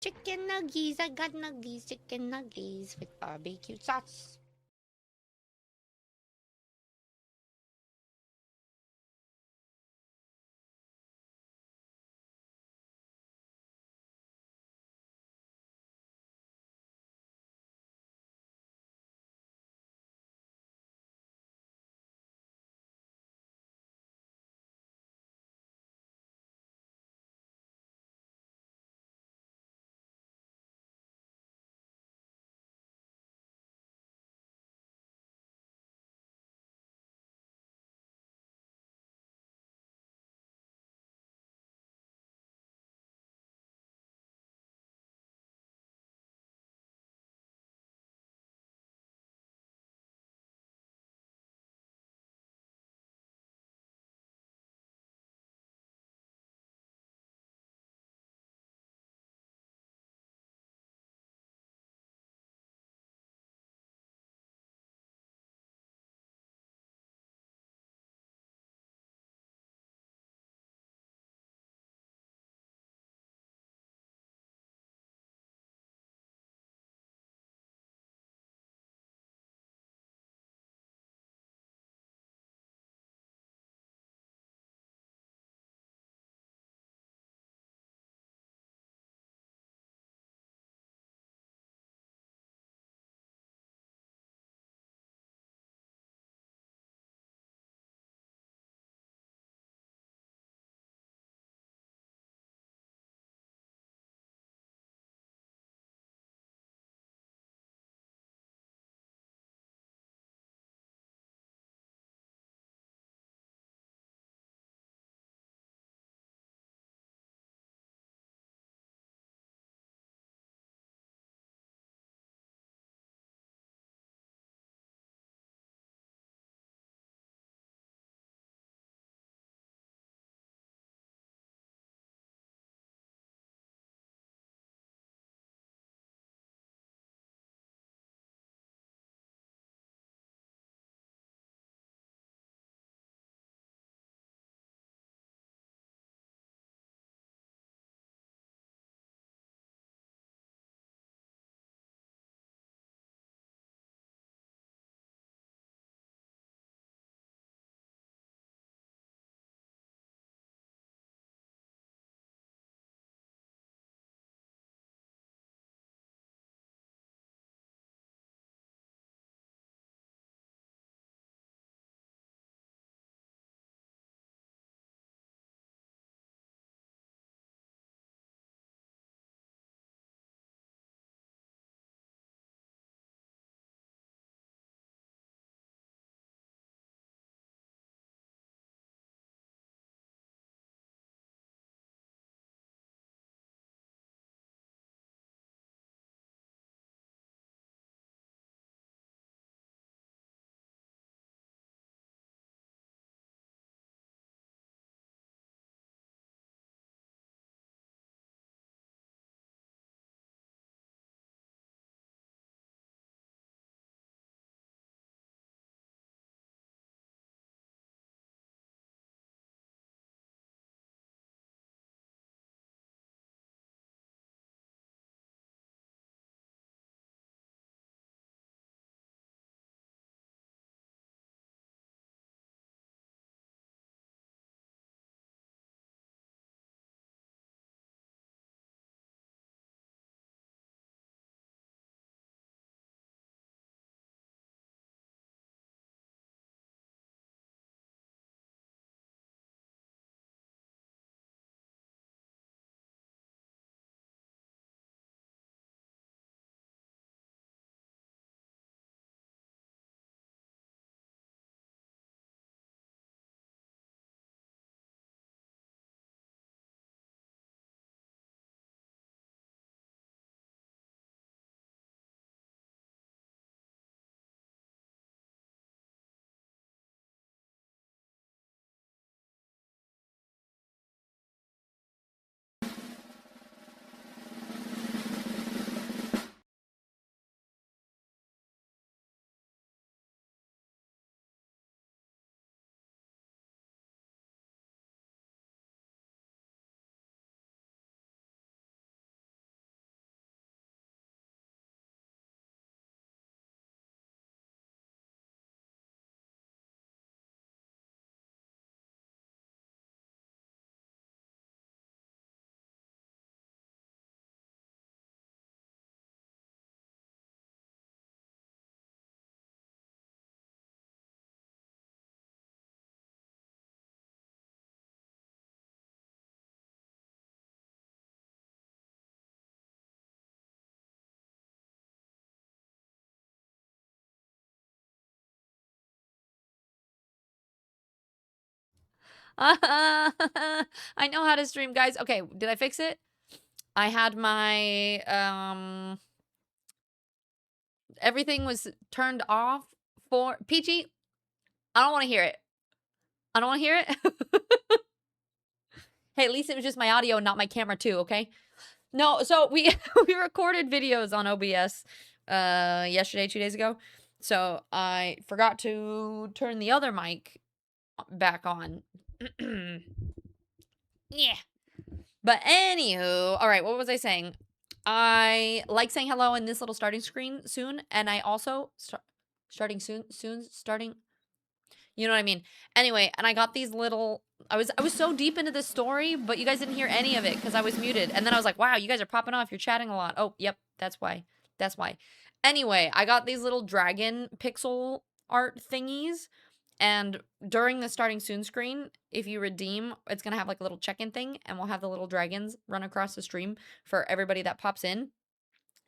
Chicken nuggies. I got nuggies. Chicken nuggies with barbecue sauce. I know how to stream, guys. Okay, did I fix it? I had my everything was turned off for Peachy. I don't want to hear it. I don't want to hear it. Hey, at least it was just my audio, not my camera too, okay? No, so we we recorded videos on OBS yesterday, 2 days ago. So I forgot to turn the other mic back on. Yeah. But anywho, all right, what was I saying? I like saying hello in this little starting screen soon, and I also starting soon, starting. You know what I mean? Anyway, and I got these little. I was so deep into this story, but you guys didn't hear any of it because I was muted. And then I was like, wow, you guys are popping off. You're chatting a lot. Oh, yep, that's why. That's why. Anyway, I got these little dragon pixel art thingies. And during the starting soon screen, if you redeem, it's going to have like a little check-in thing, and we'll have the little dragons run across the stream for everybody that pops in.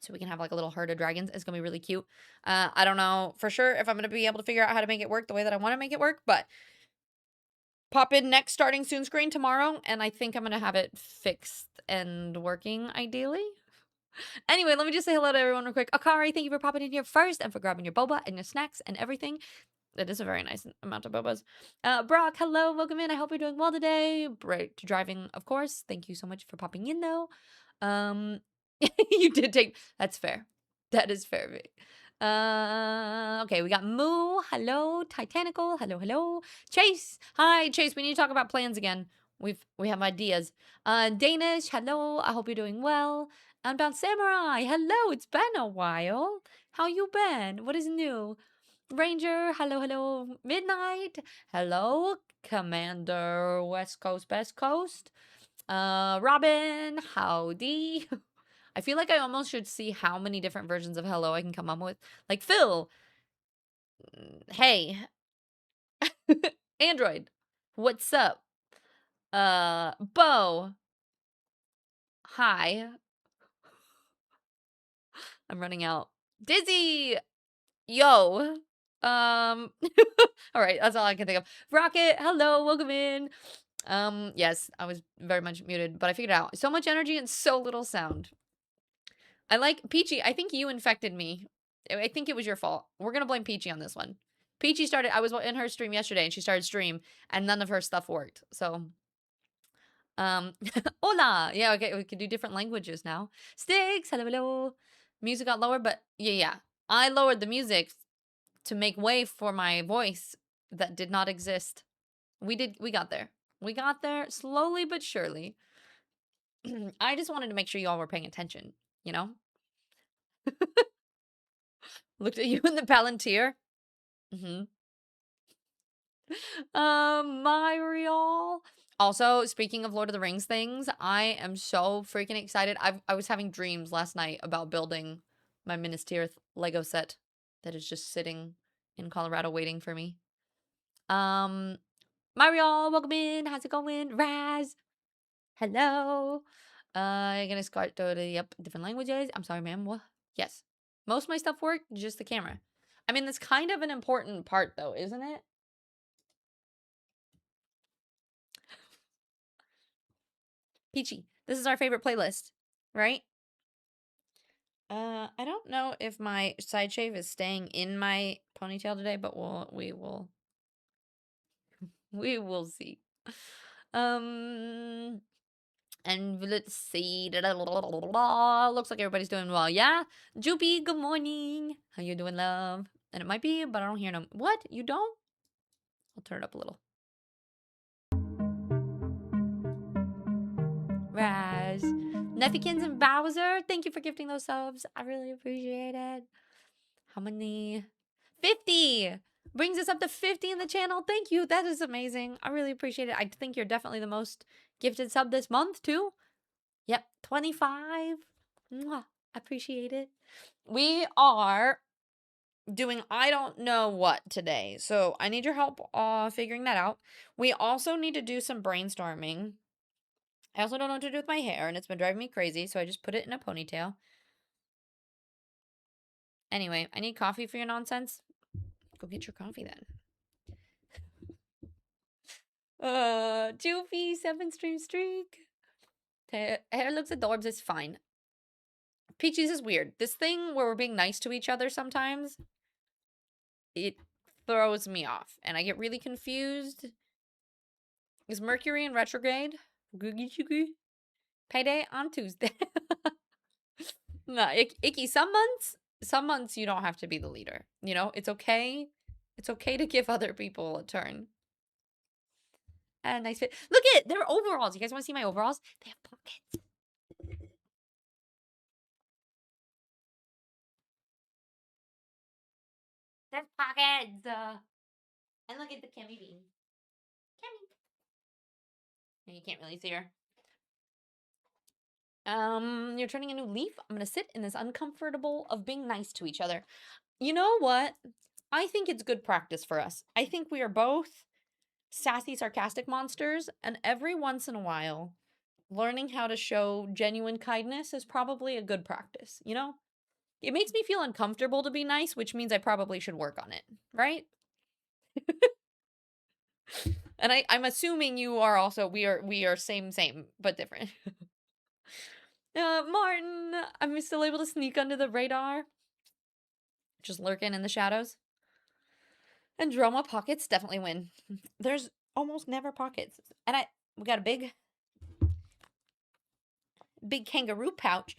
So we can have like a little herd of dragons. It's going to be really cute. I don't know for sure if I'm going to be able to figure out how to make it work the way that I want to make it work, but pop in next starting soon screen tomorrow, and I think I'm going to have it fixed and working ideally. Anyway, let me just say hello to everyone real quick. Akari, thank you for popping in here first and for grabbing your boba and your snacks and everything. That is a very nice amount of bobas. Brock, hello, welcome in. I hope you're doing well today. Right to driving, of course. Thank you so much for popping in, though. You did take. That's fair. That is fair. Okay, we got Moo. Hello, Titanical. Hello, hello. Chase. Hi, Chase. We need to talk about plans again. We have ideas. Danish. Hello. I hope you're doing well. Unbound Samurai. Hello. It's been a while. How you been? What is new? Ranger, hello, hello. Midnight, hello. Commander, West Coast, Best Coast. Robin, howdy. I feel like I almost should see how many different versions of hello I can come up with. Like Phil, hey. Android, what's up? Bo, hi. I'm running out. Dizzy, yo. All right, that's all I can think of. Rocket, hello, welcome in. Yes, I was very much muted, but I figured it out. So much energy and so little sound. I like Peachy. I think you infected me. I think it was your fault. We're gonna blame Peachy on this one. Peachy started. I was in her stream yesterday, and she started stream, and none of her stuff worked. So, hola. Yeah, okay, we can do different languages now. Sticks. Hello, hello. Music got lower, but yeah. I lowered the music to make way for my voice that did not exist. We got there. We got there slowly but surely. I just wanted to make sure y'all were paying attention, you know? Looked at you in the Palantir. Mm-hmm. My real. Also, speaking of Lord of the Rings things, I am so freaking excited. I was having dreams last night about building my Minas Tirith Lego set that is just sitting in Colorado waiting for me. Mario, welcome in. How's it going? Raz, hello. You're gonna start to yep, different languages. I'm sorry, ma'am. What? Yes. Most of my stuff worked, just the camera. I mean, that's kind of an important part though, isn't it? Peachy, this is our favorite playlist, right? I don't know if my side shave is staying in my ponytail today, but we will we will see. Um And let's see. Looks like everybody's doing well. Yeah? Joopy, good morning. How you doing, love? And it might be, but I don't hear them. What? You don't? I'll turn it up a little. Raz. Neffykins and Bowser, thank you for gifting those subs. I really appreciate it. How many? 50! Brings us up to 50 in the channel. Thank you. That is amazing. I really appreciate it. I think you're definitely the most gifted sub this month, too. Yep, 25. Mwah. Appreciate it. We are doing I don't know what today. So I need your help figuring that out. We also need to do some brainstorming. I also don't know what to do with my hair, and it's been driving me crazy, so I just put it in a ponytail. Anyway, I need coffee for your nonsense. Go get your coffee then. Joofy, 7-stream streak. Hair looks adorbs, it's fine. Peaches is weird. This thing where we're being nice to each other sometimes, it throws me off. And I get really confused. Is Mercury in retrograde? Payday on Tuesday. No, Icky, some months you don't have to be the leader. You know, it's okay. It's okay to give other people a turn. And nice fit. Look at it. They're overalls. You guys want to see my overalls? They have pockets. There's pockets. And look at the Kimmy bean. Kimmy. And you can't really see her. You're turning a new leaf. I'm gonna sit in this uncomfortable of being nice to each other. You know what? I think it's good practice for us. I think we are both sassy, sarcastic monsters, and every once in a while, learning how to show genuine kindness is probably a good practice, you know? It makes me feel uncomfortable to be nice, which means I probably should work on it, right? And I'm assuming you are also, we are same, but different. Martin, I'm still able to sneak under the radar. Just lurking in the shadows. And Droma pockets definitely win. There's almost never pockets. And we got a big kangaroo pouch.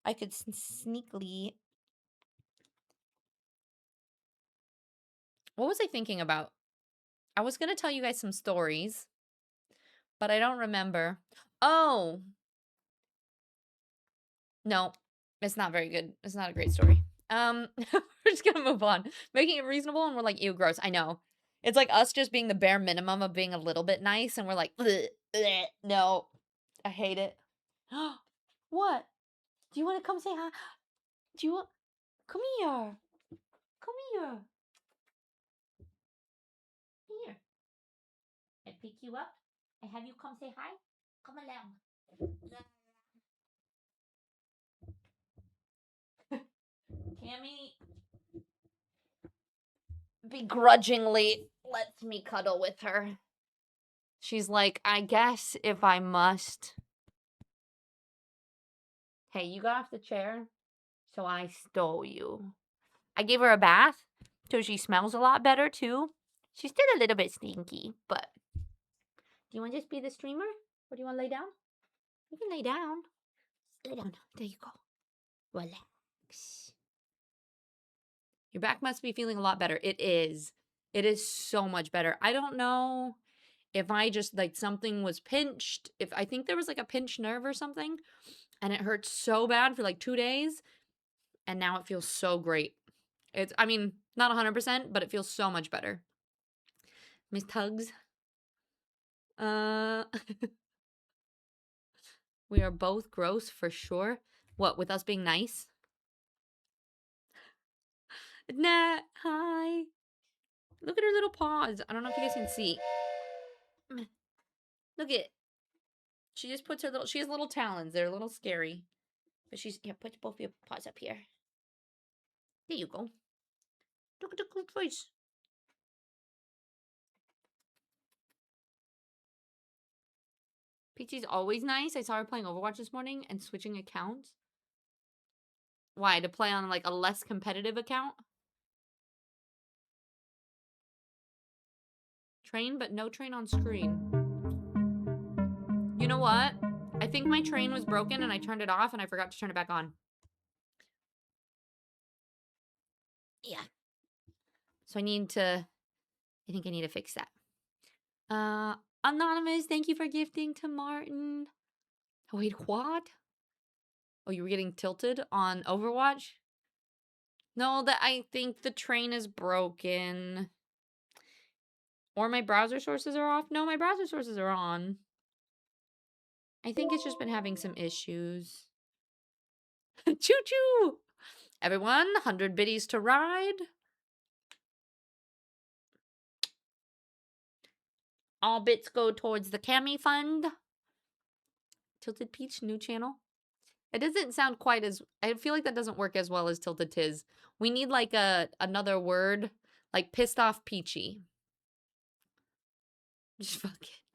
I could sneakily. What was I thinking about? I was going to tell you guys some stories, but I don't remember. Oh. No, it's not very good. It's not a great story. We're just gonna move on. Making it reasonable, and we're like, ew, gross. I know. It's like us just being the bare minimum of being a little bit nice, and we're like, bleh, bleh, no. I hate it. What? Do you want to come say hi? Do you want... Come here. Come here. Here. I pick you up. I have you come say hi. Come along. Cammy begrudgingly lets me cuddle with her. She's like, I guess if I must. Hey, you got off the chair, so I stole you. I gave her a bath, so she smells a lot better, too. She's still a little bit stinky, but... Do you want to just be the streamer? Or do you want to lay down? You can lay down. Lay down. There you go. Relax. Your back must be feeling a lot better. It is. It is so much better. I don't know if I just, like, something was pinched. If I think there was, like, a pinched nerve or something. And it hurt so bad for, like, 2 days. And now it feels so great. It's, I mean, not 100%, but it feels so much better. Miss Tugs. We are both gross for sure. What, with us being nice? Nah, hi. Look at her little paws. I don't know if you guys can see. Look at it. She just puts her little, she has little talons. They're a little scary. But she's, yeah, put both your paws up here. There you go. Look at the cute face. Peachy's always nice. I saw her playing Overwatch this morning and switching accounts. Why? To play on, like, a less competitive account? Train, but no train on screen. You know what? I think my train was broken and I turned it off and I forgot to turn it back on. Yeah. So I think I need to fix that. Anonymous, thank you for gifting to Martin. Oh, wait, what? Oh, you were getting tilted on Overwatch? No, I think the train is broken. Or my browser sources are off. No, my browser sources are on. I think it's just been having some issues. Choo-choo! Everyone, 100 biddies to ride. All bits go towards the Cammy Fund. Tilted Peach, new channel. It doesn't sound quite as... I feel like that doesn't work as well as Tilted Tiz. We need, like, another word. Like, pissed off Peachy. Just fuck it.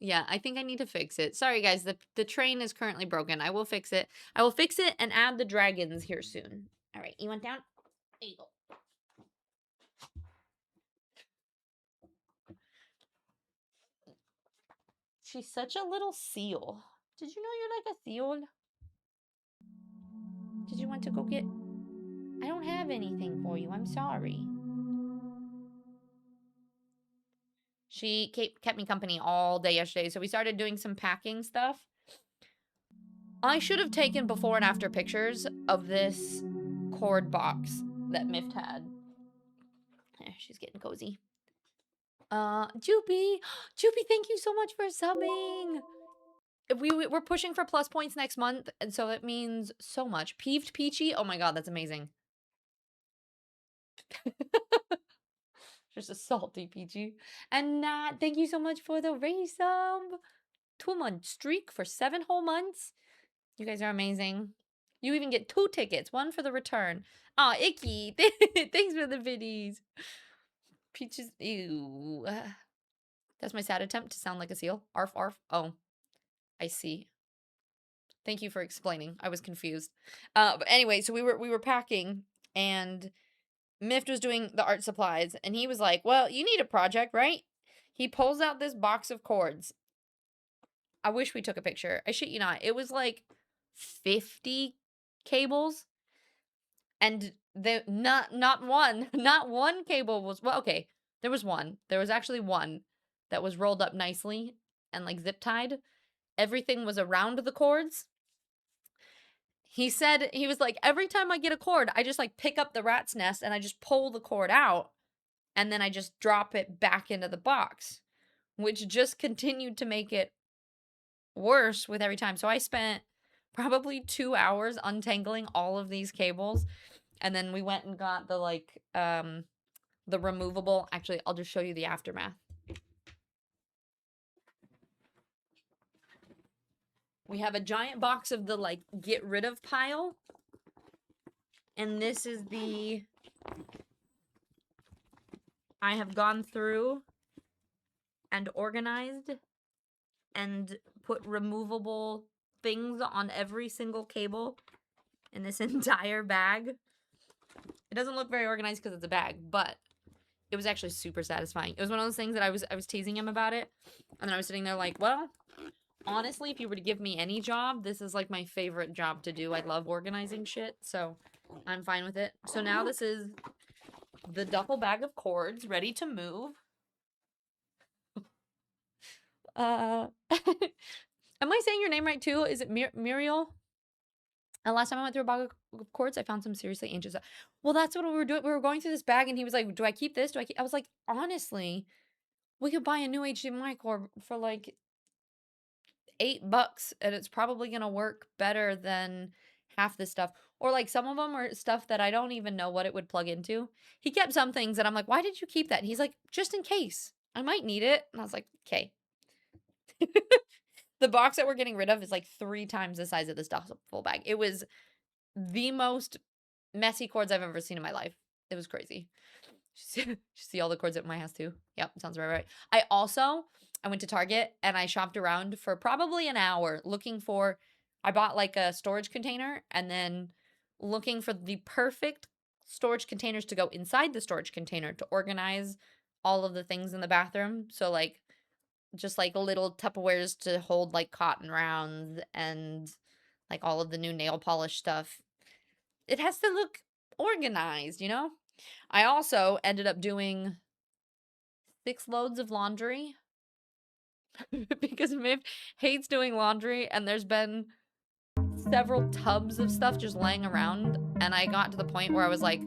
Yeah, I think I need to fix it. Sorry, guys. The train is currently broken. I will fix it. I will fix it and add the dragons here soon. All right, you went down? There you go. She's such a little seal. Did you know you're like a seal? Did you want to go get... I don't have anything for you. I'm sorry. She kept me company all day yesterday, so we started doing some packing stuff. I should have taken before and after pictures of this cord box that Mift had. She's getting cozy. Joopy! Joopy, thank you so much for subbing! We're pushing for plus points next month, and so that means so much. Peeved Peachy? Oh my god, that's amazing. Just a salty Peachy. And Nat, thank you so much for the resub. 2-month streak for 7 whole months. You guys are amazing. You even get 2 tickets, 1 for the return. Aw, Icky, thanks for the biddies. Peaches, ew. That's my sad attempt to sound like a seal. Arf, arf. Oh, I see. Thank you for explaining. I was confused. But anyway, so we were packing, and Mift was doing the art supplies, and he was like, well, you need a project, right? He pulls out this box of cords. I wish we took a picture. I shit you not. It was like 50 cables, and not one cable was, well, okay, there was one. There was actually one that was rolled up nicely and like zip tied. Everything was around the cords. He said, he was like, every time I get a cord, I just like pick up the rat's nest and I just pull the cord out, and then I just drop it back into the box, which just continued to make it worse with every time. So I spent probably 2 hours untangling all of these cables, and then we went and got the like the removable. Actually, I'll just show you the aftermath. We have a giant box of the like get rid of pile, and this is the... I have gone through and organized and put removable things on every single cable in this entire bag. It doesn't look very organized because it's a bag, but it was actually super satisfying. It was one of those things that I was teasing him about it, and then I was sitting there like, well, honestly, if you were to give me any job, this is like my favorite job to do. I love organizing shit, so I'm fine with it. So now this is the duffel bag of cords ready to move. Am I saying your name right too? Is it Muriel? And last time I went through a bag of cords, I found some seriously ancient stuff. Well, that's what we were doing. We were going through this bag, and he was like, do I keep this? Do I keep... I was like, honestly, we could buy a new HDMI cord for like $8, and it's probably gonna work better than half this stuff. Or like some of them are stuff that I don't even know what it would plug into. He kept some things that I'm like, why did you keep that? And he's like, just in case. I might need it. And I was like, okay. The box that we're getting rid of is like 3 times the size of this duffel bag. It was the most messy cords I've ever seen in my life. It was crazy. See all the cords at my house too? Yep, sounds right. I went to Target and I shopped around for probably an hour looking for... I bought like a storage container, and then looking for the perfect storage containers to go inside the storage container to organize all of the things in the bathroom. So like just like little Tupperwares to hold like cotton rounds and like all of the new nail polish stuff. It has to look organized, you know? I also ended up doing 6 loads of laundry because Miv hates doing laundry, and there's been several tubs of stuff just laying around, and I got to the point where I was like,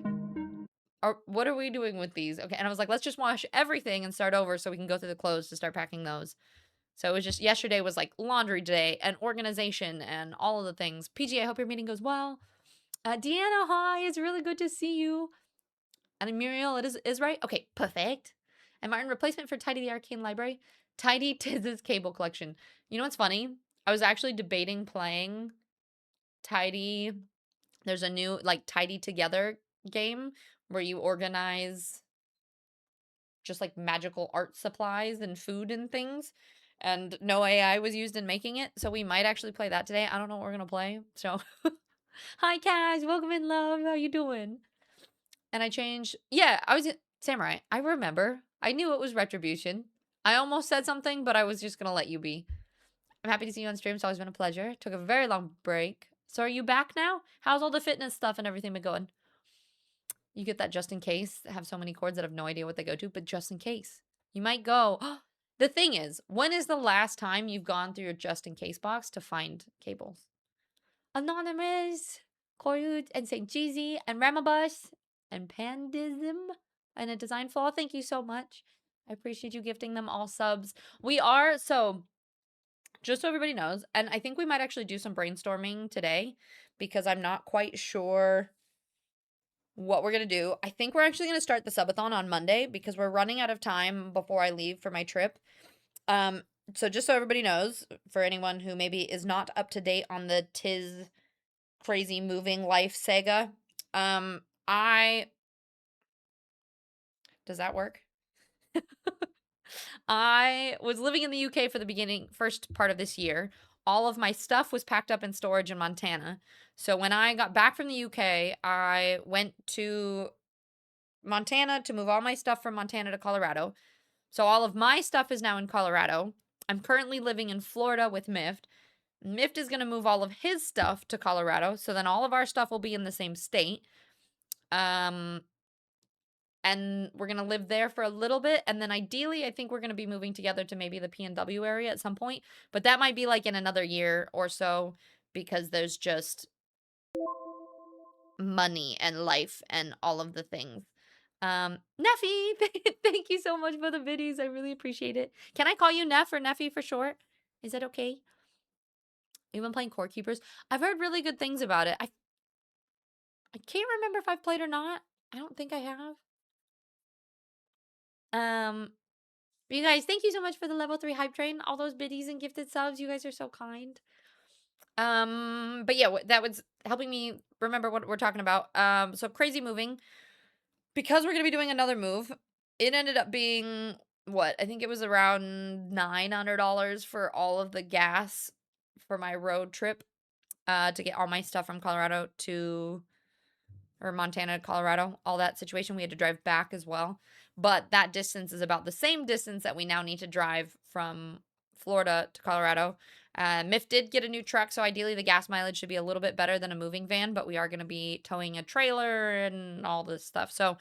what are we doing with these? Okay, and I was like, let's just wash everything and start over so we can go through the clothes to start packing those. So it was just, yesterday was like laundry day and organization and all of the things. PG, I hope your meeting goes well. Deanna, hi, it's really good to see you. And Muriel, it is right? Okay, perfect. And Martin, replacement for Tidy the Arcane Library. Tidy Tiz's Cable Collection. You know what's funny? I was actually debating playing Tidy. There's a new like Tidy Together game where you organize just like magical art supplies and food and things. And no AI was used in making it. So we might actually play that today. I don't know what we're gonna play. So hi Cash, welcome in love. How you doing? And I changed. Yeah, I was Samurai. I remember. I knew it was Retribution. I almost said something, but I was just gonna let you be. I'm happy to see you on stream. It's always been a pleasure. Took a very long break. So are you back now? How's all the fitness stuff and everything been going? You get that just in case. I have so many cords that I have no idea what they go to, but just in case. You might go. The thing is, when is the last time you've gone through your just in case box to find cables? Anonymous, Koryut, and St. Jeezy, and Ramabus, and Pandism, and a design flaw. Thank you so much. I appreciate you gifting them all subs. We are, so just so everybody knows, and I think we might actually do some brainstorming today because I'm not quite sure what we're going to do. I think we're actually going to start the subathon on Monday because we're running out of time before I leave for my trip. So just so everybody knows, for anyone who maybe is not up to date on the Tis crazy moving life saga, does that work? I was living in the UK for the first part of this year. All of my stuff was packed up in storage in Montana. So when I got back from the UK, I went to Montana to move all my stuff from Montana to Colorado. So all of my stuff is now in Colorado. I'm currently living in Florida with Mift. Mift is going to move all of his stuff to Colorado. So then all of our stuff will be in the same state. And we're going to live there for a little bit. And then ideally, I think we're going to be moving together to maybe the PNW area at some point. But that might be like in another year or so because there's just money and life and all of the things. Neffy, thank you so much for the biddies. I really appreciate it. Can I call you Neff or Neffy for short? Is that okay? You've been playing Core Keepers. I've heard really good things about it. I can't remember if I've played or not. I don't think I have. But you guys, thank you so much for the level 3 hype train. All those biddies and gifted subs. You guys are so kind. But yeah, that was helping me remember what we're talking about. So crazy moving. Because we're going to be doing another move, it ended up being what? I think it was around $900 for all of the gas for my road trip to get all my stuff from Colorado to or Montana to Colorado, all that situation. We had to drive back as well. But that distance is about the same distance that we now need to drive from Florida to Colorado. Miff did get a new truck, so ideally the gas mileage should be a little bit better than a moving van, but we are going to be towing a trailer and all this stuff. So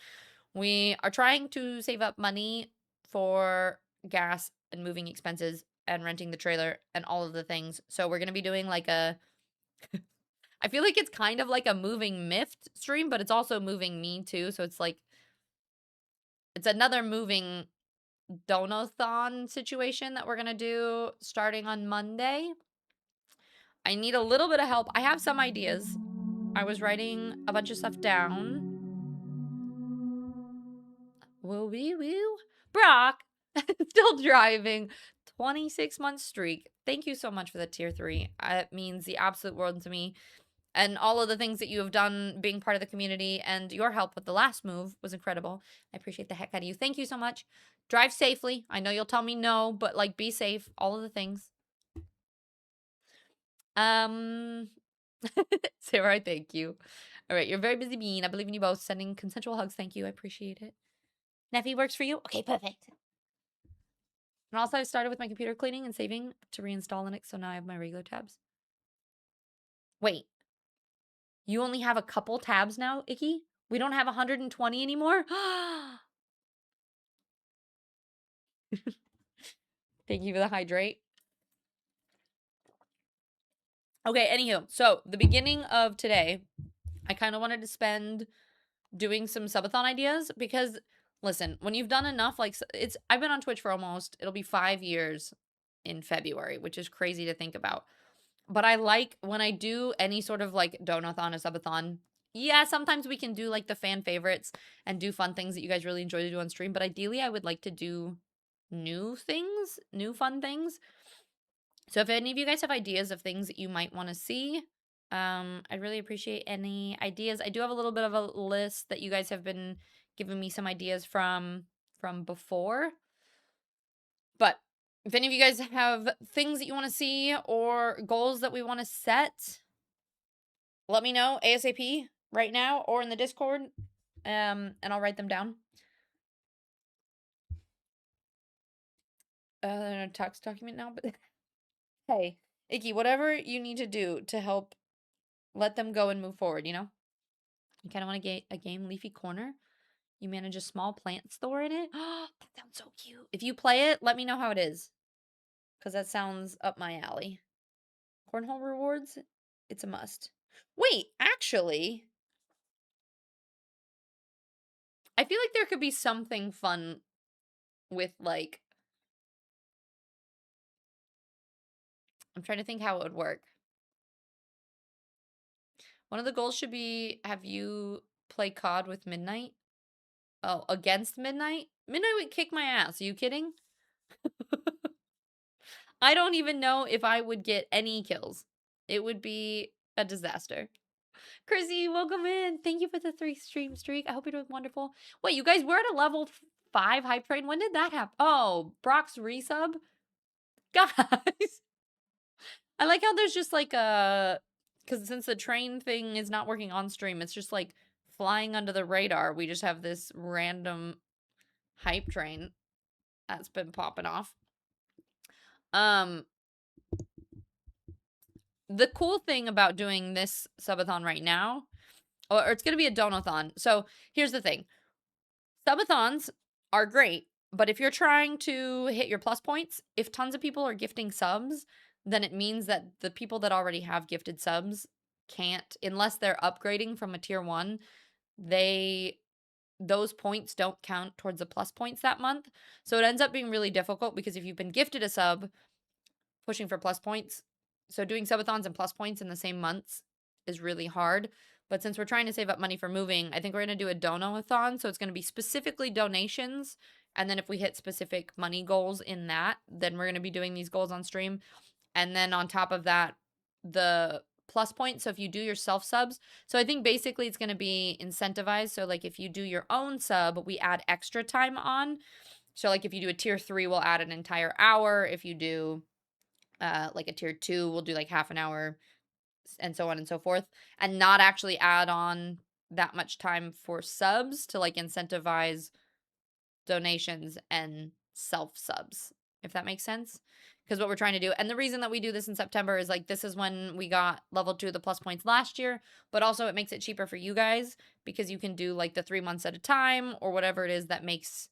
we are trying to save up money for gas and moving expenses and renting the trailer and all of the things. So we're going to be doing like a I feel like it's kind of like a moving Mift stream, but it's also moving me too. So it's like, it's another moving donathon situation that we're going to do starting on Monday. I need a little bit of help. I have some ideas. I was writing a bunch of stuff down. Woo woo woo. Brock, still driving. 26-month streak. Thank you so much for the tier 3. It means the absolute world to me. And all of the things that you have done being part of the community and your help with the last move was incredible. I appreciate the heck out of you. Thank you so much. Drive safely. I know you'll tell me no, but like be safe. All of the things. Sarah, thank you. All right, you're very busy being. I believe in you both. Sending consensual hugs. Thank you. I appreciate it. Neffy works for you? Okay, perfect. And also I started with my computer cleaning and saving to reinstall Linux, so now I have my regular tabs. Wait. You only have a couple tabs now, Icky? We don't have 120 anymore? Thank you for the hydrate. Okay, anywho, so the beginning of today, I kind of wanted to spend doing some subathon ideas because, listen, when you've done enough, like, I've been on Twitch for it'll be 5 years in February, which is crazy to think about. But I like when I do any sort of like donathon or subathon. Yeah, sometimes we can do like the fan favorites and do fun things that you guys really enjoy to do on stream. But ideally, I would like to do new things, new fun things. So if any of you guys have ideas of things that you might want to see, I'd really appreciate any ideas. I do have a little bit of a list that you guys have been giving me some ideas from from before. But if any of you guys have things that you want to see or goals that we want to set, let me know ASAP right now or in the Discord, and I'll write them down. Tax document now, but hey, Icky, whatever you need to do to help let them go and move forward, you know? You kind of want to get a game Leafy Corner. You manage a small plant store in it. Oh, that sounds so cute. If you play it, let me know how it is. Because that sounds up my alley. Cornhole rewards? It's a must. Wait, actually, I feel like there could be something fun with, like, I'm trying to think how it would work. One of the goals should be have you play COD with Midnight. Oh, against Midnight? Midnight would kick my ass. Are you kidding? I don't even know if I would get any kills. It would be a disaster. Chrissy, welcome in. Thank you for the 3 stream streak. I hope you're doing wonderful. Wait, you guys were at a level 5 hype train. When did that happen? Oh, Brock's resub? Guys. I like how there's just like a... Because since the train thing is not working on stream, it's just like flying under the radar. We just have this random hype train that's been popping off. The cool thing about doing this subathon right now, or it's going to be a donathon. So here's the thing. Subathons are great, but if you're trying to hit your plus points, if tons of people are gifting subs, then it means that the people that already have gifted subs can't, unless they're upgrading from a tier 1, those points don't count towards the plus points that month. So it ends up being really difficult because if you've been gifted a sub, pushing for plus points, so doing subathons and plus points in the same months is really hard. But since we're trying to save up money for moving, I think we're going to do a dono-a-thon. So it's going to be specifically donations. And then if we hit specific money goals in that, then we're going to be doing these goals on stream. And then on top of that, the plus points. So if you do your self subs, so I think basically it's going to be incentivized. So like if you do your own sub, we add extra time on. So like if you do a tier 3, we'll add an entire hour. If you do like a tier 2, we'll do like half an hour, and so on and so forth, and not actually add on that much time for subs to like incentivize donations and self subs, if that makes sense. Because what we're trying to do, and the reason that we do this in September is like this is when we got level 2 of the plus points last year, but also it makes it cheaper for you guys because you can do like the 3 months at a time or whatever it is that makes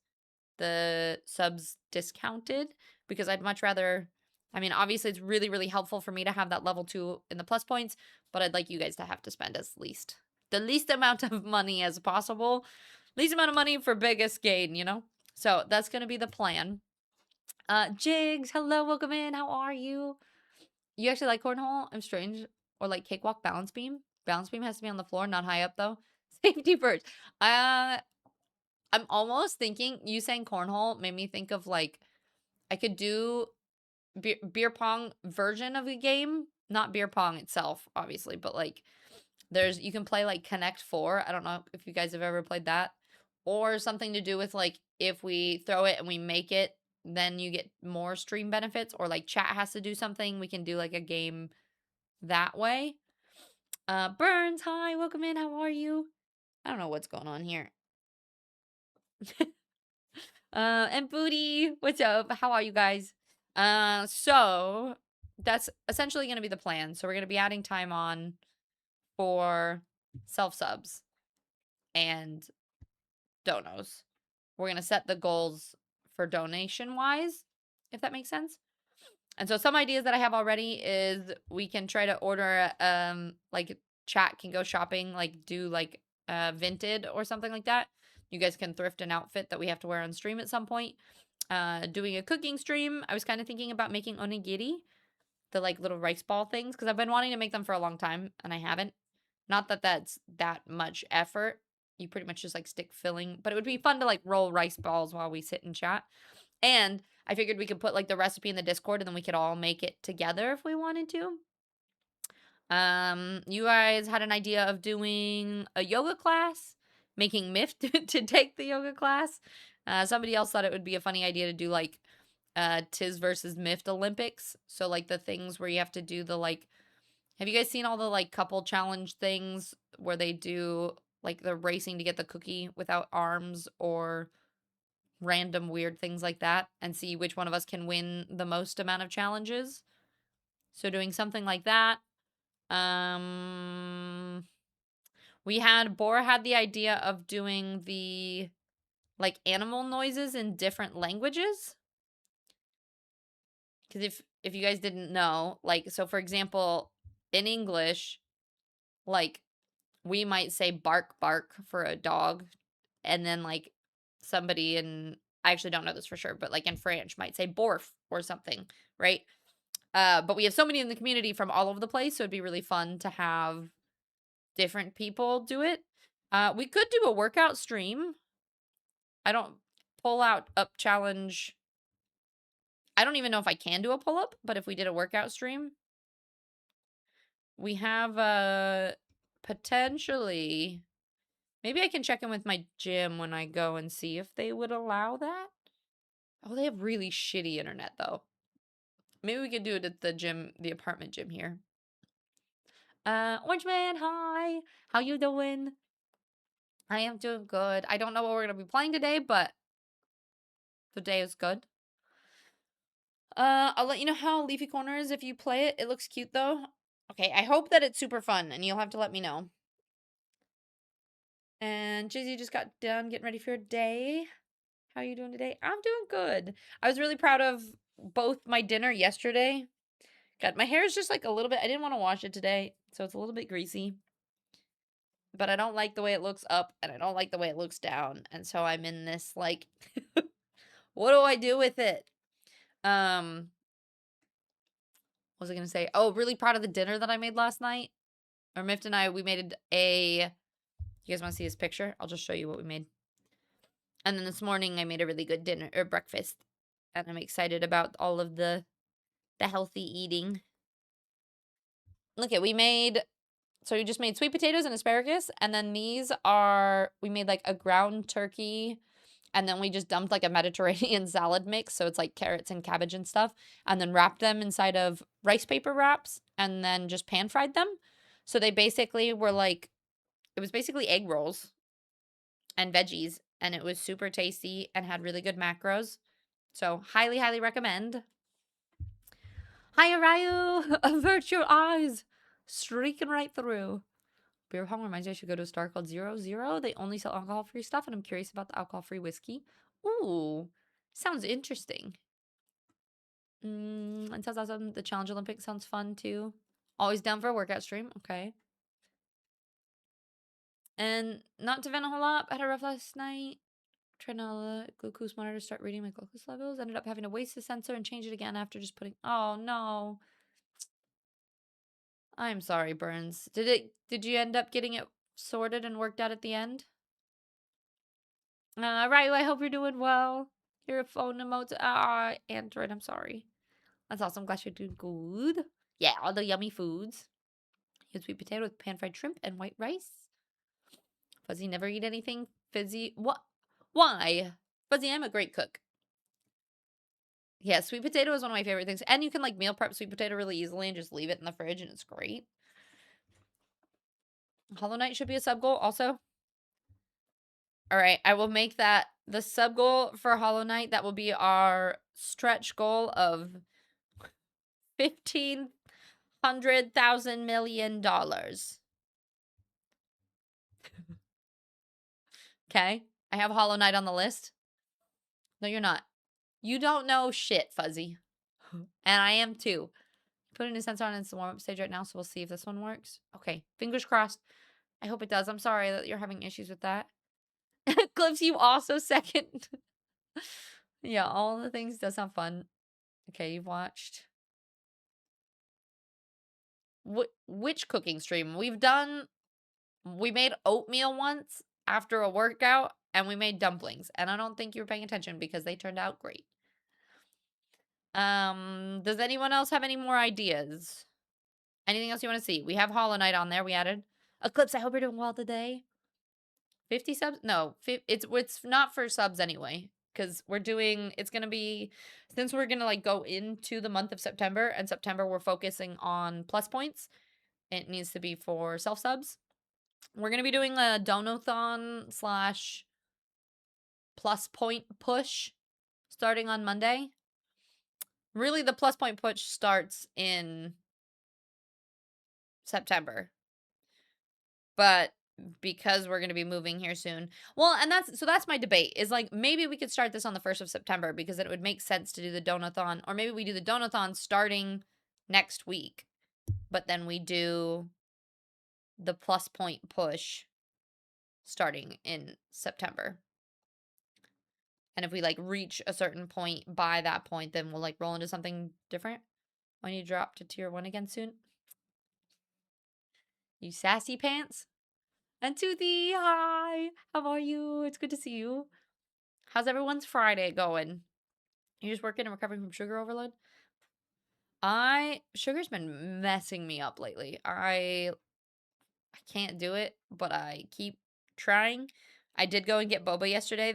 the subs discounted. Because I'd much rather, I mean, obviously it's really, really helpful for me to have that level 2 in the plus points, but I'd like you guys to have to spend the least amount of money as possible. Least amount of money for biggest gain, you know? So that's going to be the plan. Jigs, hello, welcome in. How are you? You actually like cornhole? I'm strange. Or like cakewalk, balance beam? Balance beam has to be on the floor, not high up though. Safety first. I'm almost thinking, you saying cornhole made me think of like, I could do beer pong version of the game, not beer pong itself, obviously, but like you can play like Connect 4. I don't know if you guys have ever played that, or something to do with like if we throw it and we make it, then you get more stream benefits, or like chat has to do something. We can do like a game that way. Burns, hi, welcome in. How are you? I don't know what's going on here. And Booty, what's up? How are you guys? So that's essentially going to be the plan. So we're going to be adding time on for self subs and donos. We're going to set the goals for donation wise, if that makes sense. And so some ideas that I have already is we can try to order, like chat can go shopping, like do like Vinted or something like that. You guys can thrift an outfit that we have to wear on stream at some point. Doing a cooking stream. I was kind of thinking about making onigiri, the like little rice ball things, because I've been wanting to make them for a long time and I haven't. Not that that's that much effort. You pretty much just like stick filling, but it would be fun to like roll rice balls while we sit and chat. And I figured we could put like the recipe in the Discord and then we could all make it together if we wanted to. You guys had an idea of doing a yoga class, making Miff to take the yoga class. Somebody else thought it would be a funny idea to do like Tiz versus Mift Olympics. So like the things where you have to do the like, have you guys seen all the like couple challenge things where they do like the racing to get the cookie without arms or random weird things like that and see which one of us can win the most amount of challenges? So doing something like that. Bora had the idea of doing the like animal noises in different languages. Because if you guys didn't know, like, so for example, in English, like, we might say bark bark for a dog, and then like somebody in, I actually don't know this for sure, but like in French might say borf or something, right? But we have so many in the community from all over the place, so it'd be really fun to have different people do it. We could do a workout stream. I don't pull out up challenge. I don't even know if I can do a pull up, but if we did a workout stream, we have potentially, maybe I can check in with my gym when I go and see if they would allow that. Oh, they have really shitty internet though. Maybe we could do it at the gym, the apartment gym here. Orange Man, hi. How you doing? I am doing good. I don't know what we're going to be playing today, but the day is good. I'll let you know how Leafy Corner is if you play it. It looks cute though. Okay, I hope that it's super fun and you'll have to let me know. And Jizzy just got done getting ready for your day. How are you doing today? I'm doing good. I was really proud of both my dinner yesterday. God, my hair is just like a little bit, I didn't want to wash it today, so it's a little bit greasy. But I don't like the way it looks up and I don't like the way it looks down. And so I'm in this like, what do I do with it? What was I going to say? Oh, really proud of the dinner that I made last night. Or Mift and I, we made you guys want to see this picture? I'll just show you what we made. And then this morning I made a really good dinner or breakfast. And I'm excited about all of the healthy eating. Look at, we just made sweet potatoes and asparagus. And then these are, we made like a ground turkey. And then we just dumped like a Mediterranean salad mix. So it's like carrots and cabbage and stuff. And then wrapped them inside of rice paper wraps. And then just pan fried them. So they basically were like, it was basically egg rolls and veggies. And it was super tasty and had really good macros. So highly, highly recommend. Hi, Arayu! Avert your eyes! Streaking right through. Beer Pong reminds me I should go to a store called 00. They only sell alcohol-free stuff, and I'm curious about the alcohol-free whiskey. Ooh, sounds interesting. It sounds awesome. The Challenge Olympics sounds fun, too. Always down for a workout stream. Okay. And not to vent a whole lot, I had a rough last night. Trying to glucose monitor, start reading my glucose levels. Ended up having to waste the sensor and change it again after just putting, oh no. I'm sorry, Burns. Did you end up getting it sorted and worked out at the end? Ryu, I hope you're doing well. Your phone emotes. Android, I'm sorry. That's awesome. Glad you're doing good. Yeah, all the yummy foods. You had sweet potato with pan-fried shrimp and white rice. Fuzzy never eat anything fizzy. What? Why? Fuzzy, I'm a great cook. Yeah, sweet potato is one of my favorite things. And you can like meal prep sweet potato really easily and just leave it in the fridge and it's great. Hollow Knight should be a sub goal also. All right, I will make that the sub goal for Hollow Knight. That will be our stretch goal of $1,500 million. Okay, I have Hollow Knight on the list. No, you're not. You don't know shit, Fuzzy. And I am too. Putting a sensor on, it's the warm-up stage right now, so we'll see if this one works. Okay, fingers crossed. I hope it does. I'm sorry that you're having issues with that. Clips, you also second. Yeah, all the things does sound fun. Okay, you've watched. Which cooking stream? We made oatmeal once after a workout, and we made dumplings. And I don't think you were paying attention because they turned out great. Does anyone else have any more ideas? Anything else you want to see? We have Hollow Knight on there. We added Eclipse. I hope you're doing well today. 50 subs? No, it's not for subs anyway. because we're doing, it's going to be, since we're going to like go into the month of September, and September we're focusing on plus points. It needs to be for self subs. We're going to be doing a donathon slash plus point push starting on Monday. Really, the plus point push starts in September. But because we're going to be moving here soon. Well, and that's my debate is like maybe we could start this on the 1st of September because it would make sense to do the donathon, or maybe we do the donathon starting next week, but then we do the plus point push starting in September. And if we like reach a certain point by that point, then we'll like roll into something different when you drop to tier 1 again soon. You sassy pants. And Toothy, hi. How are you? It's good to see you. How's everyone's Friday going? You just working and recovering from sugar overload? Sugar's been messing me up lately. I can't do it, but I keep trying. I did go and get boba yesterday.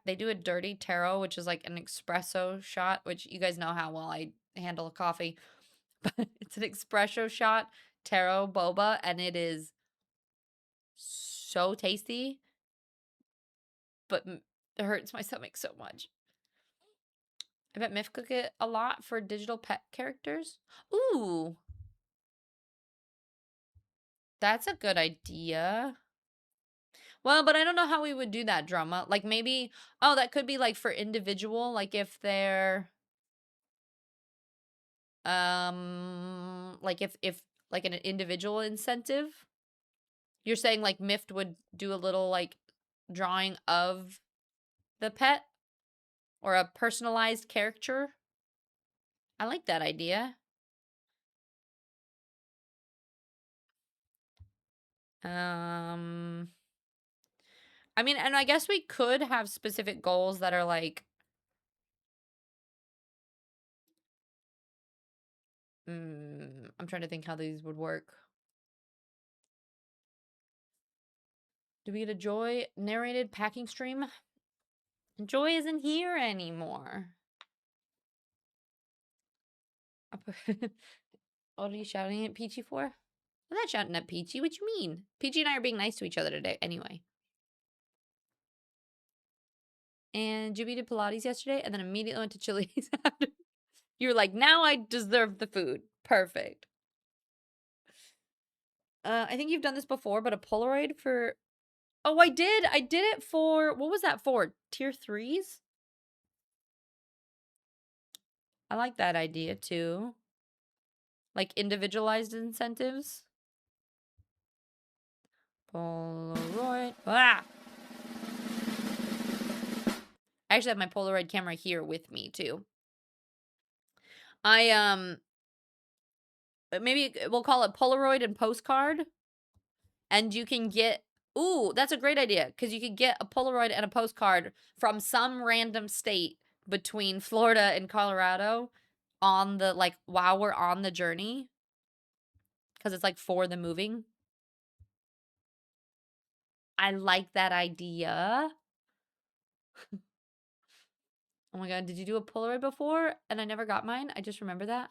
They do a dirty taro, which is like an espresso shot, which you guys know how well I handle a coffee. But it's an espresso shot taro boba, and it is so tasty. But it hurts my stomach so much. I bet Miff cook it a lot for digital pet characters. Ooh. That's a good idea. Well, but I don't know how we would do that, Drama. Like maybe, oh, that could be like for individual, like if they're like if like an individual incentive. You're saying like Mift would do a little like drawing of the pet or a personalized character. I like that idea. I mean, and I guess we could have specific goals that are like, I'm trying to think how these would work. Do we get a Joy narrated packing stream? Joy isn't here anymore. What are you shouting at Peachy for? I'm not shouting at Peachy. What you mean? Peachy and I are being nice to each other today anyway. And Jibby did Pilates yesterday and then immediately went to Chili's after. You were like, now I deserve the food. Perfect. I think you've done this before, but a Polaroid for... Oh, I did. I did it for... What was that for? Tier 3s? I like that idea too. Like individualized incentives. Polaroid. Ah! I actually have my Polaroid camera here with me too. Maybe we'll call it Polaroid and postcard. And you can get, ooh, that's a great idea. Because you could get a Polaroid and a postcard from some random state between Florida and Colorado on the, like, while we're on the journey. Because it's like for the moving. I like that idea. Oh my god, did you do a Polaroid before? And I never got mine? I just remember that.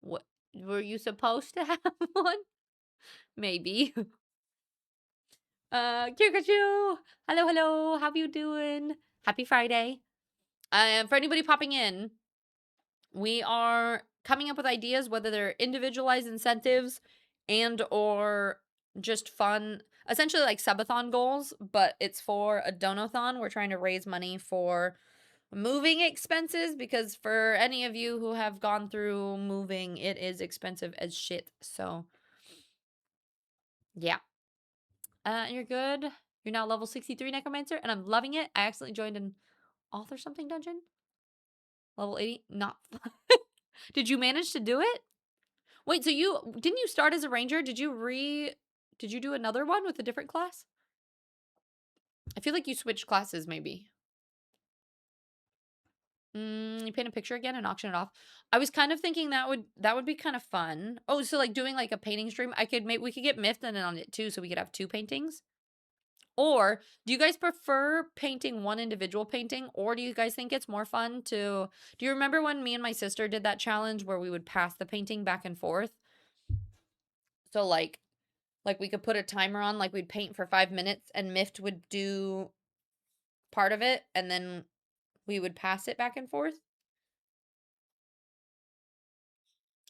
What? Were you supposed to have one? Maybe. Kirkachu! Hello, hello. How you doing? Happy Friday. For anybody popping in, we are coming up with ideas, whether they're individualized incentives and or just fun, essentially like subathon goals, but it's for a donathon. We're trying to raise money for moving expenses because for any of you who have gone through moving, it is expensive as shit. So, yeah. You're good. You're now level 63 Necromancer, and I'm loving it. I accidentally joined an author something dungeon. Level 80. Not. Did you manage to do it? Wait, so didn't you start as a ranger? Did you do another one with a different class? I feel like you switched classes maybe. You paint a picture again and auction it off. I was kind of thinking that would be kind of fun. Oh, so like doing like a painting stream. We could get Miffed on it too, so we could have 2 paintings. Or do you guys prefer painting one individual painting, or do you guys think it's more fun to? Do you remember when me and my sister did that challenge where we would pass the painting back and forth? So like we could put a timer on, like we'd paint for 5 minutes and Mift would do part of it and then we would pass it back and forth.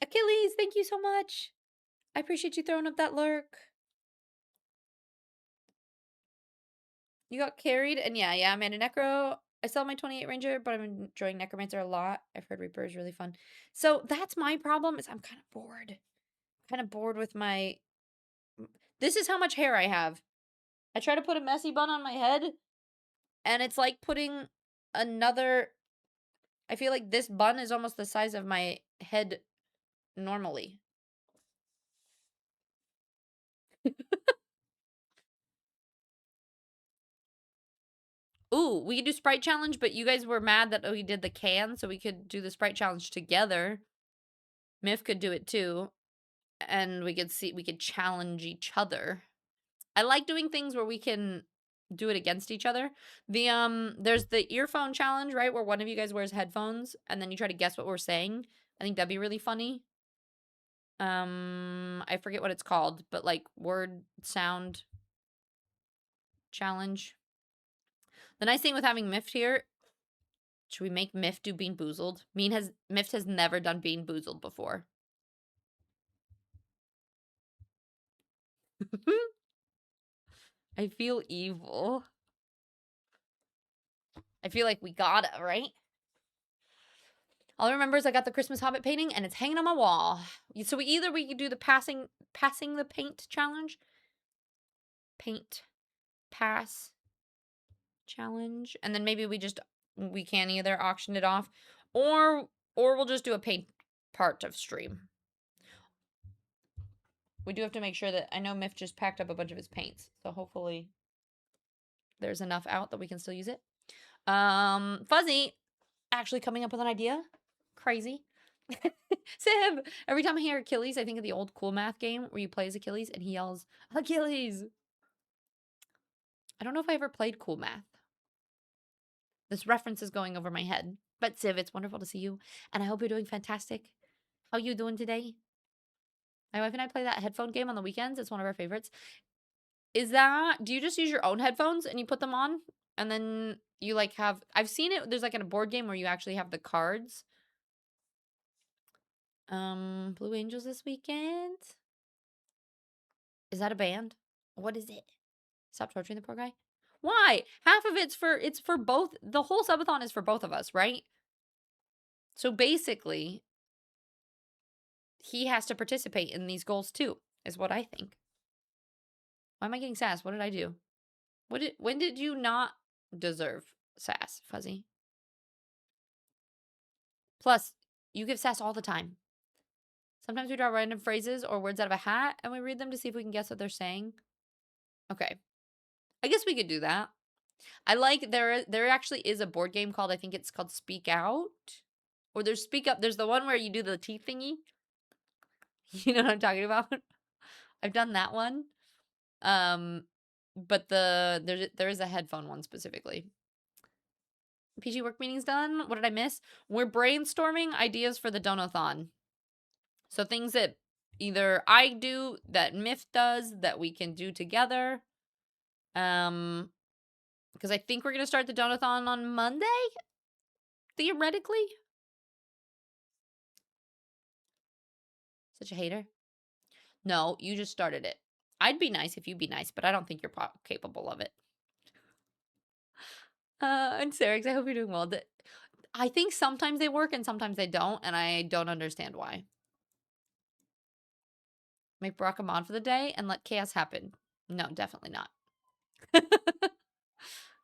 Achilles, thank you so much. I appreciate you throwing up that lurk. You got carried, and yeah, Amanda Necro. I saw my 28 Ranger, but I'm enjoying Necromancer a lot. I've heard Reaper is really fun. So that's my problem, is I'm kind of bored. Kind of bored with my... This is how much hair I have. I try to put a messy bun on my head, and it's like putting another... I feel like this bun is almost the size of my head normally. Ooh, we could do Sprite Challenge, but you guys were mad that we did the can, so we could do the Sprite Challenge together. Miff could do it too, and we could challenge each other. I like doing things where we can do it against each other. There's the earphone challenge, right, where one of you guys wears headphones, and then you try to guess what we're saying. I think that'd be really funny. I forget what it's called, but like word sound challenge. The nice thing with having Miff here, should we make Miff do Bean Boozled? Miff has never done Bean Boozled before. I feel evil. I feel like we gotta, right? All I remember is I got the Christmas Hobbit painting and it's hanging on my wall. So we could do the passing the paint challenge. Paint pass challenge. And then maybe we can either auction it off or we'll just do a paint part of stream. We do have to make sure that... I know Miff just packed up a bunch of his paints, so hopefully there's enough out that we can still use it. Fuzzy actually coming up with an idea. Crazy. Sib! Every time I hear Achilles, I think of the old Cool Math game where you play as Achilles and he yells, Achilles! I don't know if I ever played Cool Math. This reference is going over my head. But Siv, it's wonderful to see you, and I hope you're doing fantastic. How you doing today? My wife and I play that headphone game on the weekends. It's one of our favorites. Do you just use your own headphones and you put them on? And then you like have... I've seen it, there's like in a board game where you actually have the cards. Blue Angels this weekend? Is that a band? What is it? Stop torturing the poor guy. Why? Half of it's for both. The whole subathon is for both of us, right? So basically, he has to participate in these goals too, is what I think. Why am I getting sass? What did I do? When did you not deserve sass, Fuzzy? Plus, you give sass all the time. Sometimes we draw random phrases or words out of a hat and we read them to see if we can guess what they're saying. Okay. I guess we could do that. I like... There actually is a board game called... I think it's called Speak Out. Or there's Speak Up. There's the one where you do the teeth thingy. You know what I'm talking about? I've done that one. But there is a headphone one specifically. PG work meeting's done. What did I miss? We're brainstorming ideas for the donathon. So things that either I do, that Miff does, that we can do together. Because I think we're going to start the donathon on Monday? Theoretically? Such a hater. No, you just started it. I'd be nice if you'd be nice, but I don't think you're capable of it. And Sarix, I hope you're doing well. I think sometimes they work and sometimes they don't, and I don't understand why. Make Barack a mod for the day and let chaos happen. No, definitely not.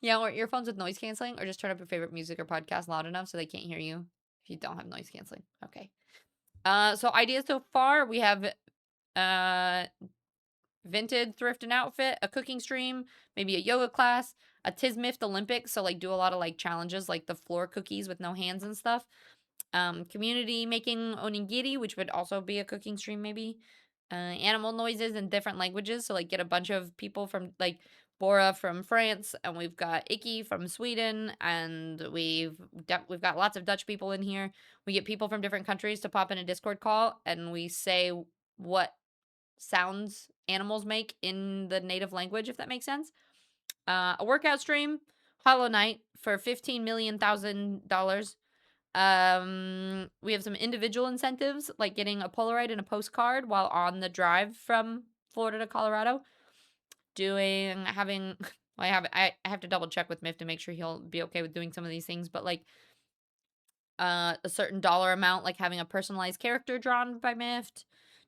Yeah, or earphones with noise canceling, or just turn up your favorite music or podcast loud enough so they can't hear you if you don't have noise canceling. Okay. So ideas so far, we have Vinted thrift and outfit, a cooking stream, maybe a yoga class, a Tismift Olympics. So like do a lot of like challenges like the floor cookies with no hands and stuff. Community making onigiri, which would also be a cooking stream maybe. Animal noises in different languages. So like get a bunch of people from like Bora from France, and we've got Icky from Sweden, and we've got lots of Dutch people in here. We get people from different countries to pop in a Discord call, and we say what sounds animals make in the native language, if that makes sense. A workout stream, Hollow Knight for $15,000,000. We have some individual incentives, like getting a Polaroid and a postcard while on the drive from Florida to Colorado. I have to double check with Miff to make sure he'll be okay with doing some of these things, but like a certain dollar amount, like having a personalized character drawn by Miff,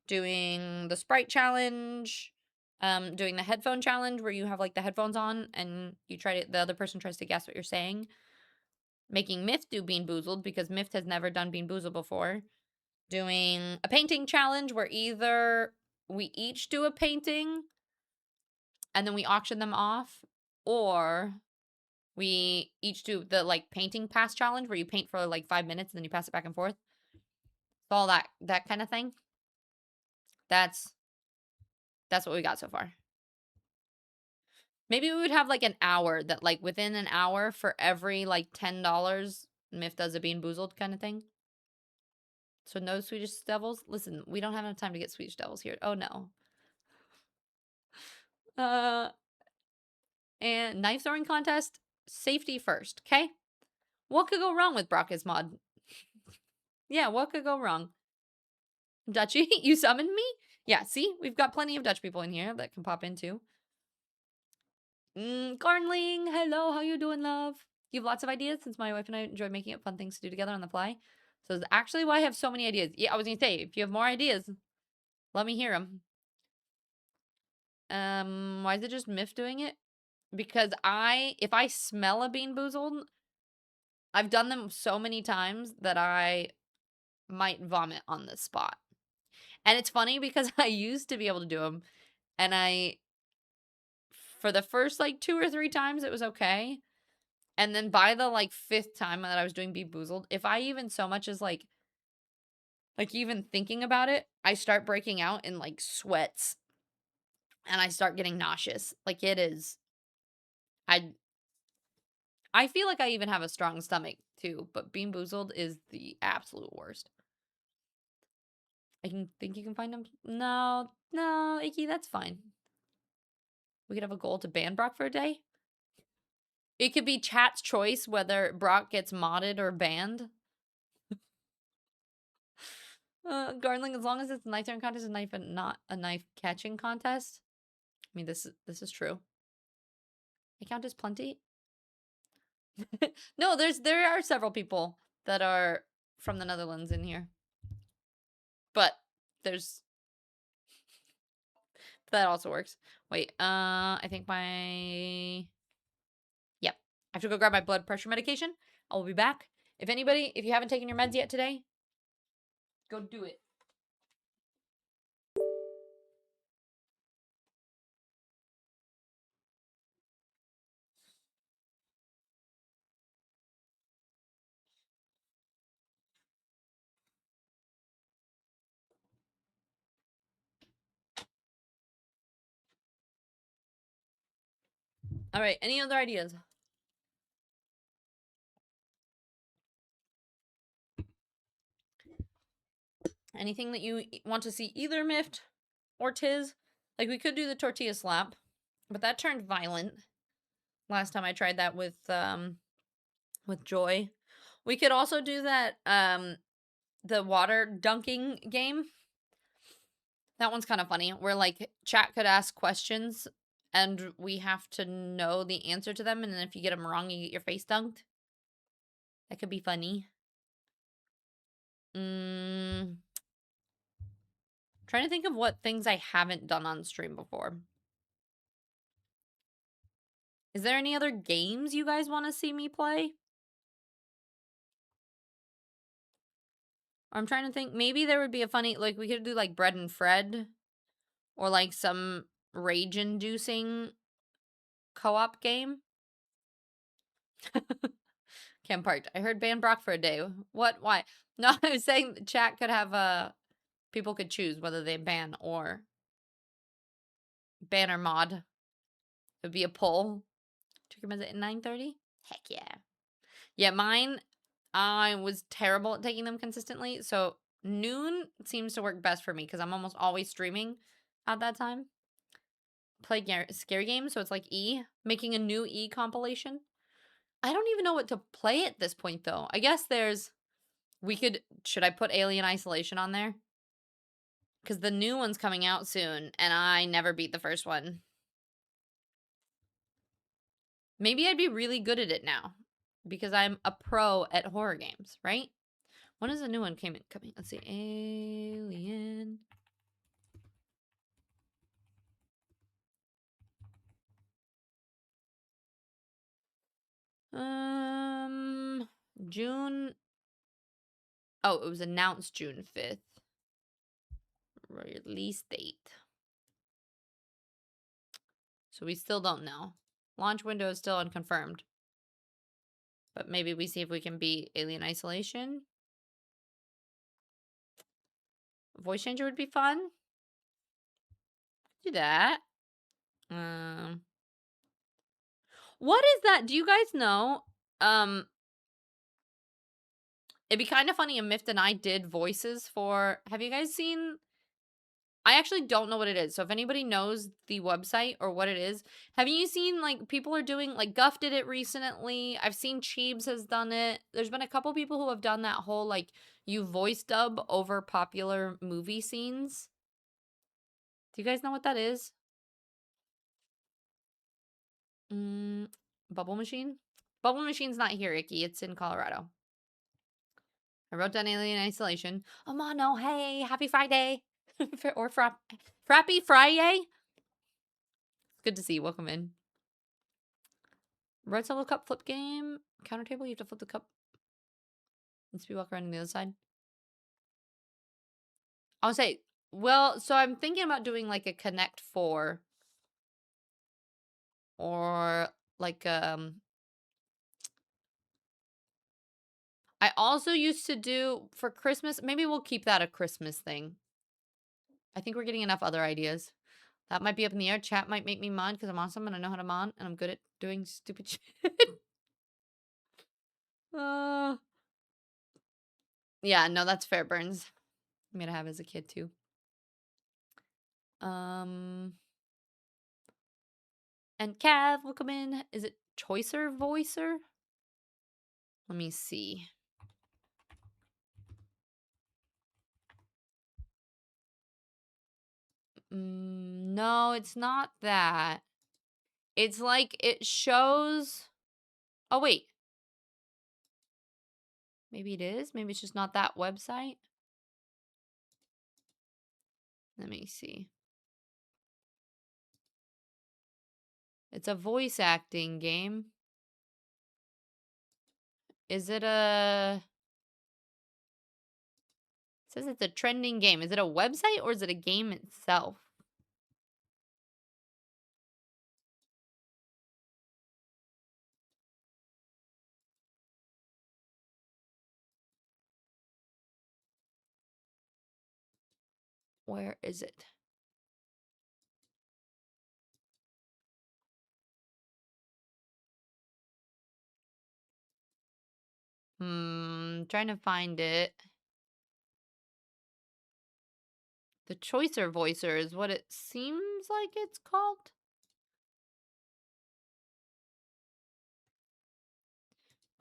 doing the Sprite challenge, doing the headphone challenge where you have like the headphones on and the other person tries to guess what you're saying. Making Miff do Bean Boozled because Miff has never done Bean Boozled before. Doing a painting challenge where either we each do a painting and then we auction them off, or we each do the like painting pass challenge where you paint for like 5 minutes and then you pass it back and forth. So all that kind of thing. That's what we got so far. Maybe we would have like an hour that like within an hour for every like $10 Miff does a Bean Boozled kind of thing. So no Swedish devils. Listen, we don't have enough time to get Swedish devils here. Oh no. And knife throwing contest, safety first, okay? What could go wrong with Brock's mod? Yeah, what could go wrong? Dutchie, you summoned me? Yeah, see? We've got plenty of Dutch people in here that can pop in too. Garnling, hello, how you doing, love? You have lots of ideas since my wife and I enjoy making up fun things to do together on the fly. So that's actually why I have so many ideas. Yeah, I was gonna say, if you have more ideas, let me hear them. Why is it just Miff doing it? Because if I smell a Bean Boozled, I've done them so many times that I might vomit on the spot. And it's funny because I used to be able to do them, and for the first like 2 or 3 times it was okay. And then by the like 5th time that I was doing Bean Boozled, if I even so much as like even thinking about it, I start breaking out in like sweats and I start getting nauseous. Like it is, I feel like I even have a strong stomach too, but Bean Boozled is the absolute worst. Think you can find them? No, Icky, that's fine. We could have a goal to ban Brock for a day. It could be chat's choice whether Brock gets modded or banned. Garnling, as long as it's a knife throwing contest, and not a knife catching contest. I mean, this is true. I count as plenty. No, there are several people that are from the Netherlands in here, but that also works. Wait, I think yep. I have to go grab my blood pressure medication. I will be back. If you haven't taken your meds yet today, go do it. All right, any other ideas? Anything that you want to see either Miffed or Tiz? Like, we could do the tortilla slap, but that turned violent last time I tried that with Joy. We could also do that, the water dunking game. That one's kind of funny, where, like, chat could ask questions, and we have to know the answer to them, and then if you get them wrong, you get your face dunked. That could be funny. Trying to think of what things I haven't done on stream before. Is there any other games you guys want to see me play? I'm trying to think. Maybe there would be a funny, like, we could do, like, Bread and Fred. Or, like, some rage-inducing co-op game. Cam Parked. I heard ban Brock for a day. What? Why? No, I was saying the chat could have people could choose whether they ban or mod. It would be a poll. Took him at 9:30. Heck yeah. Yeah, mine. I was terrible at taking them consistently, so noon seems to work best for me because I'm almost always streaming at that time. Play scary games, so it's like E, making a new E compilation. I don't even know what to play at this point, though. I guess should I put Alien Isolation on there? Because the new one's coming out soon, and I never beat the first one. Maybe I'd be really good at it now, because I'm a pro at horror games, right? When is the new one coming? Let's see. Alien. June. Oh, it was announced June 5th. Release date. So we still don't know. Launch window is still unconfirmed. But maybe we see if we can beat Alien Isolation. Voice changer would be fun. Do that. What is that? Do you guys know? It'd be kind of funny if Mift and I did voices for... Have you guys seen... I actually don't know what it is. So if anybody knows the website or what it is, have you seen, like, people are doing... Like, Guff did it recently. I've seen Cheebs has done it. There's been a couple people who have done that whole, like, you voice dub over popular movie scenes. Do you guys know what that is? Bubble Machine? Bubble Machine's not here, Icky. It's in Colorado. I wrote down Alien Isolation. Oh, Mono, hey, happy Friday. Or Frappy Friday. Good to see you. Welcome in. Red Solo Cup flip game. Counter table, you have to flip the cup. Needs to be walk around on the other side. I'll say, well, so I'm thinking about doing like a Connect 4. Or like I also used to do for Christmas, maybe we'll keep that a Christmas thing. I think we're getting enough other ideas. That might be up in the air. Chat might make me mod because I'm awesome and I know how to mod and I'm good at doing stupid shit. Yeah, no, that's fair, Burns. I'm gonna have as a kid too. And Cav will come in. Is it Choicer Voicer? Let me see. No, it's not that. It's like it shows. Oh, wait. Maybe it is. Maybe it's just not that website. Let me see. It's a voice acting game. Is it a... It says it's a trending game. Is it a website or is it a game itself? Where is it? Trying to find it. The Choicer Voicer is what it seems like it's called.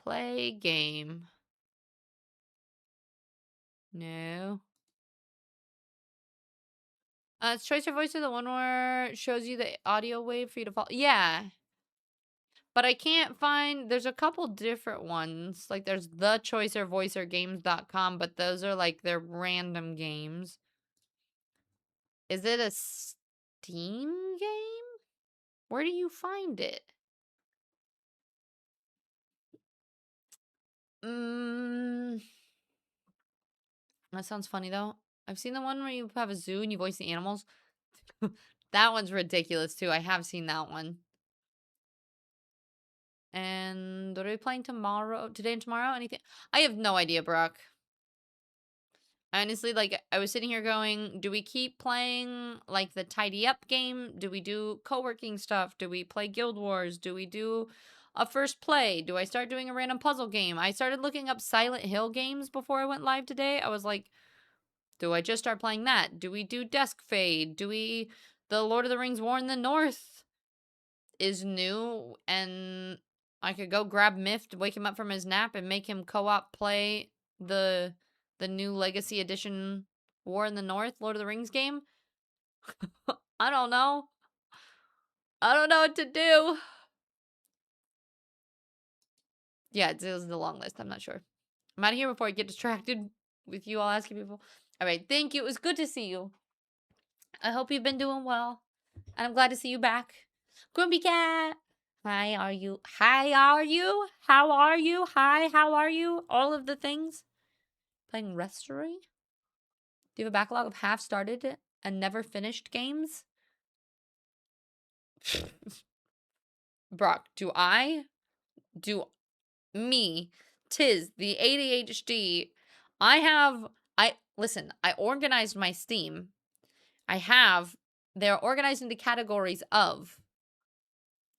Play game. No. It's Choicer Voicer, the one where it shows you the audio wave for you to follow. Yeah. But I can't find, there's a couple different ones. Like there's the choicervoicergames.com, but those are like they're random games. Is it a Steam game? Where do you find it? That sounds funny though. I've seen the one where you have a zoo and you voice the animals. That one's ridiculous too. I have seen that one. And what are we playing tomorrow? Today and tomorrow? Anything? I have no idea, Brock. Honestly, like, I was sitting here going, do we keep playing, like, the tidy up game? Do we do co-working stuff? Do we play Guild Wars? Do we do a first play? Do I start doing a random puzzle game? I started looking up Silent Hill games before I went live today. I was like, do I just start playing that? Do we do Desk Fade? Do we... The Lord of the Rings War in the North is new, and I could go grab Mift, wake him up from his nap, and make him co-op play the new Legacy Edition War in the North Lord of the Rings game. I don't know. I don't know what to do. Yeah, it was the long list. I'm not sure. I'm out of here before I get distracted with you all asking people. All right, thank you. It was good to see you. I hope you've been doing well. And I'm glad to see you back. Grumpy Cat. Hi, are you? Hi, are you? How are you? Hi, how are you? All of the things. Playing Restory? Do you have a backlog of half started and never finished games? Brock, do me, tis the ADHD. Listen, I organized my Steam. They're organized into categories of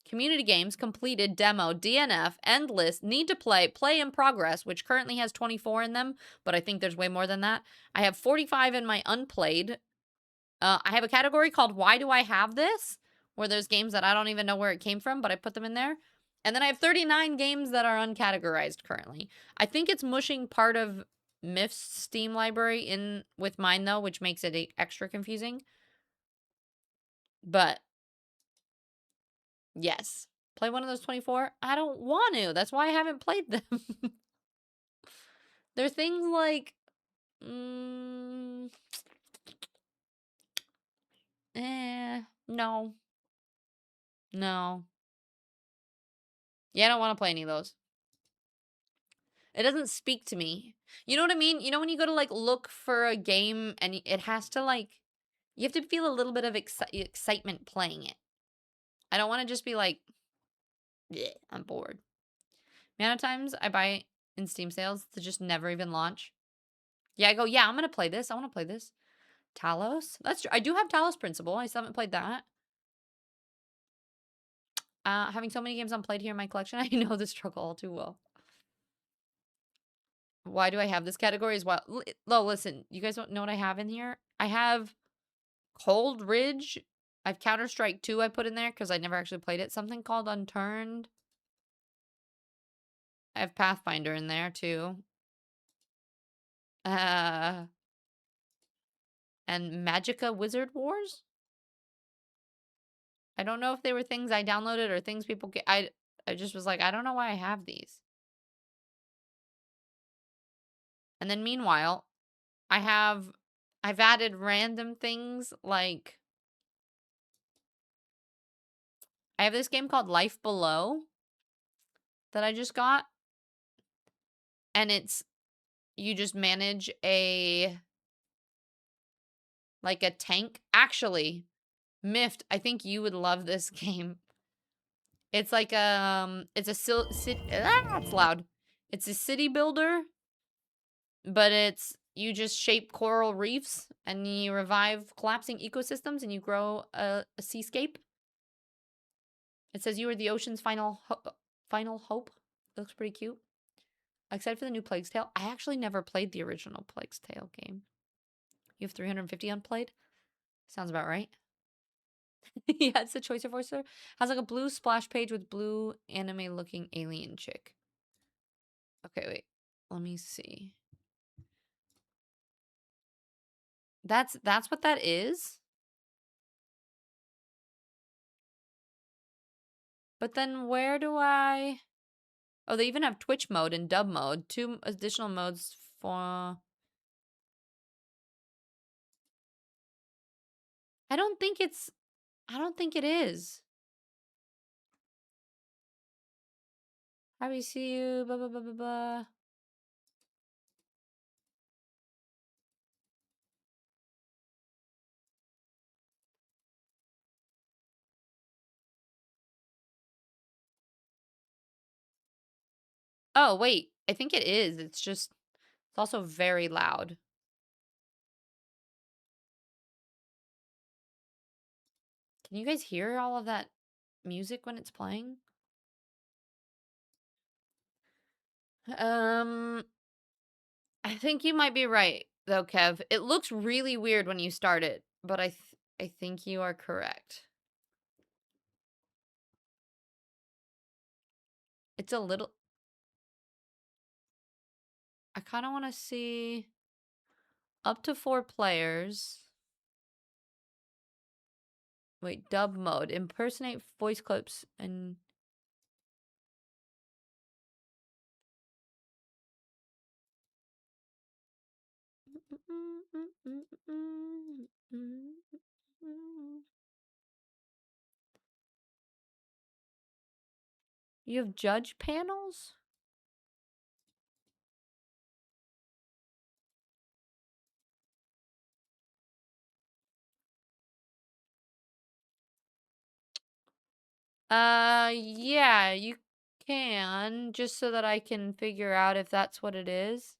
community games, completed, demo, DNF, end list, need to play, play in progress, which currently has 24 in them, but I think there's way more than that. I have 45 in my unplayed. I have a category called Why Do I Have This? Where there's games that I don't even know where it came from, but I put them in there. And then I have 39 games that are uncategorized currently. I think it's mushing part of Myth's Steam library in with mine, though, which makes it extra confusing. But yes. Play one of those 24? I don't want to. That's why I haven't played them. They're things like... no. No. Yeah, I don't want to play any of those. It doesn't speak to me. You know what I mean? You know when you go to, like, look for a game and it has to, like... You have to feel a little bit of excitement playing it. I don't want to just be like... Bleh, I'm bored. The amount of times I buy in Steam sales to just never even launch. Yeah, I go, yeah, I'm going to play this. I want to play this. Talos? That's true. I do have Talos Principle. I still haven't played that. Having so many games unplayed here in my collection, I know the struggle all too well. Why do I have this category as well? No, listen, you guys don't know what I have in here? I have Cold Ridge. I have Counter-Strike 2 I put in there because I never actually played it. Something called Unturned. I have Pathfinder in there too. And Magicka Wizard Wars? I don't know if they were things I downloaded or things people get. I just was like, I don't know why I have these. And then meanwhile, I've added random things like I have this game called Life Below that I just got. And it's you just manage a tank. Actually, Mift, I think you would love this game. It's like it's loud. It's a city builder, but you just shape coral reefs and you revive collapsing ecosystems and you grow a seascape. It says you are the ocean's final hope. It looks pretty cute. Excited for the new Plague's Tale. I actually never played the original Plague's Tale game. You have 350 unplayed? Sounds about right. Yeah, it's the choice of voicer. Has like a blue splash page with blue anime looking alien chick. Okay, wait. Let me see. That's what that is? But then where do I... Oh, they even have Twitch mode and dub mode. 2 additional modes for... I don't think it is. Happy to see you. Blah, blah, blah, blah, blah. Oh, wait. I think it is. It's just, it's also very loud. Can you guys hear all of that music when it's playing? I think you might be right, though, Kev. It looks really weird when you start it, but I think you are correct. It's a little... I kind of want to see up to 4 players. Wait, dub mode. Impersonate voice clips and... You have judge panels? Yeah, you can, just so that I can figure out if that's what it is.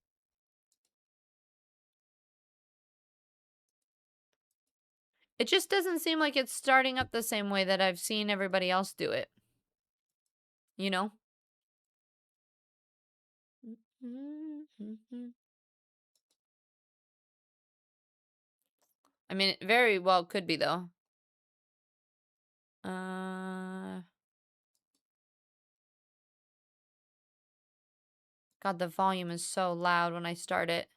It just doesn't seem like it's starting up the same way that I've seen everybody else do it. You know? I mean, it very well could be, though. God, the volume is so loud when I start it.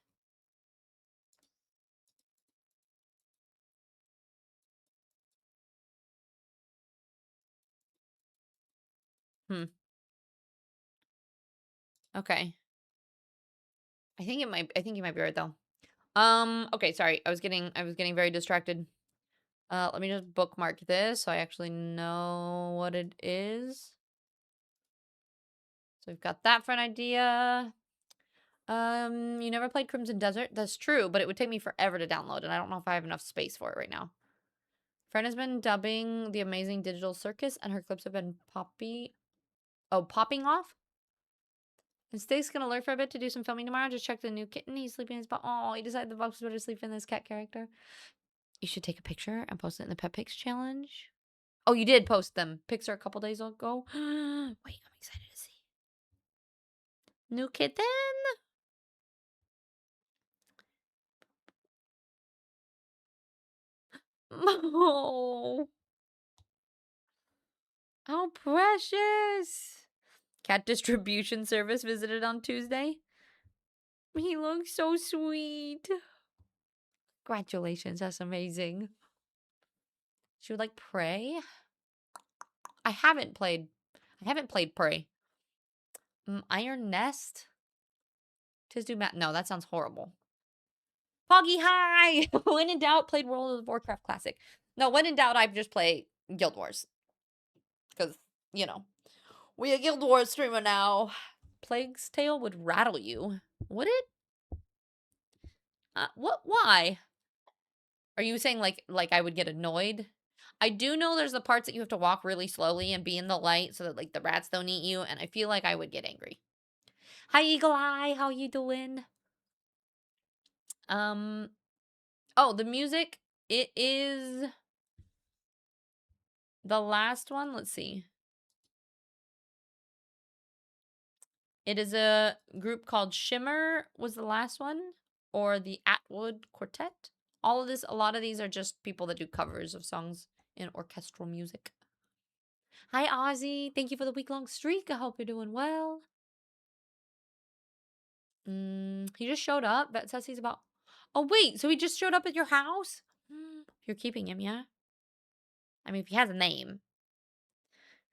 Okay. I think you might be right, though. Okay, sorry. I was getting very distracted. Let me just bookmark this so I actually know what it is. So we've got that for an idea. You never played Crimson Desert? That's true, but it would take me forever to download, and I don't know if I have enough space for it right now. Friend has been dubbing The Amazing Digital Circus, and her clips have been popping off? And Stake's gonna lurk for a bit to do some filming tomorrow. Just check the new kitten. He's sleeping in his bed. Oh, he decided the box was better to sleep in this cat character. You should take a picture and post it in the Pet Pics challenge. Oh, you did post them. Pics are a couple days ago. Wait, I'm excited to see. New kitten? Oh, how precious. Cat distribution service visited on Tuesday. He looks so sweet. Congratulations, that's amazing. She would like Prey? I haven't played Prey. Iron Nest? Tis do Matt. No, that sounds horrible. Poggy High! When in doubt, played World of Warcraft Classic. No, when in doubt, I just play Guild Wars. Because, you know, we a Guild Wars streamer now. Plague's Tale would rattle you. Would it? What? Why? Are you saying like I would get annoyed? I do know there's the parts that you have to walk really slowly and be in the light so that like the rats don't eat you, and I feel like I would get angry. Hi Eagle Eye, how you doing? Oh, the music, it is the last one. Let's see. It is a group called Shimmer was the last one, or the Atwood Quartet. All of this, a lot of these are just people that do covers of songs in orchestral music. Hi, Ozzy. Thank you for the week-long streak. I hope you're doing well. He just showed up. Bet says he's about... Oh, wait. So he just showed up at your house? You're keeping him, yeah? I mean, if he has a name.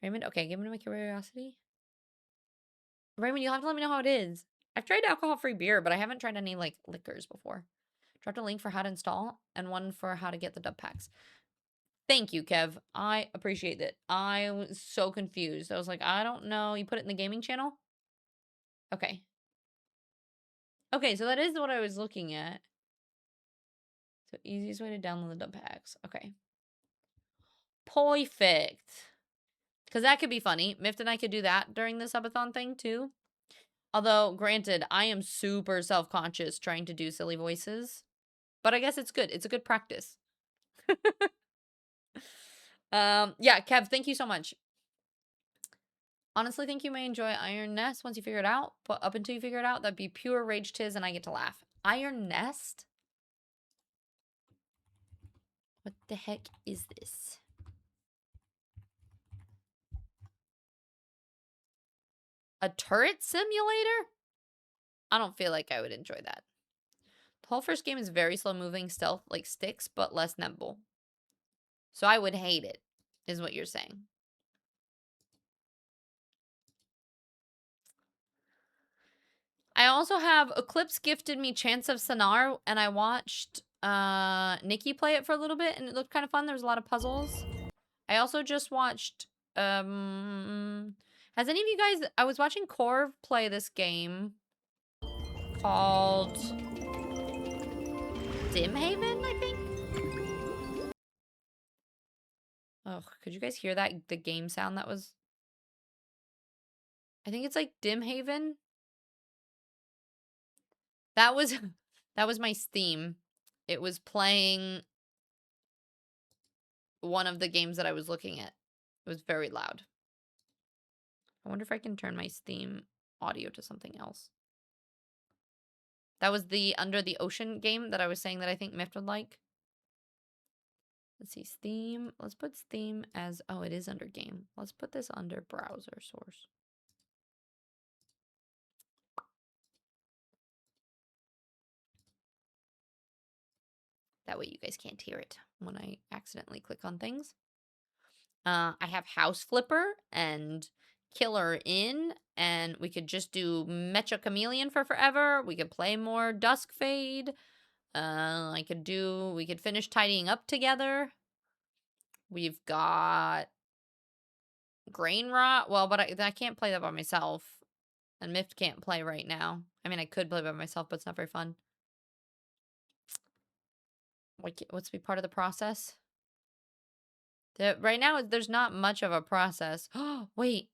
Raymond? Okay, give him my curiosity. Raymond, you'll have to let me know how it is. I've tried alcohol-free beer, but I haven't tried any, like, liquors before. Dropped a link for how to install and one for how to get the dub packs. Thank you, Kev. I appreciate it. I was so confused. I was like, I don't know. You put it in the gaming channel? Okay. Okay, so that is what I was looking at. So easiest way to download the dub packs. Okay. Perfect. Because that could be funny. Mift and I could do that during the subathon thing, too. Although, granted, I am super self-conscious trying to do silly voices. But I guess it's good. It's a good practice. Yeah, Kev, thank you so much. Honestly, think you may enjoy Iron Nest once you figure it out. But up until you figure it out, that'd be pure rage tiz and I get to laugh. Iron Nest? What the heck is this? A turret simulator? I don't feel like I would enjoy that. The whole first game is very slow moving, stealth like sticks, but less nimble. So I would hate it, is what you're saying. I also have Eclipse gifted me Chants of Sennaar, and I watched Nikki play it for a little bit, and it looked kind of fun. There was a lot of puzzles. I also just watched has any of you guys, I was watching Corv play this game called Dimhaven, I think. Oh, could you guys hear that? The game sound that was, I think it's like Dimhaven. That was my Steam. It was playing one of the games that I was looking at. It was very loud. I wonder if I can turn my Steam audio to something else. That was the Under the Ocean game that I was saying that I think Mift would like. Let's see, Steam. Let's put Steam as, oh, it is under game. Let's put this under browser source. That way you guys can't hear it when I accidentally click on things. I have House Flipper and Killer Inn, and we could just do Mecha Chameleon for forever. We could play more Dusk Fade. We could finish tidying up together. We've got Grain Rot. Well, but I can't play that by myself. And Mift can't play right now. I mean, I could play by myself, but it's not very fun. What's be part of the process? Right now, there's not much of a process. Oh, wait.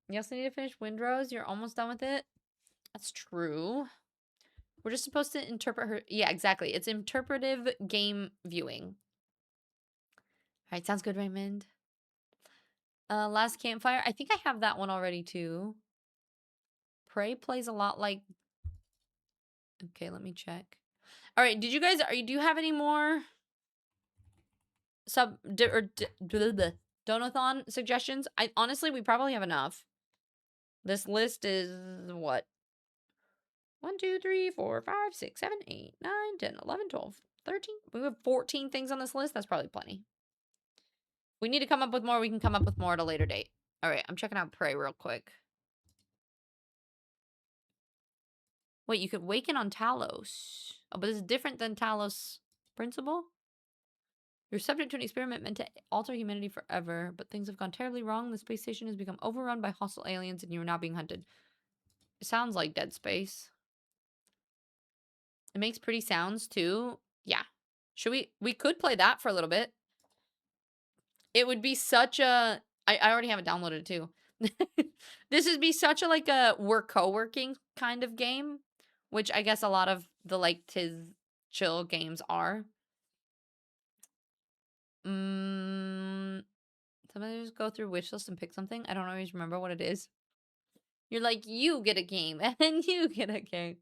You also need to finish Windrose. You're almost done with it. That's true. We're just supposed to interpret her. Yeah, exactly. It's interpretive game viewing. All right, sounds good, Raymond. Last Campfire. I think I have that one already too. Prey plays a lot like. Okay, let me check. All right, did you guys? Do you have any more Donathon suggestions? Honestly, we probably have enough. This list is what? 1, 2, 3, 4, 5, 6, 7, 8, 9, 10, 11, 12, 13. We have 14 things on this list. That's probably plenty. We need to come up with more. We can come up with more at a later date. All right, I'm checking out Prey real quick. Wait, you could waken on Talos. Oh, but it's different than Talos Principle? You're subject to an experiment meant to alter humanity forever, but things have gone terribly wrong. The space station has become overrun by hostile aliens and you are now being hunted. It sounds like Dead Space. It makes pretty sounds too. Yeah. We could play that for a little bit. It would be such a, I already have it downloaded too. This would be such a like a we're co-working kind of game, which I guess a lot of the like tis chill games are. Somebody just go through wish list and pick something. I don't always remember what it is. You're like, you get a game and then you get a game.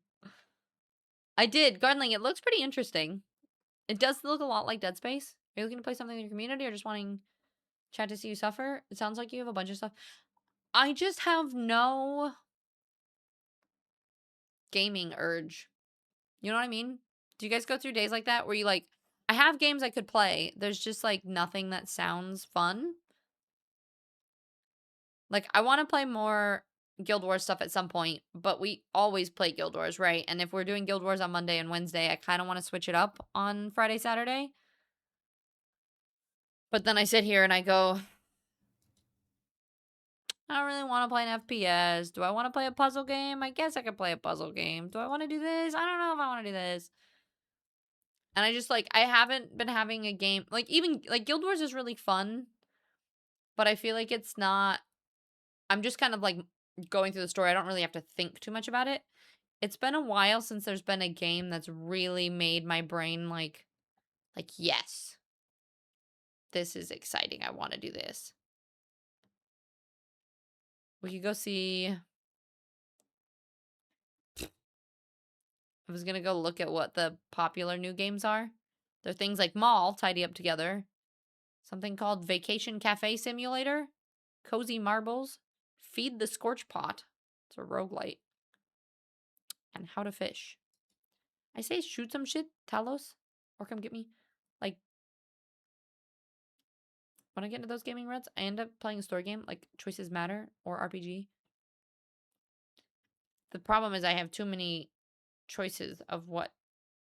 I did. Gardening, it looks pretty interesting. It does look a lot like Dead Space. Are you looking to play something in your community or just wanting chat to see you suffer? It sounds like you have a bunch of stuff. I just have no gaming urge. You know what I mean? Do you guys go through days like that where you like, I have games I could play. There's just like nothing that sounds fun. Like I want to play more Guild Wars stuff at some point, but we always play Guild Wars, right? And if we're doing Guild Wars on Monday and Wednesday, I kind of want to switch it up on Friday, Saturday. But then I sit here and I go, I don't really want to play an FPS. Do I want to play a puzzle game? I guess I could play a puzzle game. Do I want to do this? I don't know if I want to do this. And I just like, I haven't been having a game, like even, like Guild Wars is really fun, but I feel like it's not, I'm just kind of like going through the story. I don't really have to think too much about it. It's been a while since there's been a game that's really made my brain like, yes, this is exciting. I want to do this. We could go see. I was gonna go look at what the popular new games are. There are things like Mall, Tidy Up Together, something called Vacation Cafe Simulator, Cozy Marbles, Feed the Scorch Pot, it's a roguelite, and How to Fish. I say shoot some shit, Talos, or come get me. Like, when I get into those gaming ruts, I end up playing a story game like Choices Matter or RPG. The problem is I have too many choices of what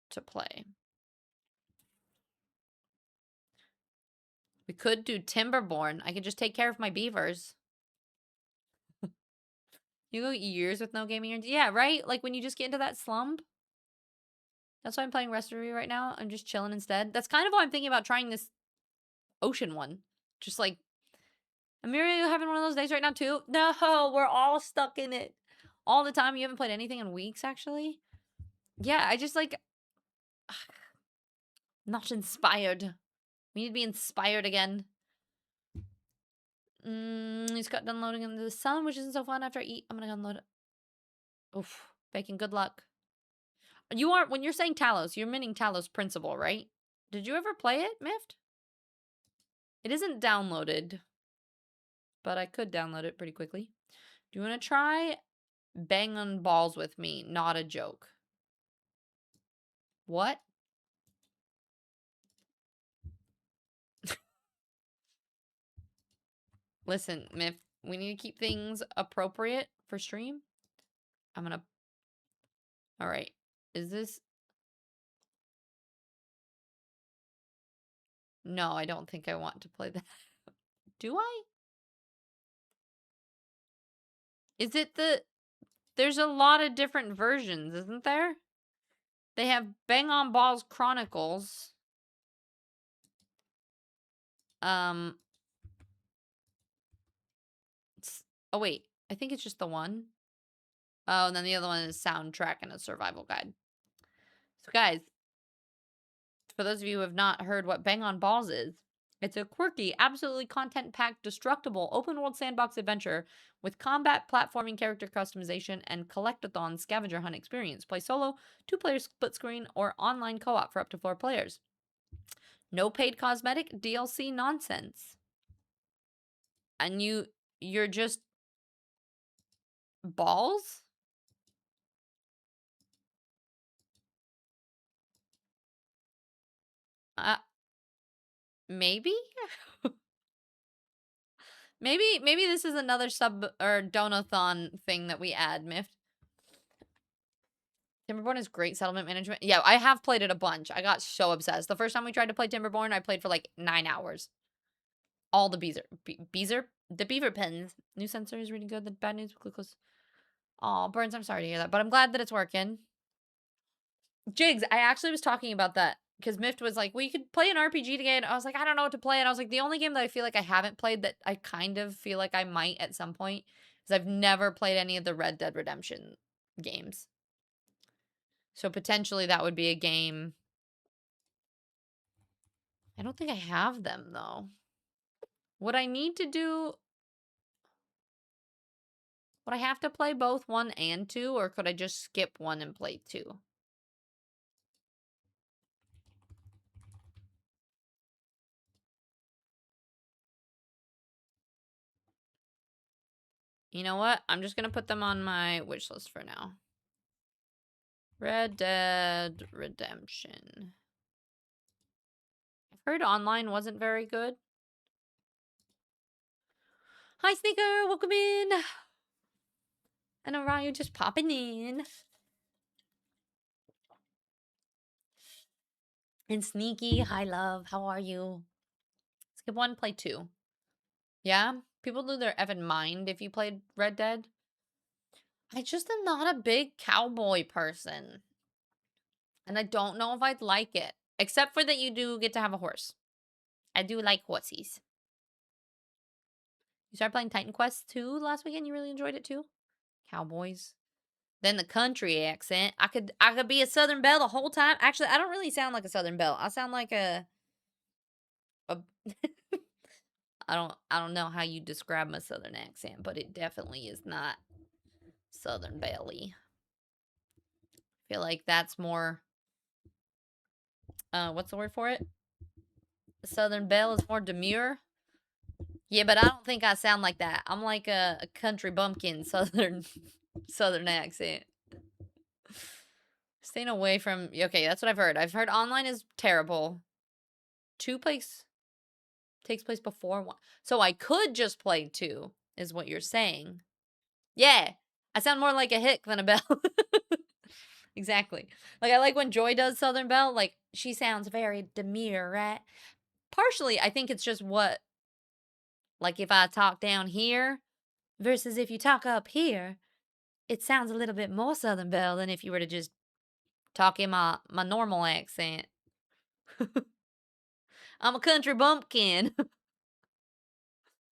to play. We could do Timberborn. I could just take care of my beavers. You go years with no gaming. Yeah, right? Like when you just get into that slump. That's why I'm playing Restory right now. I'm just chilling instead. That's kind of why I'm thinking about trying this ocean one. Just like, Amira, you having one of those days right now too? No, we're all stuck in it all the time. You haven't played anything in weeks, actually? Yeah, I just like, not inspired. We need to be inspired again. He's got done loading into the sun, which isn't so fun after I eat. I'm gonna unload it. Oof, bacon, good luck. You aren't, when you're saying Talos, you're meaning Talos Principle, right? Did you ever play it, Mift? It isn't downloaded, but I could download it pretty quickly. Do you want to try Bang on Balls with me? Not a joke. What? Listen, Miff, we need to keep things appropriate for stream. I'm gonna... Alright. Is this... No, I don't think I want to play that. Do I? Is it the... There's a lot of different versions, isn't there? They have Bang on Balls Chronicles. Oh, wait. I think it's just the one. Oh, and then the other one is soundtrack and a survival guide. So, guys, for those of you who have not heard what Bang on Balls is, it's a quirky, absolutely content-packed, destructible, open-world sandbox adventure with combat, platforming, character customization, and collectathon scavenger hunt experience. Play solo, 2-player split screen, or online co-op for up to 4 players. No paid cosmetic, DLC nonsense. And you're just... balls? Maybe? Maybe this is another sub or donathon thing that we add, Miff. Timberborn is great settlement management. Yeah, I have played it a bunch. I got so obsessed. The first time we tried to play Timberborn, I played for like 9 hours. All the the beaver pens. New sensor is really good. The bad news, glucose. Oh, Burns, I'm sorry to hear that, but I'm glad that it's working. Jigs, I actually was talking about that because Mift was like, well, you could play an RPG again. I was like, I don't know what to play. And I was like, the only game that I feel like I haven't played that I kind of feel like I might at some point is I've never played any of the Red Dead Redemption games. So potentially that would be a game. I don't think I have them though. Would I need to do... Would I have to play both 1 and 2, or could I just skip 1 and play 2? You know what? I'm just going to put them on my wish list for now. Red Dead Redemption. I've heard online wasn't very good. Hi, Sneaker! Welcome in! And Orion just popping in. And Sneaky, hi, love. How are you? Skip 1, play 2. Yeah? People lose their effing mind if you played Red Dead. I just am not a big cowboy person. And I don't know if I'd like it. Except for that you do get to have a horse. I do like horsies. You started playing Titan Quest 2 last weekend? You really enjoyed it too? Cowboys. Then the country accent. I could be a Southern Belle the whole time. Actually, I don't really sound like a Southern Belle. I sound like a I don't know how you describe my Southern accent, but it definitely is not Southern Belle-y. I feel like that's more what's the word for it? Southern Belle is more demure. Yeah, but I don't think I sound like that. I'm like a country bumpkin Southern accent. Staying away from... Okay, that's what I've heard. I've heard online is terrible. 2 takes place before 1. So I could just play 2, is what you're saying. Yeah, I sound more like a hick than a Belle. Exactly. Like, I like when Joy does Southern Belle. Like, she sounds very demure, right? Partially, I think it's just what... Like, if I talk down here versus if you talk up here, it sounds a little bit more Southern Belle than if you were to just talk in my normal accent. I'm a country bumpkin.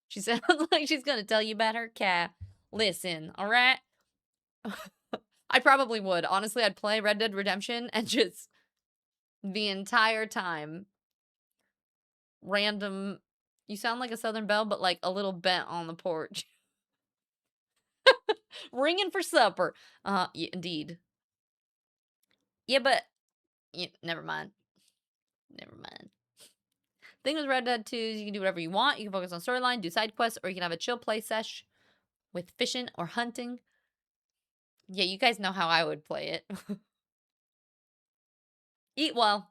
She sounds like she's gonna tell you about her cat. Listen, all right? I probably would. Honestly, I'd play Red Dead Redemption and just the entire time random... You sound like a Southern Belle, but like a little bent on the porch. Ringing for supper. Yeah, indeed. Yeah, but... Yeah, never mind. Never mind. Thing with Red Dead 2 is you can do whatever you want. You can focus on storyline, do side quests, or you can have a chill play sesh with fishing or hunting. Yeah, you guys know how I would play it. Well,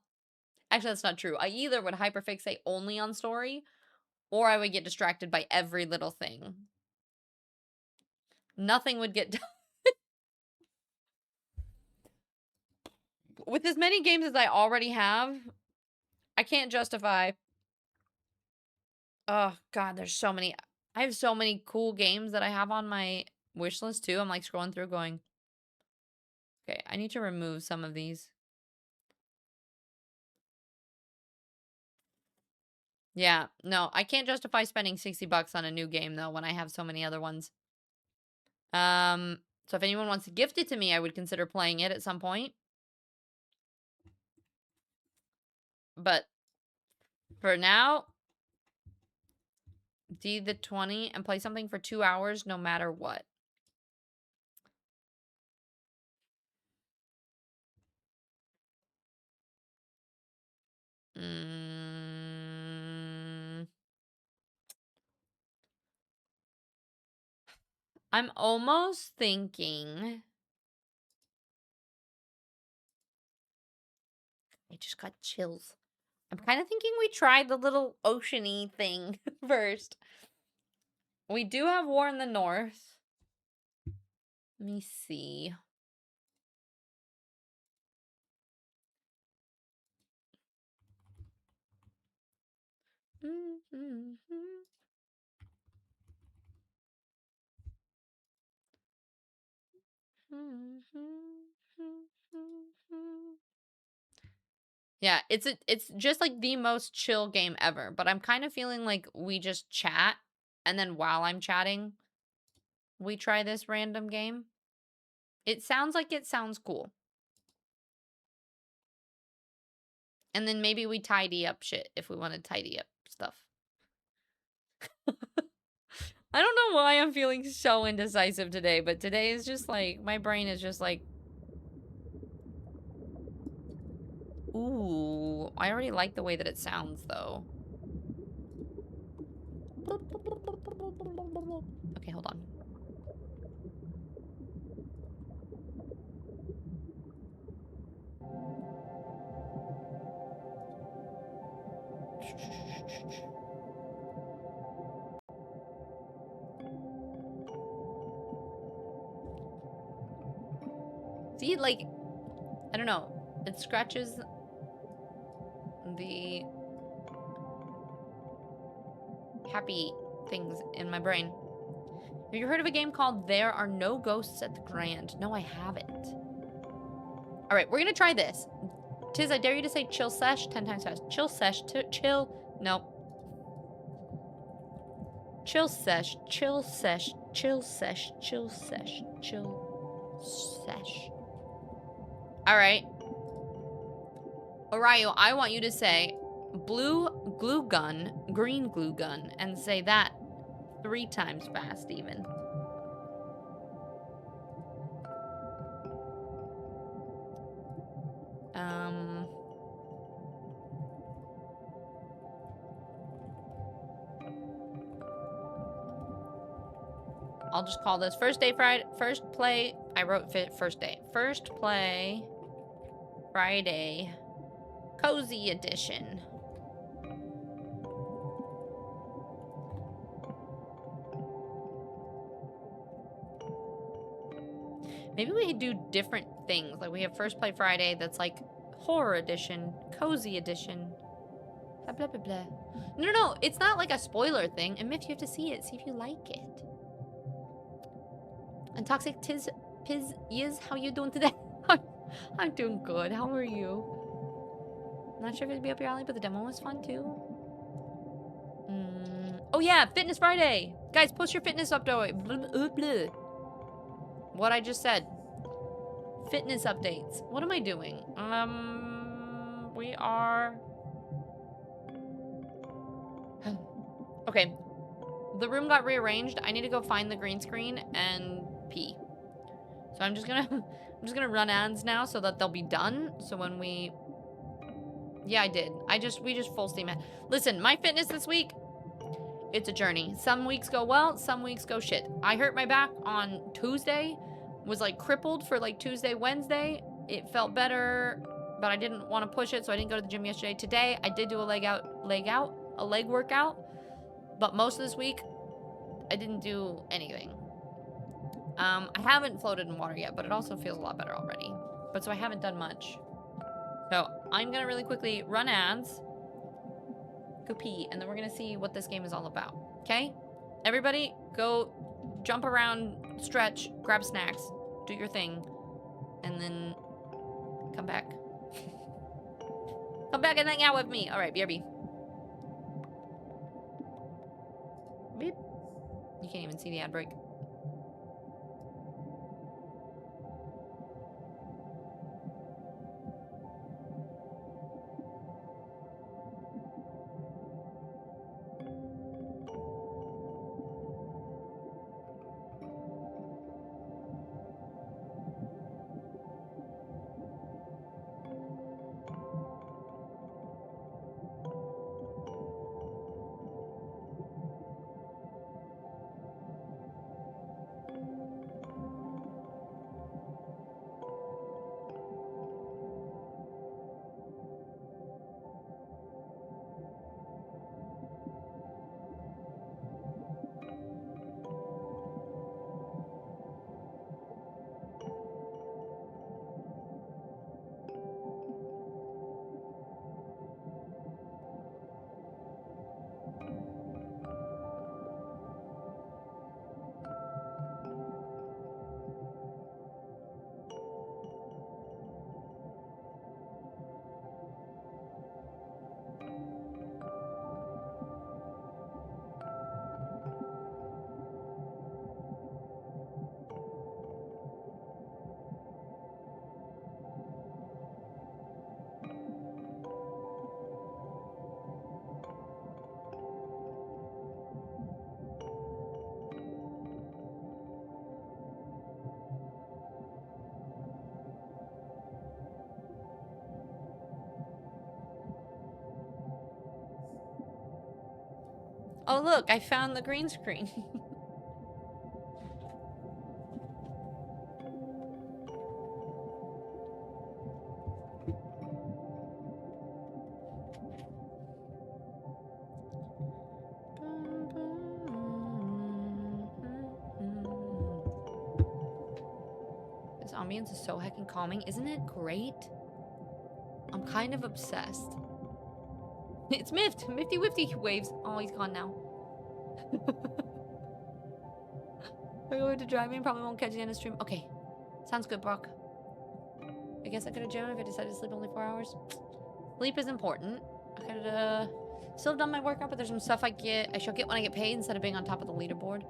actually that's not true. I either would hyperfixate only on story, or I would get distracted by every little thing. Nothing would get done. With as many games as I already have, I can't justify... Oh, God, there's so many... I have so many cool games that I have on my wish list, too. I'm, like, scrolling through going... Okay, I need to remove some of these. Yeah, no, I can't justify spending $60 on a new game, though, when I have so many other ones. So if anyone wants to gift it to me, I would consider playing it at some point. But for now, D the 20 and play something for 2 hours no matter what. I'm almost thinking... I just got chills. I'm kind of thinking we try the little ocean-y thing first. We do have War in the North. Let me see. Yeah, it's just like the most chill game ever, but I'm kind of feeling like we just chat, and then while I'm chatting, we try this random game. It sounds like it sounds cool. And then maybe we tidy up shit if we want to tidy up stuff. I don't know why I'm feeling so indecisive today, but today is just like, my brain is just like... Ooh, I already like the way that it sounds, though. Okay, hold on. See, like, I don't know. It scratches the happy things in my brain. Have you heard of a game called There Are No Ghosts at the Grand? No, I haven't. All right, we're gonna try this. Tiz, I dare you to say chill sesh 10 times fast. Chill sesh, chill, nope. Chill sesh, chill sesh, chill sesh, chill sesh, chill sesh. All right. Orayo, I want you to say blue glue gun, green glue gun, and say that 3 times fast even. I'll just call this first day Friday, first play. I wrote first day. First play Friday Cozy Edition. Maybe we could do different things. Like we have First Play Friday that's like Horror Edition, Cozy Edition, blah, blah, blah, blah. No, it's not like a spoiler thing. And Miff, you have to see it. See if you like it. And Toxic Tiz, Piz, Yiz, how you doing today? I'm doing good. How are you? Not sure if it'd be up your alley, but the demo was fun too. Oh yeah, Fitness Friday. Guys, post your fitness update. What I just said. Fitness updates. What am I doing? We are... Okay. The room got rearranged. I need to go find the green screen and pee. So I'm just gonna run ads now so that they'll be done. So when we... Yeah, I did. We just full steam ahead. Listen, my fitness this week, it's a journey. Some weeks go well, some weeks go shit. I hurt my back on Tuesday. Was like crippled for like Tuesday, Wednesday. It felt better, but I didn't want to push it, so I didn't go to the gym yesterday. Today, I did do a leg workout. But most of this week, I didn't do anything. I haven't floated in water yet, but it also feels a lot better already. But so I haven't done much. So I'm gonna really quickly run ads, go pee, and then we're gonna see what this game is all about. Okay? Everybody, go jump around, stretch, grab snacks, do your thing, and then come back. Come back and hang out with me. All right, BRB. Beep. You can't even see the ad break. Oh, look, I found the green screen. This ambience is so heckin' calming. Isn't it great? I'm kind of obsessed. It's Miffed. Mifty Wifty waves. Oh, he's gone now. I'm going to driving. Probably won't catch the end of stream. Okay. Sounds good, Brock. I guess I could have gym if I decided to sleep only 4 hours. Sleep is important. I could have still have done my workout, but there's some stuff I shall get when I get paid instead of being on top of the leaderboard.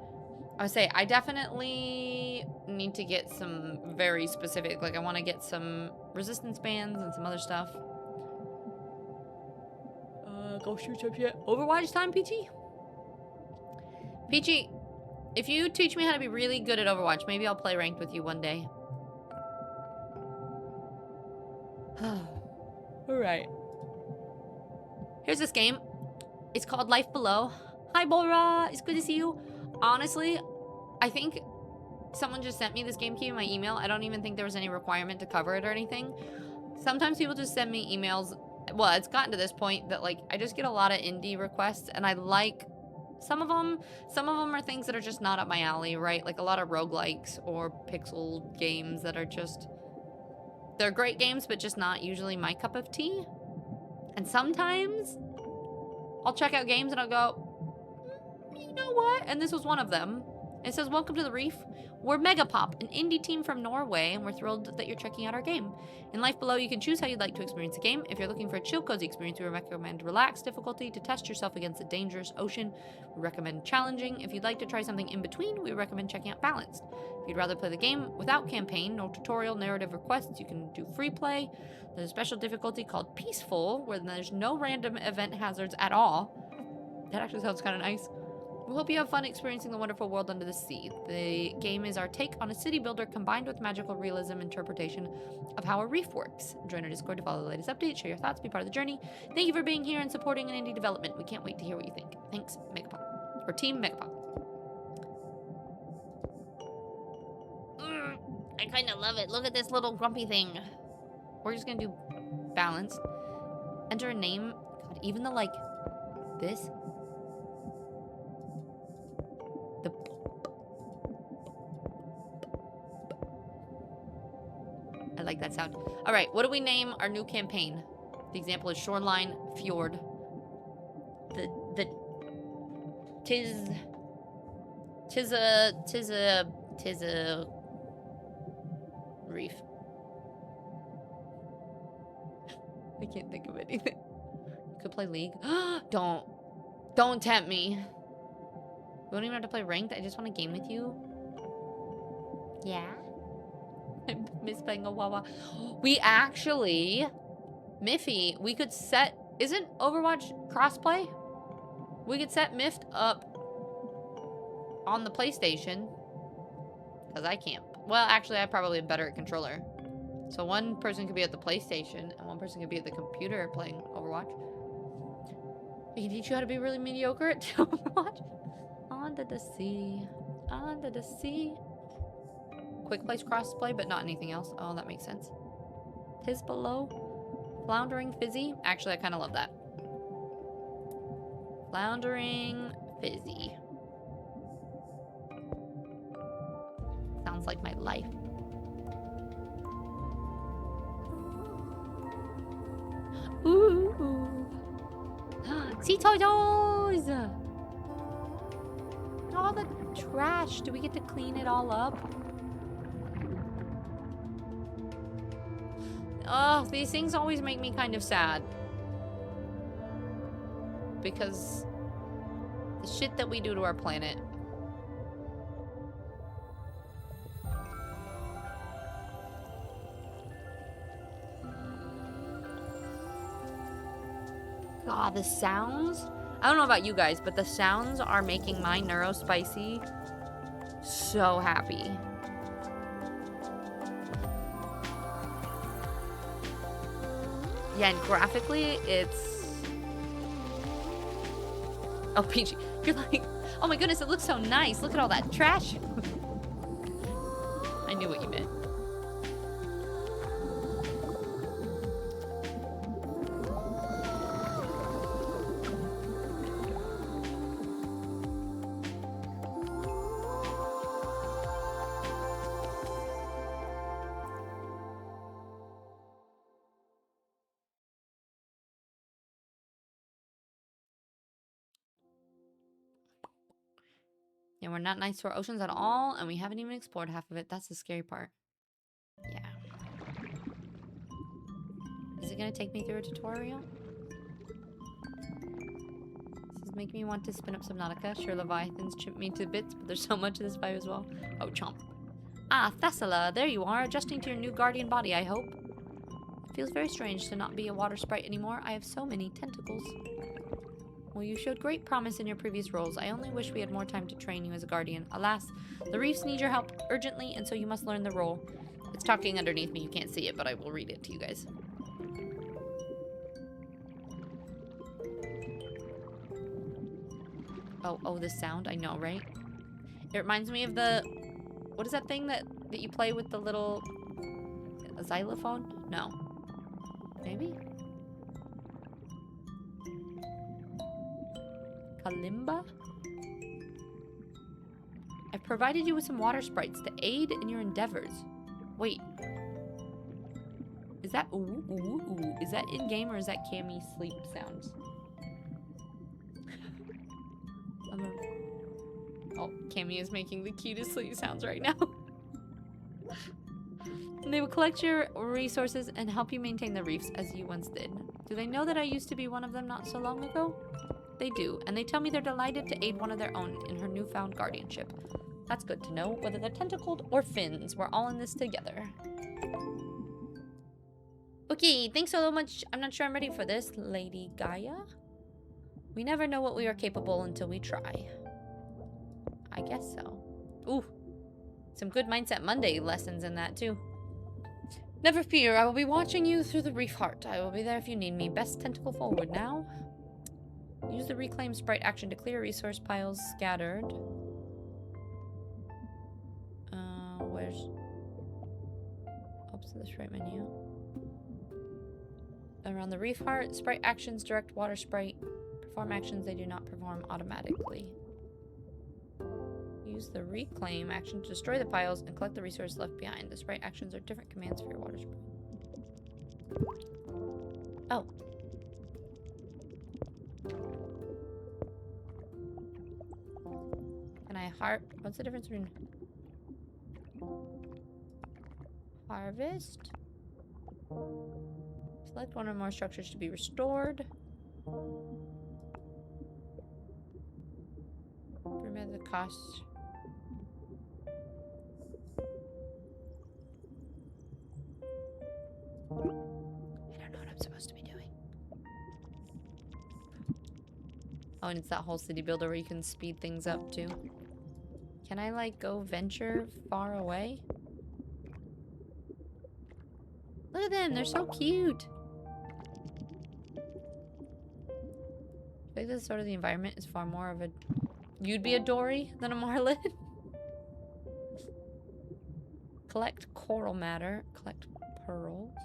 I would say I definitely need to get some very specific, like I want to get some resistance bands and some other stuff. Go shoot some shit. Overwatch time, Peachy? Peachy, if you teach me how to be really good at Overwatch, maybe I'll play ranked with you one day. Alright. Here's this game. It's called Life Below. Hi, Bora. It's good to see you. Honestly, I think someone just sent me this game key in my email. I don't even think there was any requirement to cover it or anything. Sometimes people just send me emails. Well, it's gotten to this point that, like, I just get a lot of indie requests, and I like some of them. Some of them are things that are just not up my alley, right? Like a lot of roguelikes or pixel games that are just... They're great games, but just not usually my cup of tea. And sometimes I'll check out games and I'll go, you know what? And this was one of them. It says, welcome to the Reef. We're Megapop, an indie team from Norway, and we're thrilled that you're checking out our game. In Life Below, you can choose how you'd like to experience the game. If you're looking for a chill, cozy experience, we recommend relaxed difficulty to test yourself against the dangerous ocean. We recommend challenging. If you'd like to try something in between, we recommend checking out balanced. If you'd rather play the game without campaign, no tutorial, narrative requests, you can do free play. There's a special difficulty called Peaceful, where there's no random event hazards at all. That actually sounds kind of nice. We hope you have fun experiencing the wonderful world under the sea. The game is our take on a city builder combined with magical realism interpretation of how a reef works. Join our Discord to follow the latest updates, share your thoughts, be part of the journey. Thank you for being here and supporting an indie development. We can't wait to hear what you think. Thanks, Megapop. Or Team Megapop. I kind of love it. Look at this little grumpy thing. We're just gonna do balanced. Enter a name. God, even the, like, this... I like that sound. All right, what do we name our new campaign? The example is Shoreline Fjord. Tis a reef. I can't think of anything. Could play League. Don't tempt me. We don't even have to play ranked. I just want to game with you. Yeah. I miss playing a Wawa. We actually, Miffy, we could set, isn't Overwatch crossplay? We could set Miffed up on the PlayStation. Because I can't. Well, actually, I probably am better at controller. So one person could be at the PlayStation and one person could be at the computer playing Overwatch. We can teach you how to be really mediocre at Overwatch. Under the sea. Under the sea. Quick Place crossplay, but not anything else. Oh, that makes sense. Tis Below. Floundering Fizzy. Actually, I kind of love that. Floundering Fizzy. Sounds like my life. Ooh. Sea Toys! All the trash. Do we get to clean it all up? Oh, these things always make me kind of sad. Because the shit that we do to our planet. God, the sounds. I don't know about you guys, but the sounds are making my NeuroSpicy so happy. Yeah, and graphically, it's... Oh, Peachy, you're like, oh my goodness, it looks so nice. Look at all that trash. I knew what you meant. Yeah, we're not nice to our oceans at all, and we haven't even explored half of it. That's the scary part. Yeah. Is it gonna take me through a tutorial? This is making me want to spin up Subnautica. Sure, Leviathans chip me to bits, but there's so much of this vibe as well. Oh, chomp. Ah, Thessala, there you are, adjusting to your new guardian body, I hope. It feels very strange to not be a water sprite anymore. I have so many tentacles. Well, you showed great promise in your previous roles. I only wish we had more time to train you as a guardian. Alas, the reefs need your help urgently, and so you must learn the role. It's talking underneath me. You can't see it, but I will read it to you guys. Oh, this sound. I know, right? It reminds me of the... What is that thing that you play with the little... A xylophone? No. Maybe? Kalimba? I've provided you with some water sprites to aid in your endeavors. Wait. Is that ooh, ooh, ooh? Is that in-game or is that Cammy sleep sounds? Oh, Cammy is making the cutest sleep sounds right now. They will collect your resources and help you maintain the reefs as you once did. Do they know that I used to be one of them not so long ago? They do, and they tell me they're delighted to aid one of their own in her newfound guardianship. That's good to know. Whether they're tentacled or fins, we're all in this together. Okay, thanks so much. I'm not sure I'm ready for this, Lady Gaia. We never know what we are capable until we try. I guess so. Ooh, some good Mindset Monday lessons in that, too. Never fear, I will be watching you through the reef heart. I will be there if you need me. Best tentacle forward now. Use the reclaim sprite action to clear resource piles scattered. Where's... Oops, this right menu. Around the reef heart, sprite actions direct water sprite. Perform actions they do not perform automatically. Use the reclaim action to destroy the piles and collect the resource left behind. The sprite actions are different commands for your water sprite. Oh. Can I what's the difference between harvest? Select one or more structures to be restored. Remember the cost. I don't know what I'm supposed to be doing. Oh, and it's that whole city builder where you can speed things up too. Can I like go venture far away? Look at them, they're so cute. I think this sort of the environment is far more of a... You'd be a Dory than a Marlin. Collect coral matter. Collect pearls.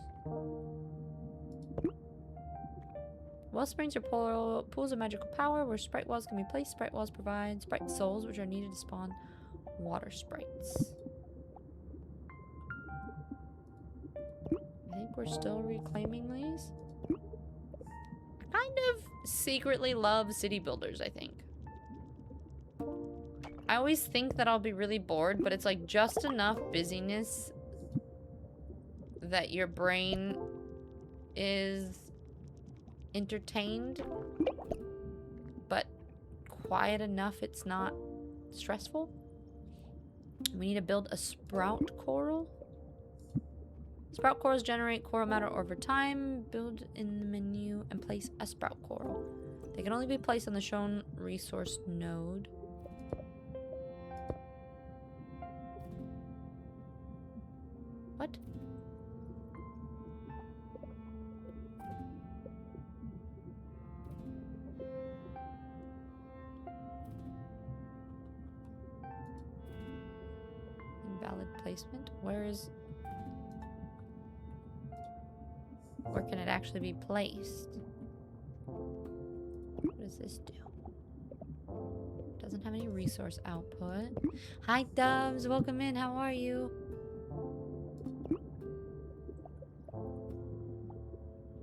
Well springs are pools of magical power where sprite walls can be placed. Sprite walls provide sprite souls, which are needed to spawn water sprites. I think we're still reclaiming these. I kind of secretly love city builders, I think. I always think that I'll be really bored, but it's like just enough busyness that your brain is entertained, but quiet enough it's not stressful. We need to build a sprout coral. Sprout corals generate coral matter over time. Build in the menu and place a sprout coral. They can only be placed on the shown resource node. What? Invalid placement? Where can it actually be placed? What does this do? Doesn't have any resource output. Hi doves, welcome in, how are you?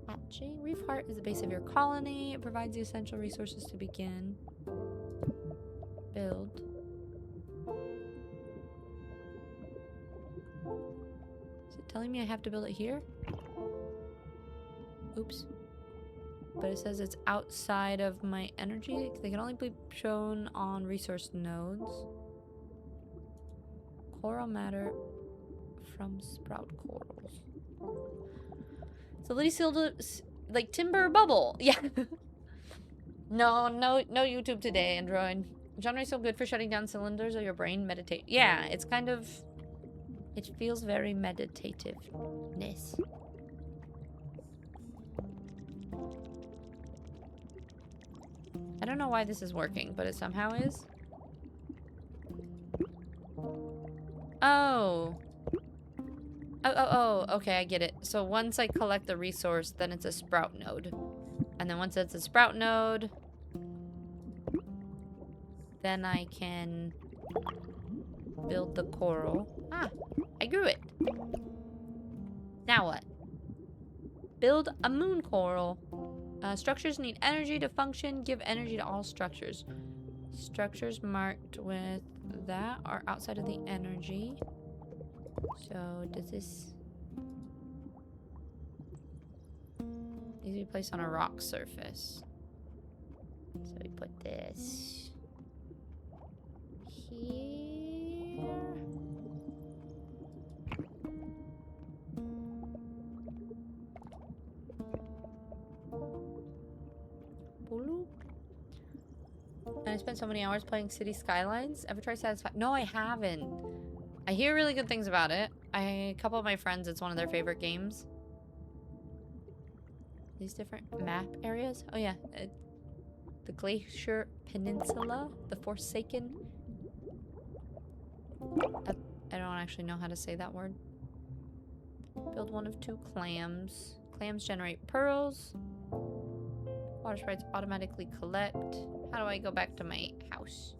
Hatching. Reef Heart is the base of your colony. It provides the essential resources to begin. Build. telling me I have to build it here? Oops. But it says it's outside of my energy. They can only be shown on resource nodes. Coral matter from sprout corals. So Liddy sealed like timber bubble. Yeah. No YouTube today, Android. Genre is so good for shutting down cylinders of your brain. Meditate. Yeah, it's kind of... It feels very meditativeness. I don't know why this is working, but it somehow is. Oh. Oh, okay, I get it. So once I collect the resource, then it's a sprout node. And then once it's a sprout node, then I can build the coral. Ah, I grew it. Now what? Build a moon coral. Structures need energy to function. Give energy to all structures. Structures marked with that are outside of the energy. So does this... Needs to be placed on a rock surface. So we put this here. And I spent so many hours playing City Skylines. Ever try Satisfy? No, I haven't. I hear really good things about it. A couple of my friends, it's one of their favorite games. These different map areas. Oh yeah, the Glacier Peninsula, the Forsaken. I don't actually know how to say that word. Build one of 2 clams. Clams generate pearls. Water sprites automatically collect. How do I go back to my house?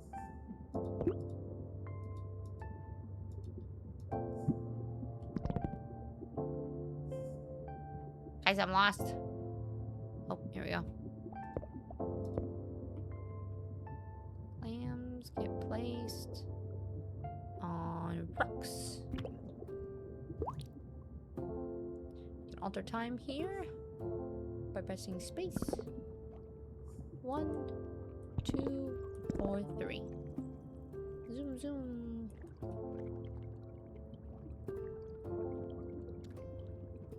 Guys, I'm lost. Oh, here we go. Clams get placed on rocks. You can alter time here by pressing space. 1, 2, or 3. Zoom, zoom.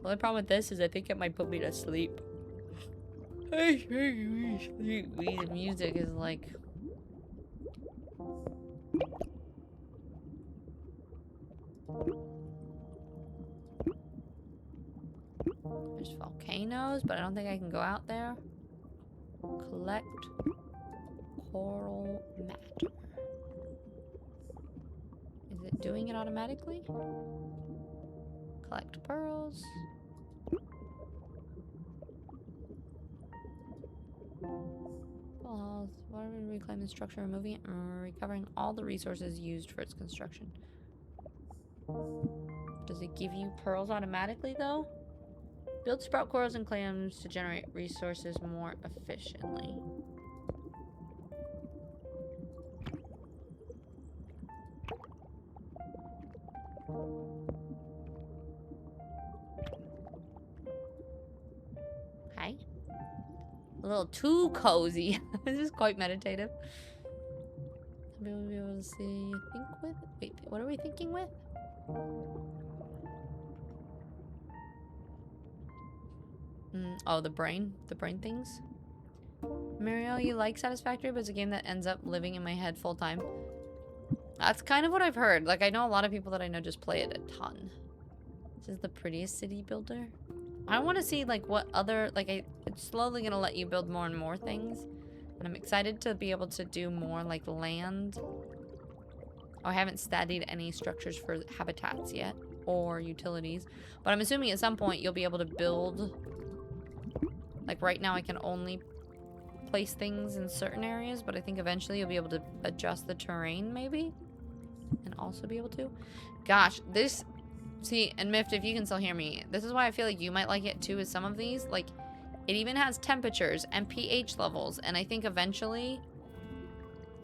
The only problem with this is I think it might put me to sleep. The music is like... There's volcanoes, but I don't think I can go out there. Collect coral matter. Is it doing it automatically? Collect pearls. Well, why would we reclaim the structure, removing it, and recovering all the resources used for its construction? Does it give you pearls automatically, though? Build sprout corals and clams to generate resources more efficiently. Okay. A little too cozy. This is quite meditative. Maybe we'll be able to see. Think with? Wait, what are we thinking with? Oh, the brain things. Mariel, you like Satisfactory, but it's a game that ends up living in my head full time. That's kind of what I've heard. Like, I know a lot of people that I know just play it a ton. This is the prettiest city builder. I want to see, like, what other... Like, it's slowly going to let you build more and more things. And I'm excited to be able to do more, like, land. Oh, I haven't studied any structures for habitats yet. Or utilities. But I'm assuming at some point you'll be able to build... Like, right now I can only place things in certain areas. But I think eventually you'll be able to adjust the terrain, maybe? And also be able to. Gosh, this... See, and Miffed, if you can still hear me, this is why I feel like you might like it too, is some of these. Like, it even has temperatures and pH levels. And I think eventually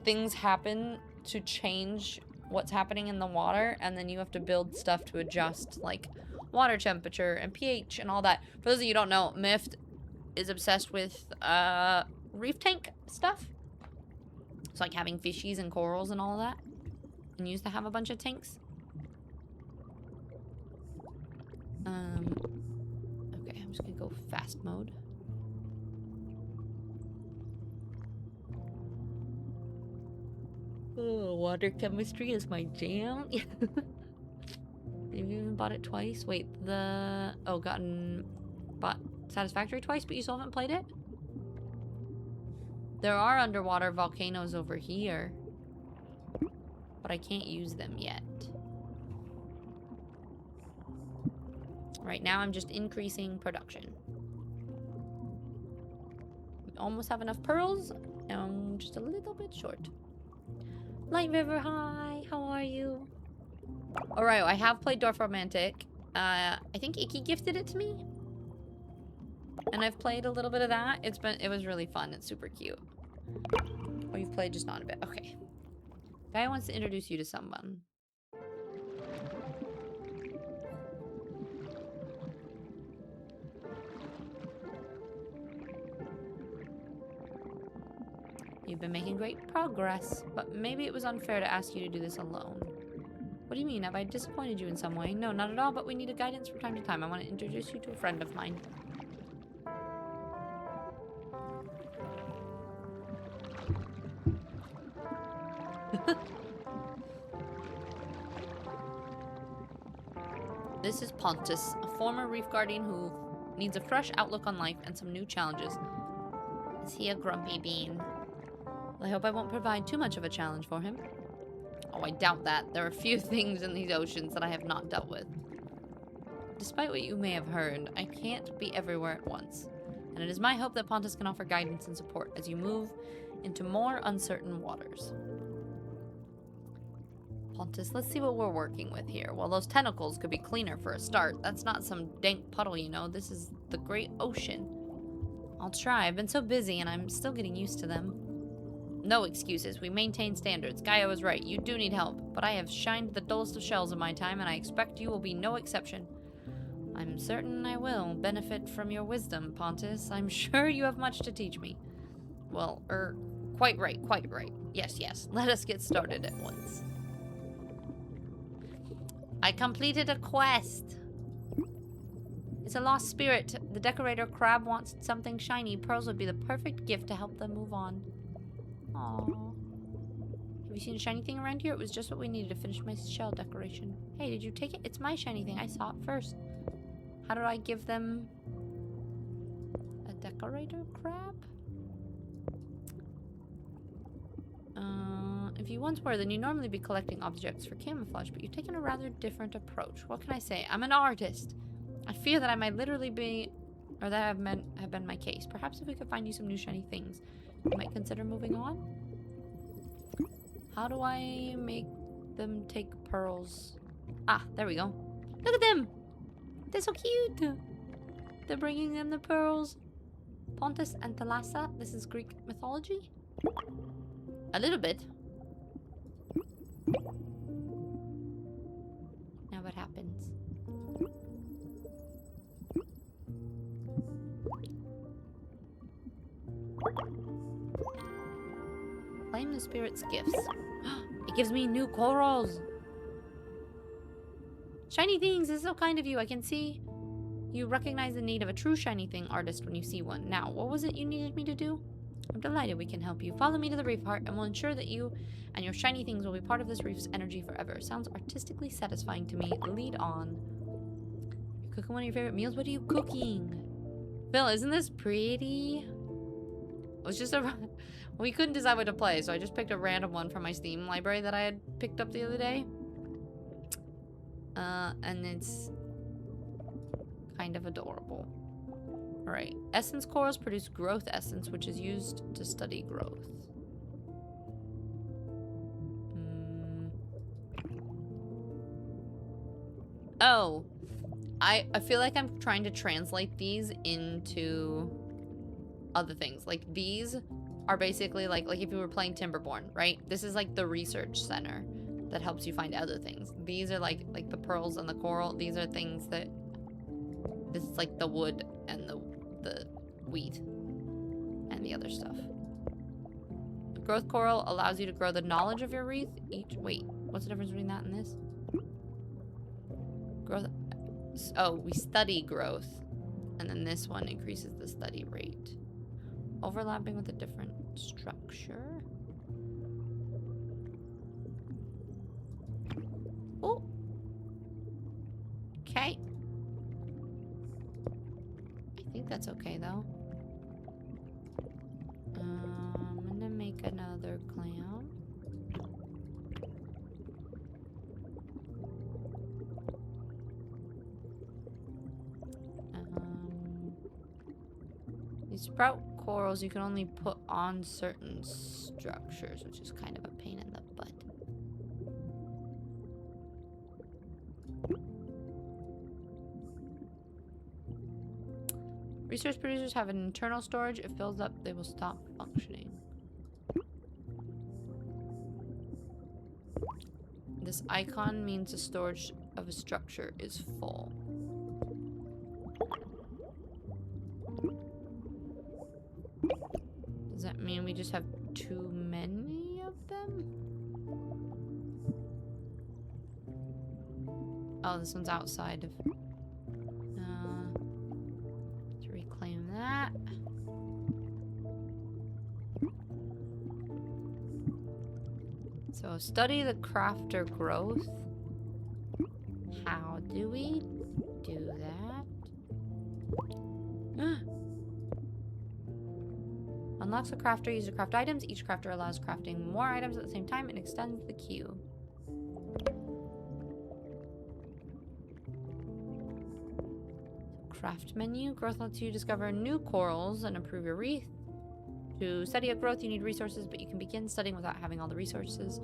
things happen to change what's happening in the water. And then you have to build stuff to adjust, like, water temperature and pH and all that. For those of you who don't know, Mift is obsessed with reef tank stuff. It's like having fishies and corals and all of that. And used to have a bunch of tanks. Okay, I'm just gonna go fast mode. Oh, water chemistry is my jam. Have you even bought it twice? Wait, bought Satisfactory twice, but you still haven't played it? There are underwater volcanoes over here, but I can't use them yet. Right now, I'm just increasing production. We almost have enough pearls, and I'm just a little bit short. Light River, hi, how are you? Alright, I have played Dorfromantik. I think Icky gifted it to me. And I've played a little bit of that. It was really fun. It's super cute. Oh, you've played just not a bit. Okay. Guy wants to introduce you to someone. You've been making great progress, but maybe it was unfair to ask you to do this alone. What do you mean? Have I disappointed you in some way? No, not at all, but we need a guidance from time to time. I want to introduce you to a friend of mine. This is Pontus, a former reef guardian who needs a fresh outlook on life and some new challenges. Is he a grumpy bean? Well, I hope I won't provide too much of a challenge for him. Oh, I doubt that. There are few things in these oceans that I have not dealt with. Despite what you may have heard, I can't be everywhere at once. And it is my hope that Pontus can offer guidance and support as you move into more uncertain waters. Pontus, let's see what we're working with here. Well, those tentacles could be cleaner for a start. That's not some dank puddle, you know. This is the great ocean. I'll try. I've been so busy and I'm still getting used to them. No excuses. We maintain standards. Gaia was right. You do need help. But I have shined the dullest of shells in my time, and I expect you will be no exception. I'm certain I will benefit from your wisdom, Pontus. I'm sure you have much to teach me. Well, quite right, quite right. Yes, yes. Let us get started at once. I completed a quest. It's a lost spirit. The decorator crab wants something shiny. Pearls would be the perfect gift to help them move on. Aww. Have you seen a shiny thing around here? It was just what we needed to finish my shell decoration. Hey, did you take it? It's my shiny thing. I saw it first. How do I give them a decorator crab? If you once were, then you'd normally be collecting objects for camouflage, but you've taken a rather different approach. What can I say? I'm an artist. I fear that I might literally be, or that have been my case. Perhaps if we could find you some new shiny things, you might consider moving on? How do I make them take pearls? Ah, there we go. Look at them! They're so cute! They're bringing them the pearls. Pontus and Thalassa, this is Greek mythology? A little bit. Now what happens? Claim the spirit's gifts. It gives me new corals. Shiny things is so kind of you. I can see you recognize the need of a true shiny thing artist when you see one. Now, what was it you needed me to do? I'm delighted we can help you. Follow me to the reef heart and we'll ensure that you and your shiny things will be part of this reef's energy forever. Sounds artistically satisfying to me. Lead on. You're cooking one of your favorite meals? What are you cooking? Phil, isn't this pretty? It was just a... We couldn't decide what to play, so I just picked a random one from my Steam library that I had picked up the other day. And it's kind of adorable. Alright. Essence corals produce growth essence, which is used to study growth. Oh. I feel like I'm trying to translate these into other things. Like, these are basically like if you were playing Timberborn, right? This is like the research center. that helps you find other things. These are like the pearls and the coral. These are things that, this is like the wood and the wheat and the other stuff. The growth coral allows you to grow the knowledge of your wreath. Wait, what's the difference between that and this? Growth. Oh, we study growth. And then this one increases the study rate. Overlapping with a different structure. Oh. Okay. I think that's okay though. I'm gonna make another clam. These sprout corals you can only put on certain structures, which is kind of a pain in the butt. Resource producers have an internal storage. If it fills up, they will stop functioning. This icon means the storage of a structure is full. Does that mean we just have too many of them? Oh, this one's outside of... to reclaim that. So, study the crafter growth. How do we do that? Unlocks a crafter, use to craft items. Each crafter allows crafting more items at the same time and extends the queue. Craft menu. Growth lets you discover new corals and improve your wreath. To study a growth, you need resources, but you can begin studying without having all the resources.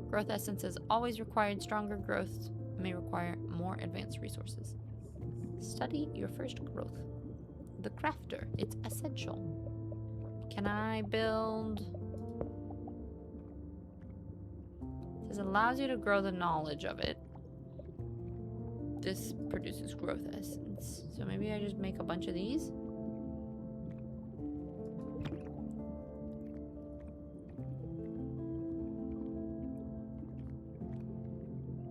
Growth essences always required. Stronger growth may require more advanced resources. Study your first growth. The crafter. It's essential. Can I build... This allows you to grow the knowledge of it. This produces growth essence. So maybe I just make a bunch of these?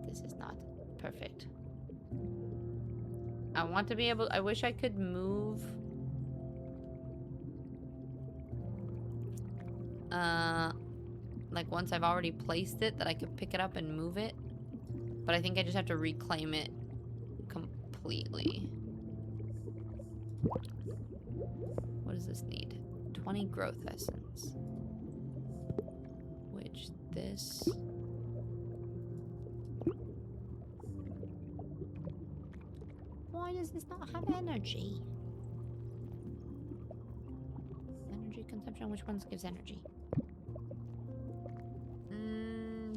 This is not perfect. I want to be able... I wish I could move... like once I've already placed it, that I could pick it up and move it. But I think I just have to reclaim it completely. What does this need? 20 growth essence. Which this... Why does this not have energy? Energy consumption, which ones gives energy?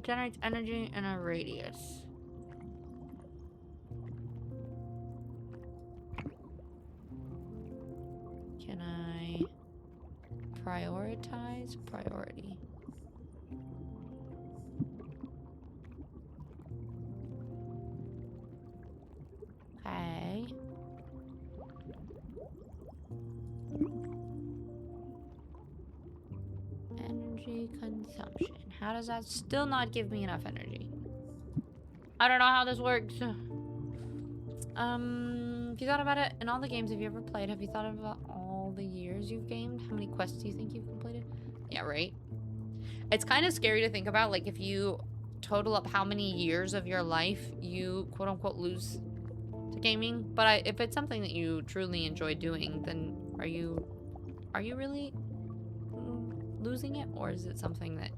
Generates energy in a radius. Can I prioritize? Priority. Okay. Energy consumption. How does that still not give me enough energy? I don't know how this works. Have you thought about it? In all the games have you ever played, have you thought about all the years you've gamed? How many quests do you think you've completed? Yeah, right? It's kind of scary to think about, like, if you total up how many years of your life you, quote-unquote, lose to gaming. But if it's something that you truly enjoy doing, then are you really losing it? Or is it something that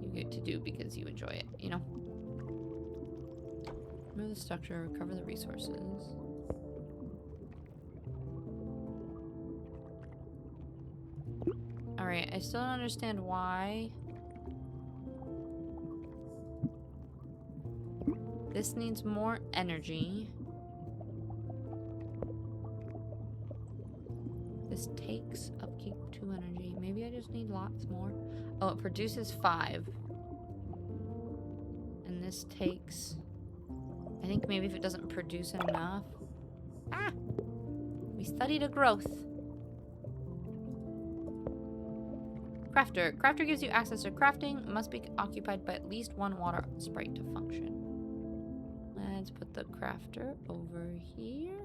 you get to do because you enjoy it, you know? Remove the structure, recover the resources. Alright, I still don't understand why this needs more energy. This takes upkeep 2 energy. Maybe I just need lots more. Oh, it produces 5. And this takes... I think maybe if it doesn't produce enough... Ah! We studied a growth. Crafter. Crafter gives you access to crafting. Must be occupied by at least one water sprite to function. Let's put the crafter over here.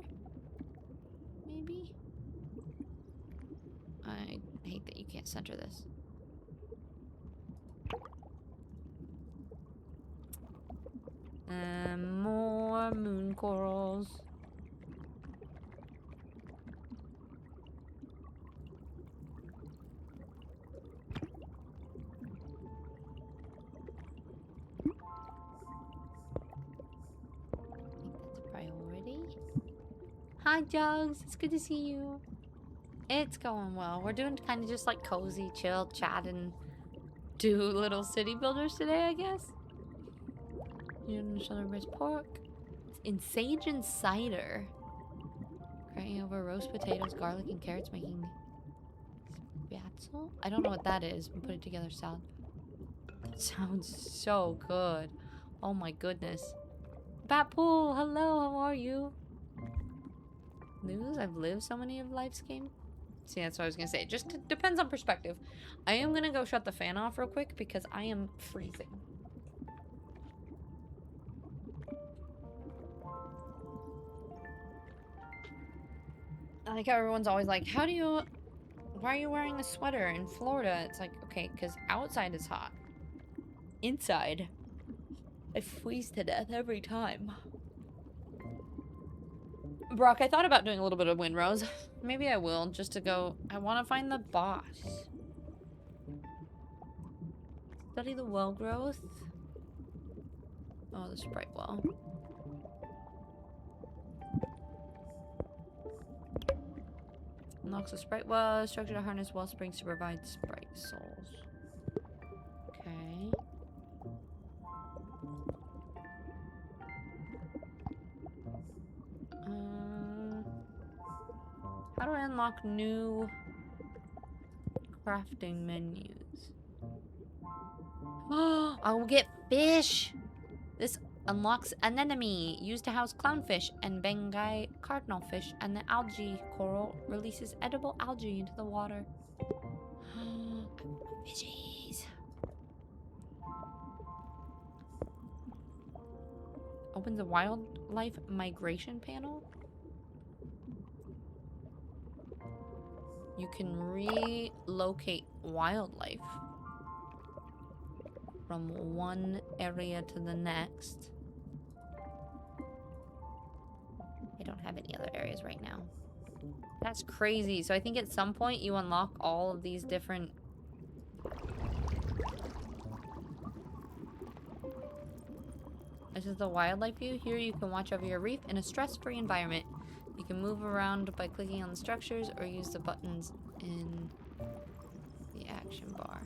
Maybe? I hate that you can't center this. More moon corals. Hi, Jugs. It's good to see you. It's going well. We're doing kind of just like cozy, chill, chat, and do little city builders today, I guess. You know, shoulder roast pork. In sage and cider. Crying over roast potatoes, garlic, and carrots, making spatzel? I don't know what that is. I'm putting together salad. That sounds so good. Oh my goodness. Batpool, hello, how are you? News? I've lived so many of life's game. See, that's what I was gonna say. It just depends on perspective. I am gonna go shut the fan off real quick because I am freezing. I like how everyone's always like, why are you wearing a sweater in Florida? It's like, okay, because outside is hot. Inside, I freeze to death every time. Brock, I thought about doing a little bit of Windrose. Maybe I will, just to go... I want to find the boss. Study the well growth. Oh, the sprite well. Unlocks the sprite well. Structure to harness well springs to provide sprite souls. Okay. How do I unlock new crafting menus? Oh, I will get fish! This unlocks an enemy used to house clownfish and Bengai cardinalfish, and the algae coral releases edible algae into the water. Fishies! Opens a wildlife migration panel. You can relocate wildlife from one area to the next. I don't have any other areas right now. That's crazy. So I think at some point you unlock all of these different... This is the wildlife view. Here you can watch over your reef in a stress-free environment. You can move around by clicking on the structures or use the buttons in the action bar.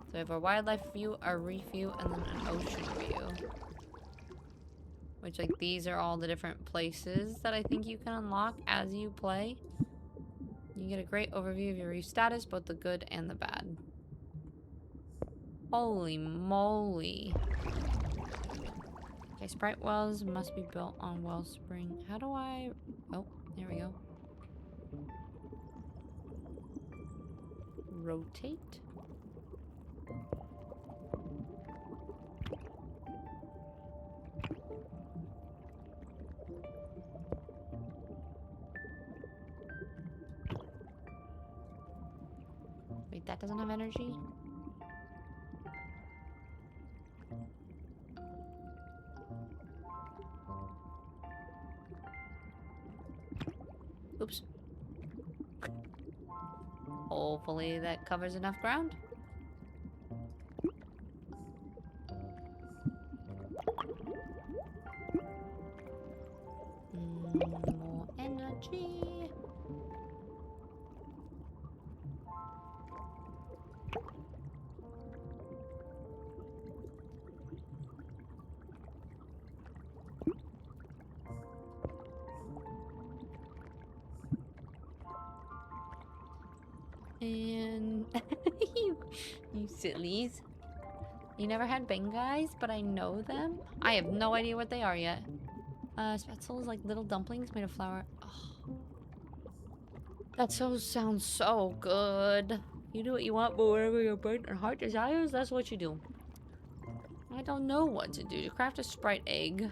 So we have our wildlife view, our reef view, and then an ocean view. Which, like, these are all the different places that I think you can unlock as you play. You get a great overview of your reef status, both the good and the bad. Holy moly. Okay, sprite wells must be built on wellspring. How do I... Oh, there we go. Rotate. Wait, that doesn't have energy? Oops. Hopefully that covers enough ground. More energy. And you sillies. You never had Bengais, but I know them? I have no idea what they are yet. Spätzle is like little dumplings made of flour. Oh, that sounds so good. You do what you want, but whatever your brain and heart desires, that's what you do. I don't know what to do. To craft a Sprite egg.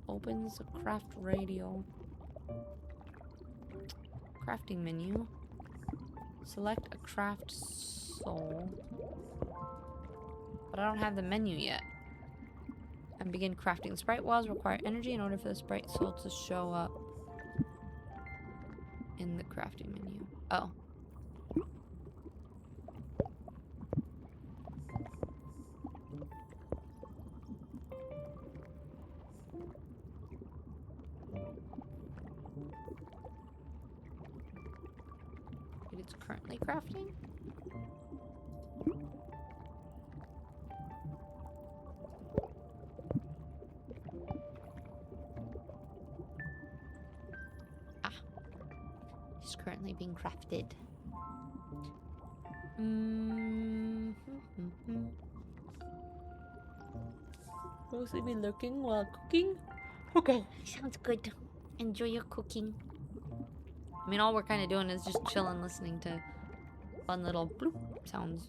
Opens a craft radio. Crafting menu. Select a craft soul. But I don't have the menu yet. And begin crafting. Sprite walls require energy in order for the Sprite soul to show up in the crafting menu. Oh. It's currently crafting? Ah. It's currently being crafted. Mostly be looking while cooking? Okay. Sounds good. Enjoy your cooking. I mean, all we're kind of doing is just chilling, listening to fun little bloop sounds.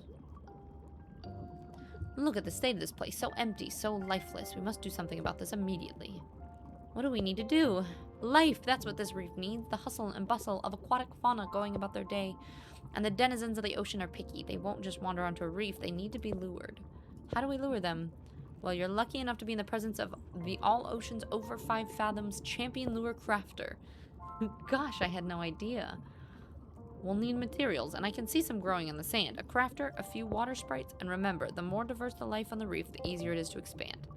Look at the state of this place. So empty, so lifeless. We must do something about this immediately. What do we need to do? Life, that's what this reef needs. The hustle and bustle of aquatic fauna going about their day. And the denizens of the ocean are picky. They won't just wander onto a reef. They need to be lured. How do we lure them? Well, you're lucky enough to be in the presence of the All Oceans Over 5 Fathoms Champion Lure Crafter. Gosh, I had no idea. We'll need materials, and I can see some growing in the sand. A crafter, a few water sprites, and remember, the more diverse the life on the reef, the easier it is to expand.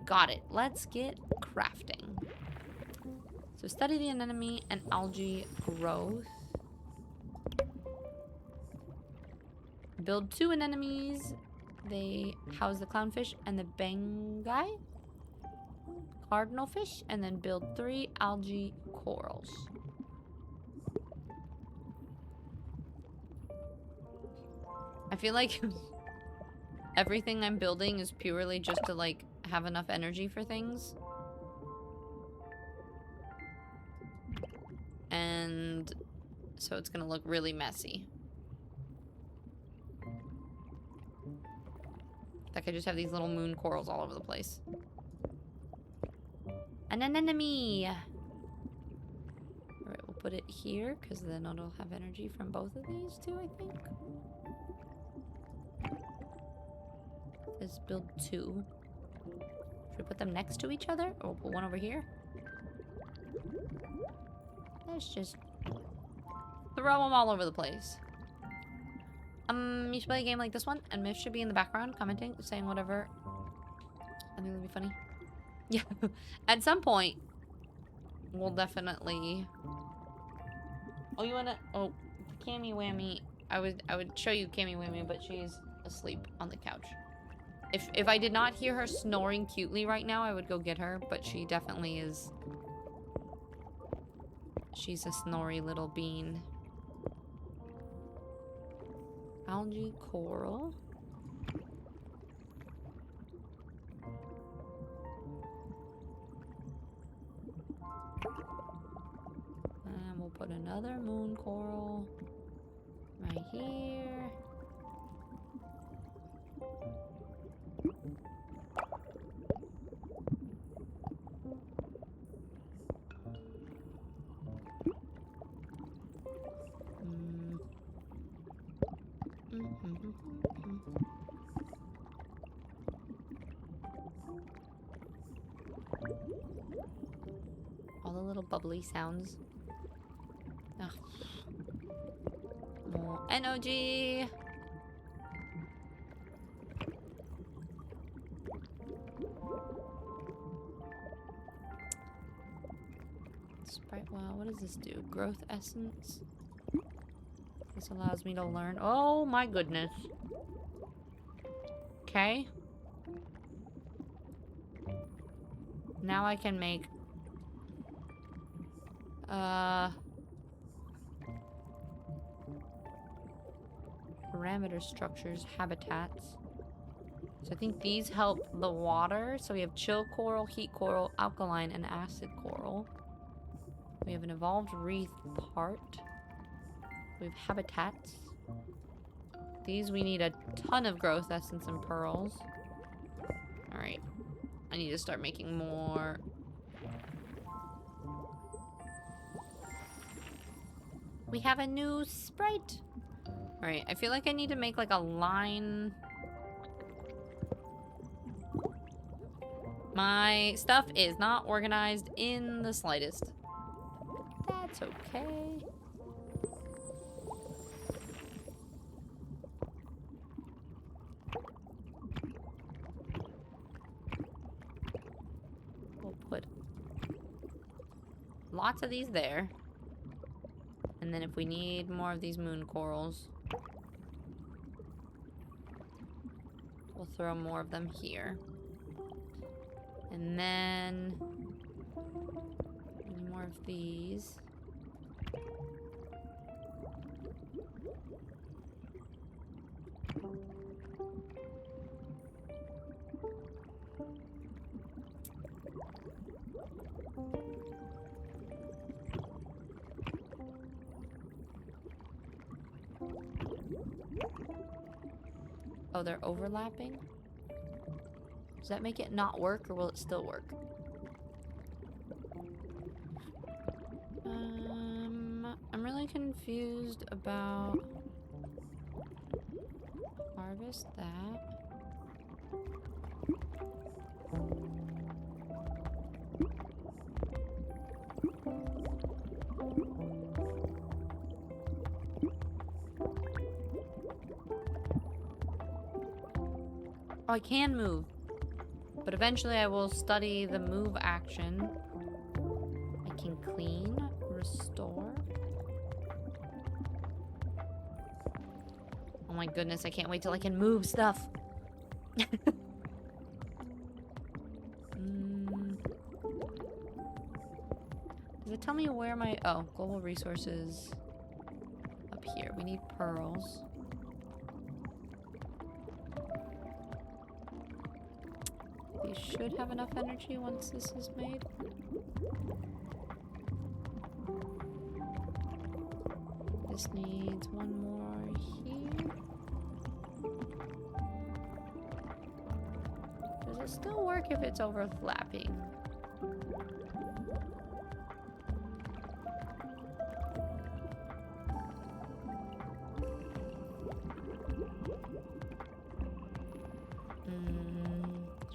Got it. Let's get crafting. So study the anemone and algae growth. Build 2 anemones. They house the clownfish and the bengai. Cardinal fish, and then build 3 algae corals. I feel like everything I'm building is purely just to, like, have enough energy for things. And so it's gonna look really messy. Like I just have these little moon corals all over the place. An anemone! Alright, we'll put it here, because then it'll have energy from both of these two, I think. Let's build 2. Should we put them next to each other? Or we'll put one over here? Let's just throw them all over the place. You should play a game like this one, and Miff should be in the background commenting, saying whatever. I think it'll be funny. Yeah. At some point, we'll definitely... Oh, you wanna... Oh, Cammy Whammy. I would show you Cammy Whammy, but she's asleep on the couch. If I did not hear her snoring cutely right now, I would go get her, but she definitely is... She's a snory little bean. Algae coral. And we'll put another moon coral right here. All the little bubbly sounds. Ugh. More energy. Sprite, wow, what does this do? Growth essence. This allows me to learn. Oh my goodness. Okay. Now I can make parameter structures, habitats. So I think these help the water. So we have chill coral, heat coral, alkaline, and acid coral. We have an evolved reef part. We have habitats. These we need a ton of growth essence and pearls. Alright. I need to start making more. We have a new sprite. Alright, I feel like I need to make like a line. My stuff is not organized in the slightest. That's okay. We'll put lots of these there. And then if we need more of these moon corals, we'll throw more of them here. And then more of these. Oh, they're overlapping? Does that make it not work, or will it still work? I'm really confused about... Harvest that. Oh, I can move. But eventually I will study the move action. I can clean, restore. Oh my goodness, I can't wait till I can move stuff. Does it tell me where my... Oh, global resources. Up here. We need pearls. These should have enough energy once this is made. This needs one more here. Does it still work if it's overlapping?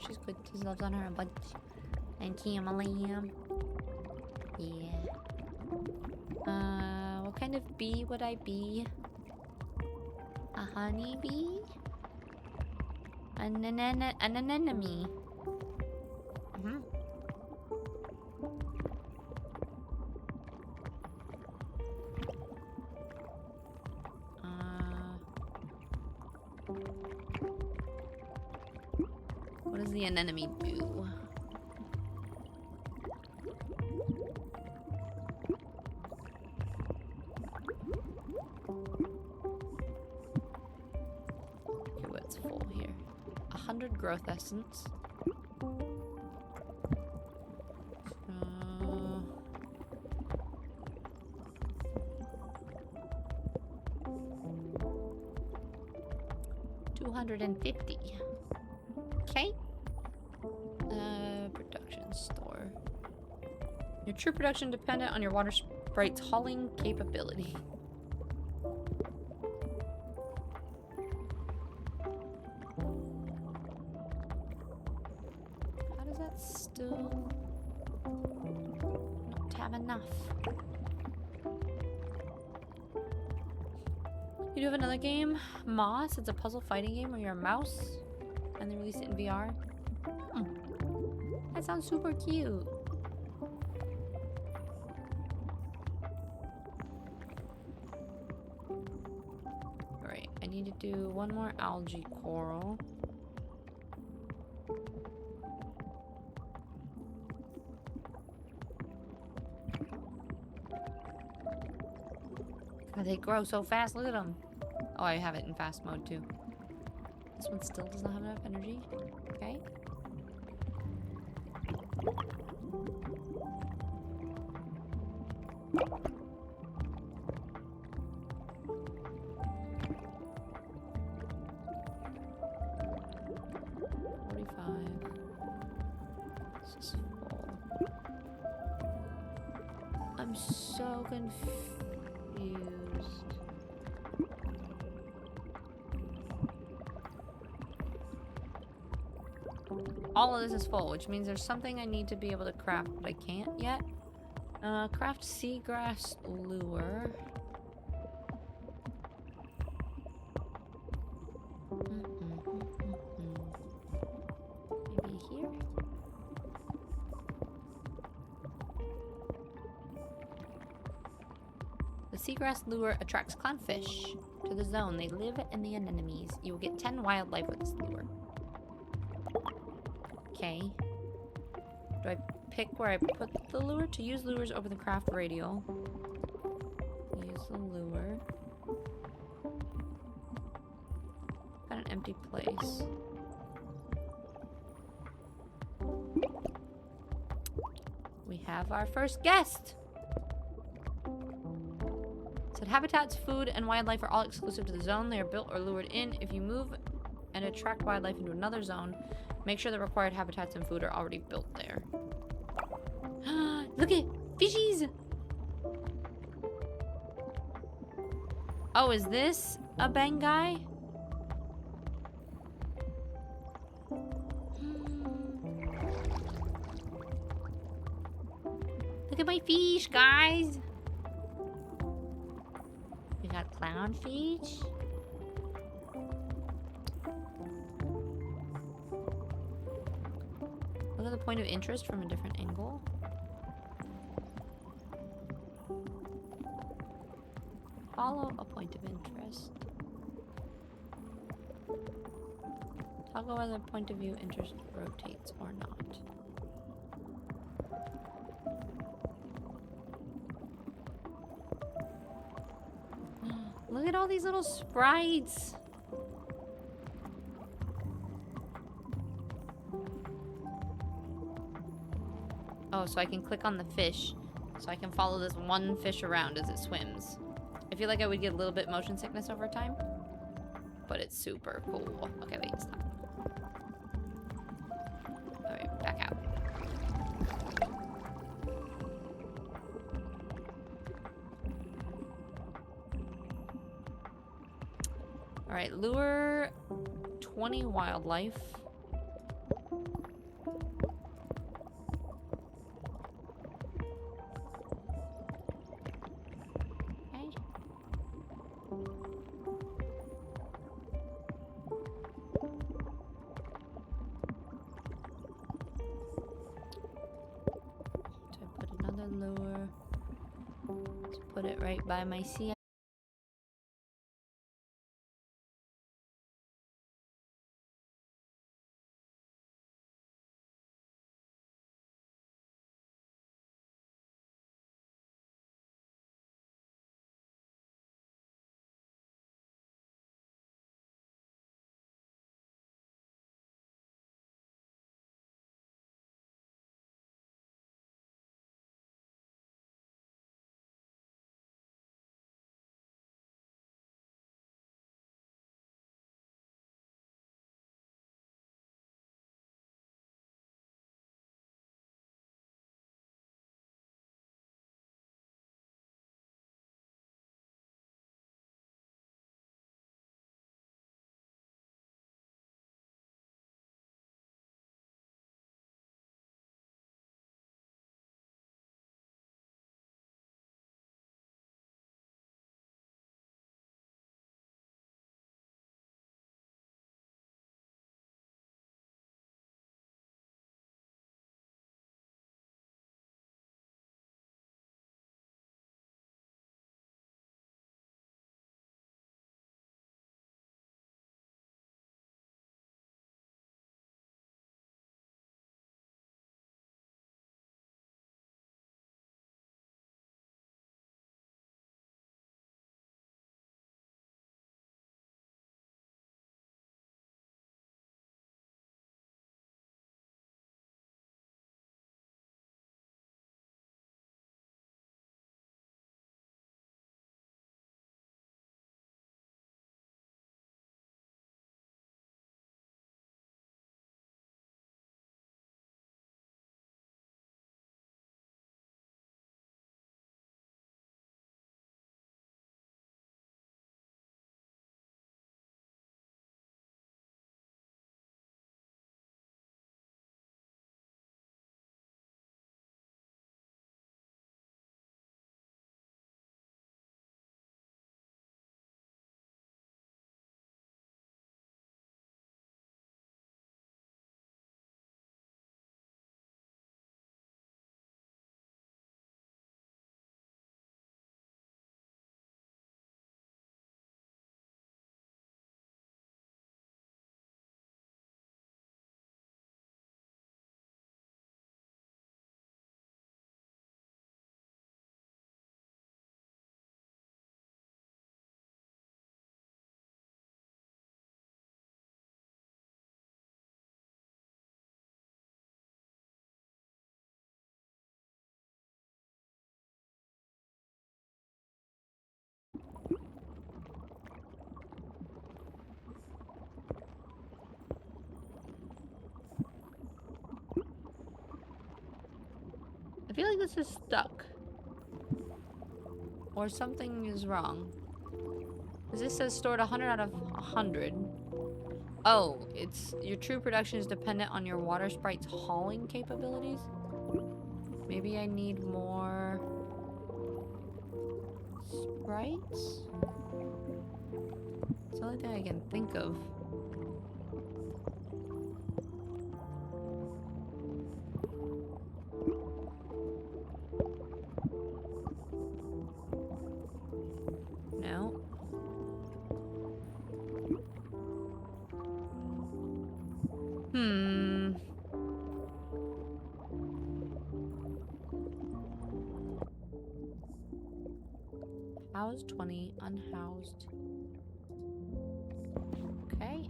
She's good. She loves on her a bunch. And Camelium. Yeah. What kind of bee would I be? A honeybee? An anemone. What does the anemone do? Okay, what's full here? 100 growth essence. 250. Okay. Production store. Your true production dependent on your water sprite's hauling capability. How does that still not have enough? You do have another game, Moss. It's a puzzle fighting game where you're a mouse, and they released it in VR. That sounds super cute. Alright, I need to do one more algae coral. God, they grow so fast. Look at them. Oh, I have it in fast mode too. This one still does not have enough energy. Okay. This is full. I'm so confused. All of this is full, which means there's something I need to be able to craft, but I can't yet. Craft seagrass lure. Maybe here? The seagrass lure attracts clownfish to the zone. They live in the anemones. You will get 10 wildlife with this lure. Okay. Do I pick where I put the lure? To use lures over the craft radial. Use the lure. Got an empty place. We have our first guest! Said habitats, food, and wildlife are all exclusive to the zone. They are built or lured in. If you move and attract wildlife into another zone, make sure the required habitats and food are already built there. Look at fishies! Oh, is this a Bangai? Look at my fish, guys! We got clownfish. Look at the point of interest from a different angle. Follow a point of interest. Toggle whether point of view interest rotates or not. Look at all these little sprites. Oh, so I can click on the fish. So I can follow this one fish around as it swims. I feel like I would get a little bit motion sickness over time. But it's super cool. Okay, wait, stop. Alright, back out. Alright, lure 20 wildlife. Put it right by my sea this is stuck. Or something is wrong. This says stored 100 out of 100. Oh, it's your true production is dependent on your water sprite's hauling capabilities. Maybe I need more sprites? It's the only thing I can think of. No. Housed 20, unhoused. Okay.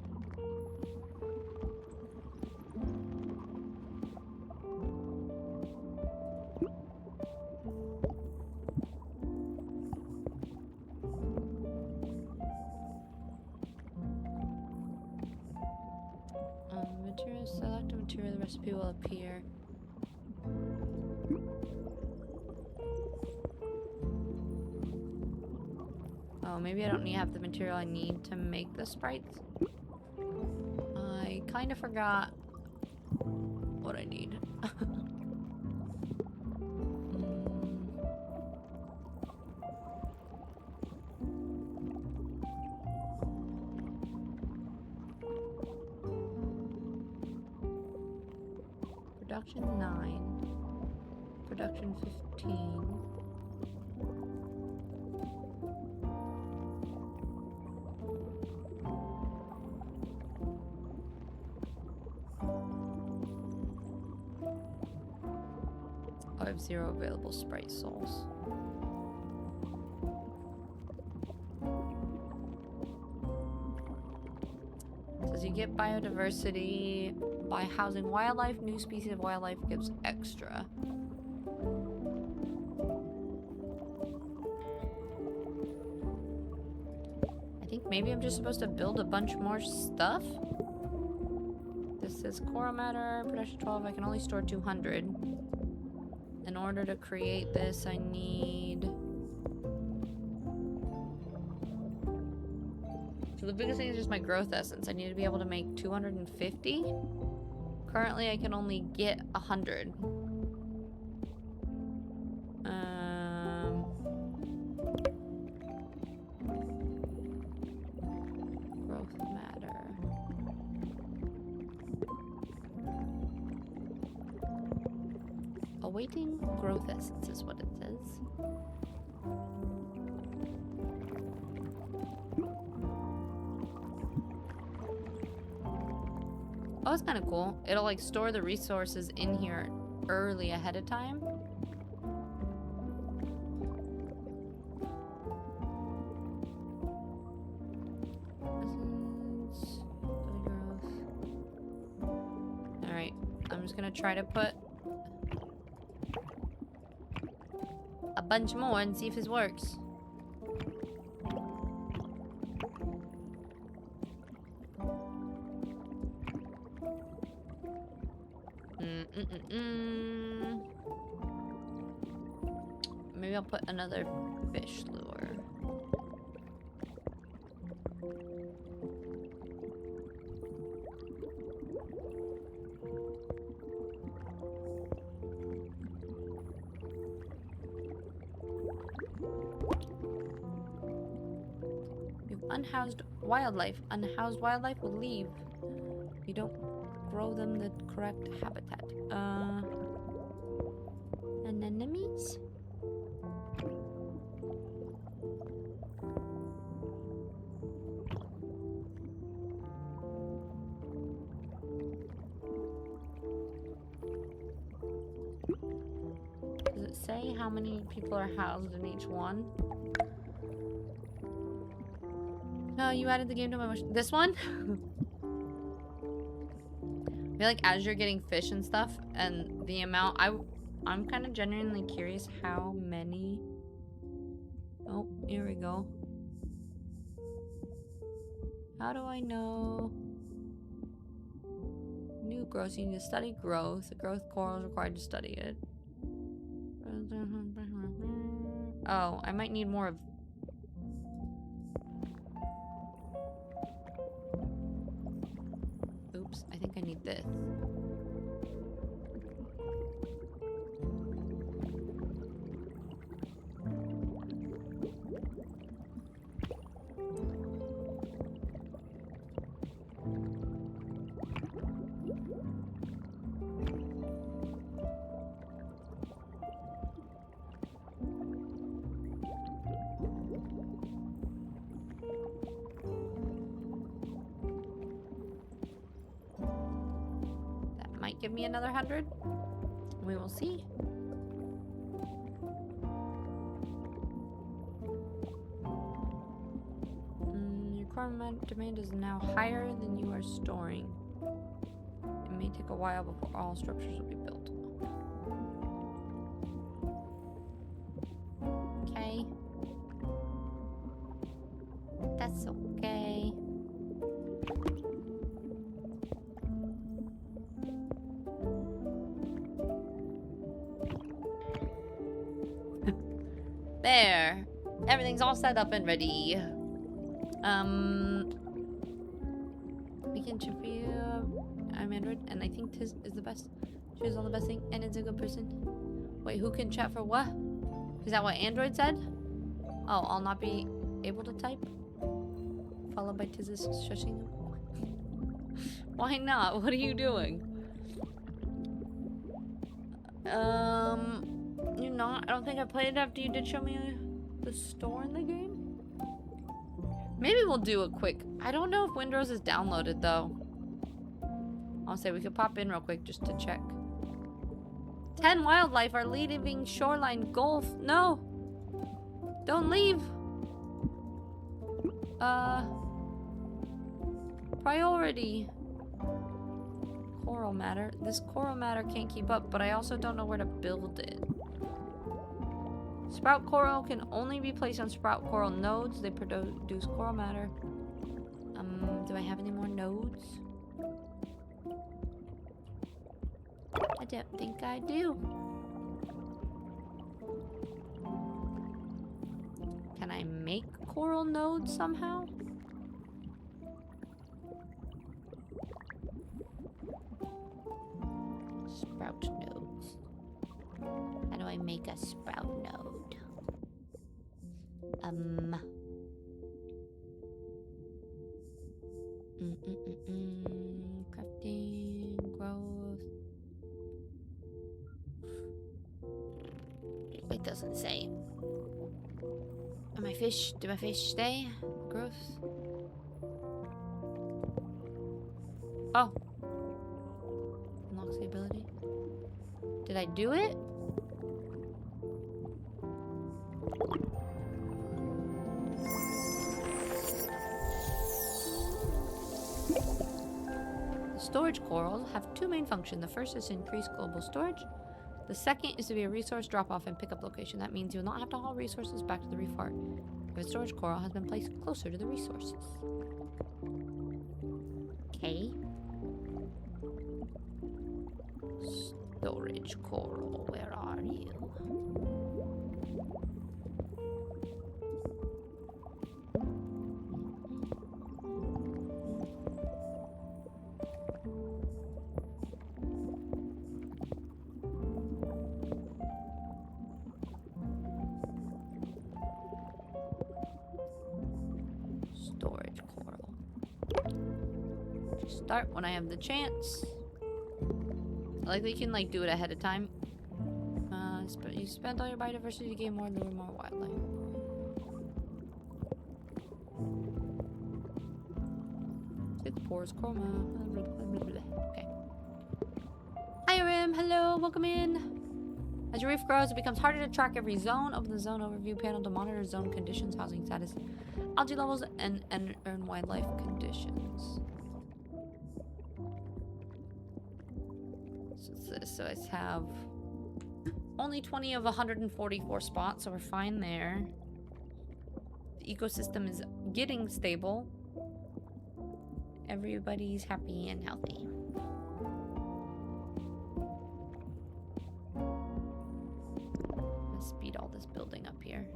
Material, select a material, the recipe will appear. Oh, maybe I don't have the material I need to make the sprites. I kind of forgot what I need. Production 9. Production 15. I have 0 available sprite souls. Says you get biodiversity by housing wildlife. New species of wildlife gives extra. I think maybe I'm just supposed to build a bunch more stuff. This says coral matter, production 12. I can only store 200. In order to create this, I need... So the biggest thing is just my growth essence. I need to be able to make 250. Currently, I can only get 100. Growth matter. Awaiting growth essence is what it says. Oh, it's kind of cool. It'll like store the resources in here early ahead of time. Alright, I'm just gonna try to put a bunch more and see if this works. Maybe I'll put another fish lure. You've unhoused wildlife. Unhoused wildlife will leave. You don't grow them the correct habitat. Anemones? Does it say how many people are housed in each one? No, you added the game to my wish. This one? I feel like as you're getting fish and stuff, and the amount, I'm kind of genuinely curious how many. Oh, here we go. How do I know? New growth. You need to study growth. The growth coral is required to study it. Oh, I might need more of... Oops, I think I need this. Give me another 100. We will see. Your requirement demand is now higher than you are storing. It may take a while before all structures will be built. Okay. That's okay. There. Everything's all set up and ready. We can chip for you. I'm Android, and I think Tiz is the best. She is all the best thing, and it's a good person. Wait, who can chat for what? Is that what Android said? Oh, I'll not be able to type? Followed by Tiz's shushing. Why not? What are you doing? You're not? I don't think I played it after you did show me the store in the game. Maybe we'll do a quick... I don't know if Windrose is downloaded, though. I'll say we could pop in real quick just to check. 10 wildlife are leaving Shoreline Gulf. No! Don't leave! Priority. Coral matter. This coral matter can't keep up, but I also don't know where to build it. Sprout coral can only be placed on sprout coral nodes. They produce coral matter. Do I have any more nodes? I don't think I do. Can I make coral nodes somehow? Sprout nodes. How do I make a sprout node? Crafting, growth. It doesn't say. My fish, do my fish stay? Growth. Oh. Unlocks the ability. Did I do it? Storage corals have two main functions. The first is to increase global storage. The second is to be a resource drop-off and pickup location. That means you will not have to haul resources back to the reef fort if a storage coral has been placed closer to the resources. Okay. Storage coral, where are you? Storage coral. Just start when I have the chance. I like that you can like do it ahead of time. You spent all your biodiversity to gain more and lure more wildlife. It's pores chroma. Okay. Hi Rim, hello, welcome in. As your reef grows, it becomes harder to track every zone. Open the zone overview panel to monitor zone conditions, housing status, algae levels, and wildlife conditions. So I have only 20 of 144 spots, so we're fine there. The ecosystem is getting stable. Everybody's happy and healthy. this building up here.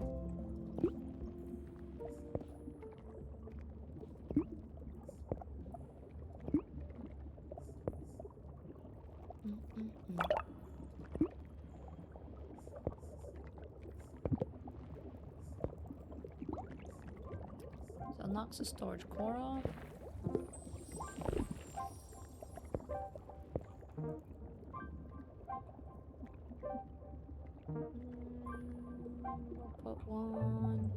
So unlocks the storage coral. We'll put one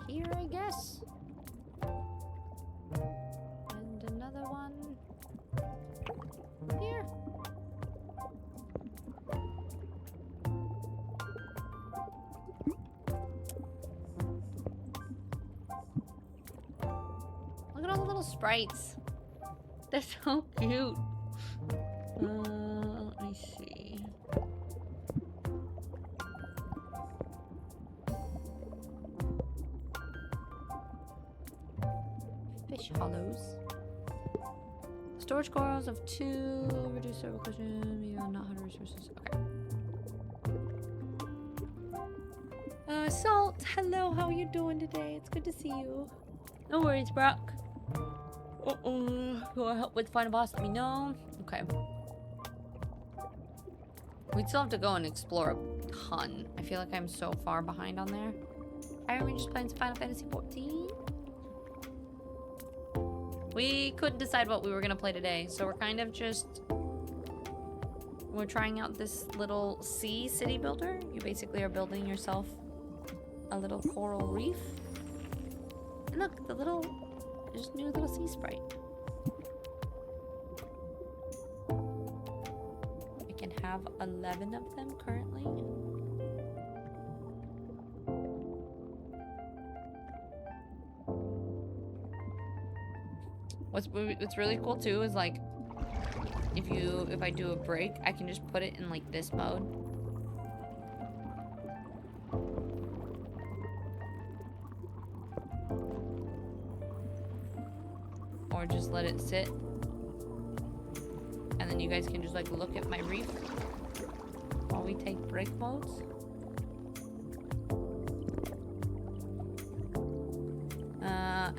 here, I guess. And another one here. Look at all the little sprites. They're so cute. Let me see. Fish hollows. Storage corals of 2. Reduce server cushion. You are not 100 resources. Okay. Salt. Hello. How are you doing today? It's good to see you. No worries, Brock. You want help with find a boss? Let me know. Okay. We'd still have to go and explore a ton. I feel like I'm so far behind on there. I remember just playing some Final Fantasy 14. We couldn't decide what we were gonna play today, so we're kind of just... We're trying out this little sea city builder. You basically are building yourself a little coral reef. And look, the little... There's a new little sea sprite. I can have 11 of them currently. What's really cool too is like if I do a break, I can just put it in like this mode. Or just let it sit. And then you guys can just like look at my reef while we take break modes.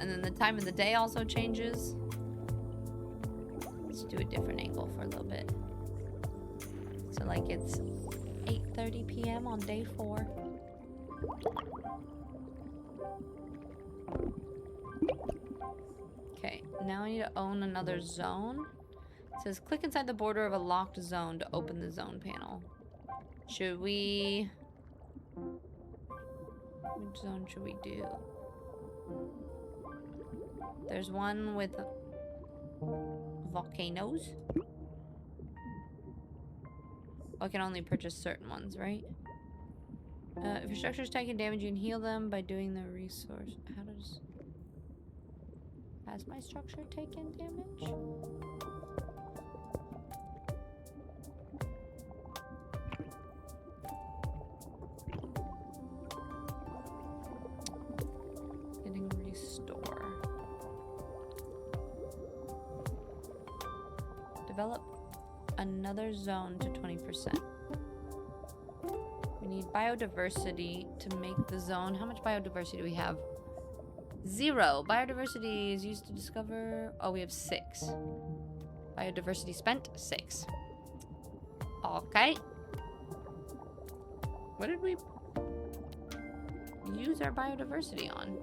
And then the time of the day also changes. Let's do a different angle for a little bit. So like it's 8:30 p.m. on day 4. Okay, now I need to own another zone. It says click inside the border of a locked zone to open the zone panel. Should we... Which zone should we do? There's one with volcanoes. I can only purchase certain ones, right? If your structure is taking damage, you can heal them by doing the resource. How does... Has my structure taken damage? Getting restore. Develop another zone to 20%. We need biodiversity to make the zone. How much biodiversity do we have? 0. Biodiversity is used to discover... Oh, we have 6. Biodiversity spent? 6. Okay. What did we use our biodiversity on?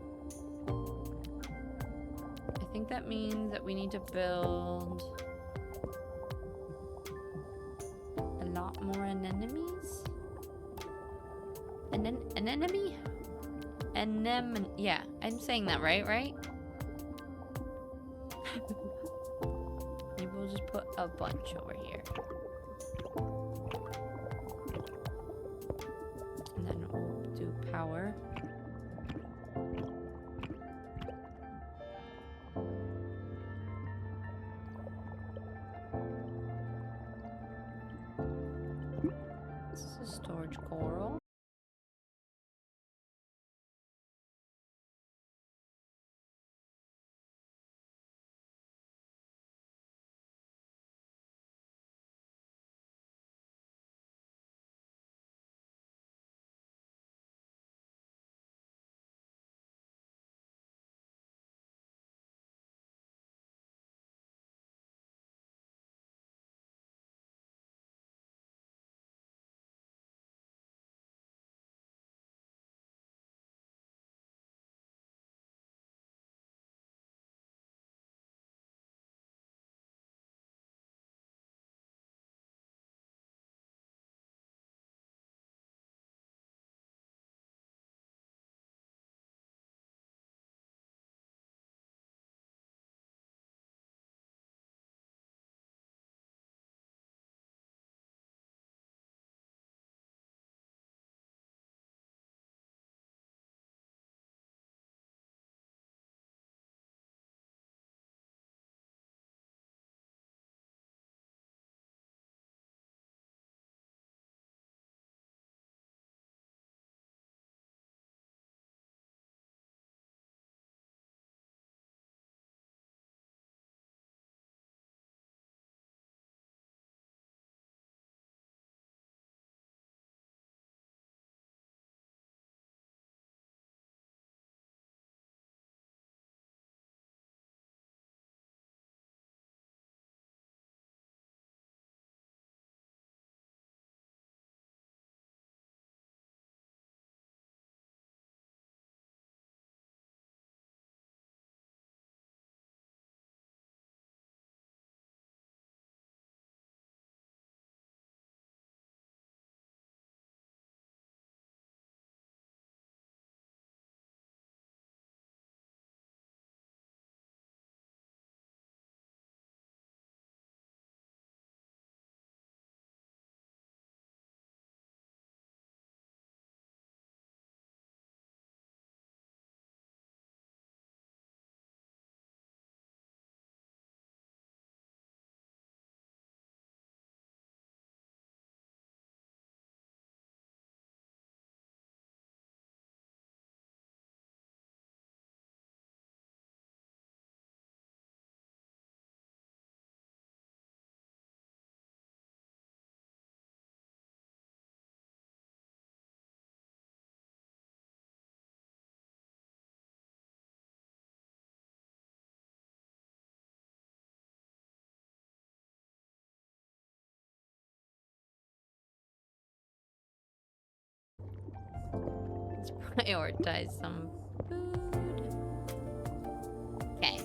I think that means that we need to build a lot more anemones. An enemy? Anemone. Yeah, I'm saying that right? Maybe we'll just put a bunch over here. And then we'll do power. This is a storage coral. Prioritize some food. Okay.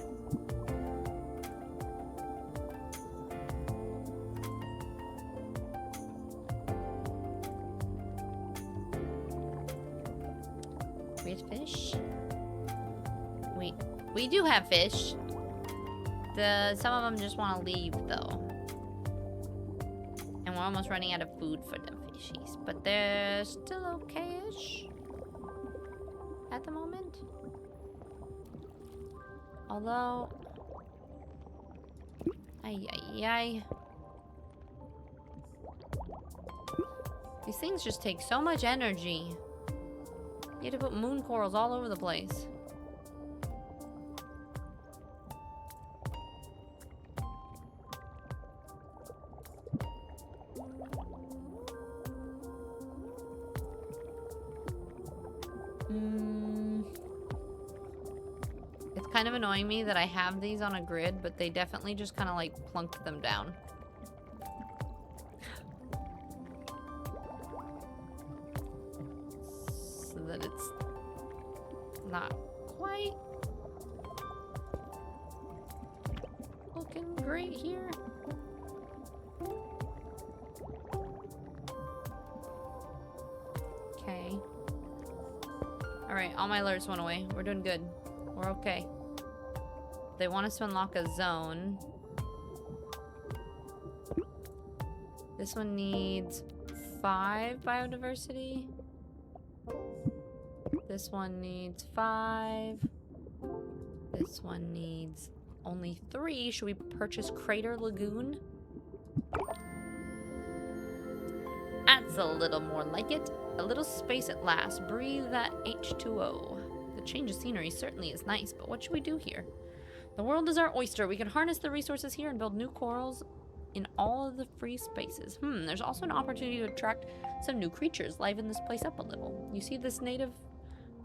We have fish? We do have fish. Some of them just want to leave though. And we're almost running out of food for the fishies. But they're still okay-ish at the moment. Although... Ay, ay, ay. These things just take so much energy. You had to put moon corals all over the place. It's kind of annoying me that I have these on a grid, but they definitely just kind of like plunked them down. So that it's not quite looking great here. Okay. Alright, all my alerts went away. We're doing good. We're okay. They want us to unlock a zone. This one needs 5 biodiversity. This one needs 5. This one needs only 3. Should we purchase Crater Lagoon? That's a little more like it. A little space at last. Breathe that H2O. The change of scenery certainly is nice, but what should we do here? The world is our oyster. We can harness the resources here and build new corals in all of the free spaces. There's also an opportunity to attract some new creatures, liven this place up a little. You see, this native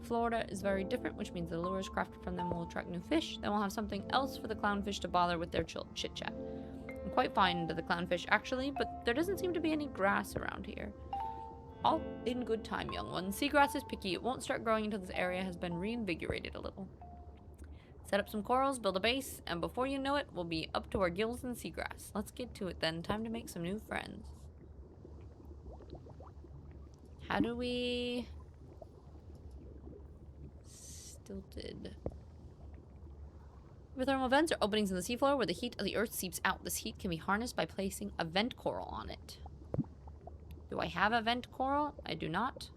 Florida is very different, which means the lures crafted from them will attract new fish. Then we'll have something else for the clownfish to bother with their chit-chat. I'm quite fond of the clownfish, actually, but there doesn't seem to be any grass around here. All in good time, young one. Seagrass is picky. It won't start growing until this area has been reinvigorated a little. Set up some corals, build a base, and before you know it, we'll be up to our gills in seagrass. Let's get to it then. Time to make some new friends. How do we... Stilted. Thermal vents are openings in the seafloor where the heat of the earth seeps out. This heat can be harnessed by placing a vent coral on it. Do I have a vent coral? I do not.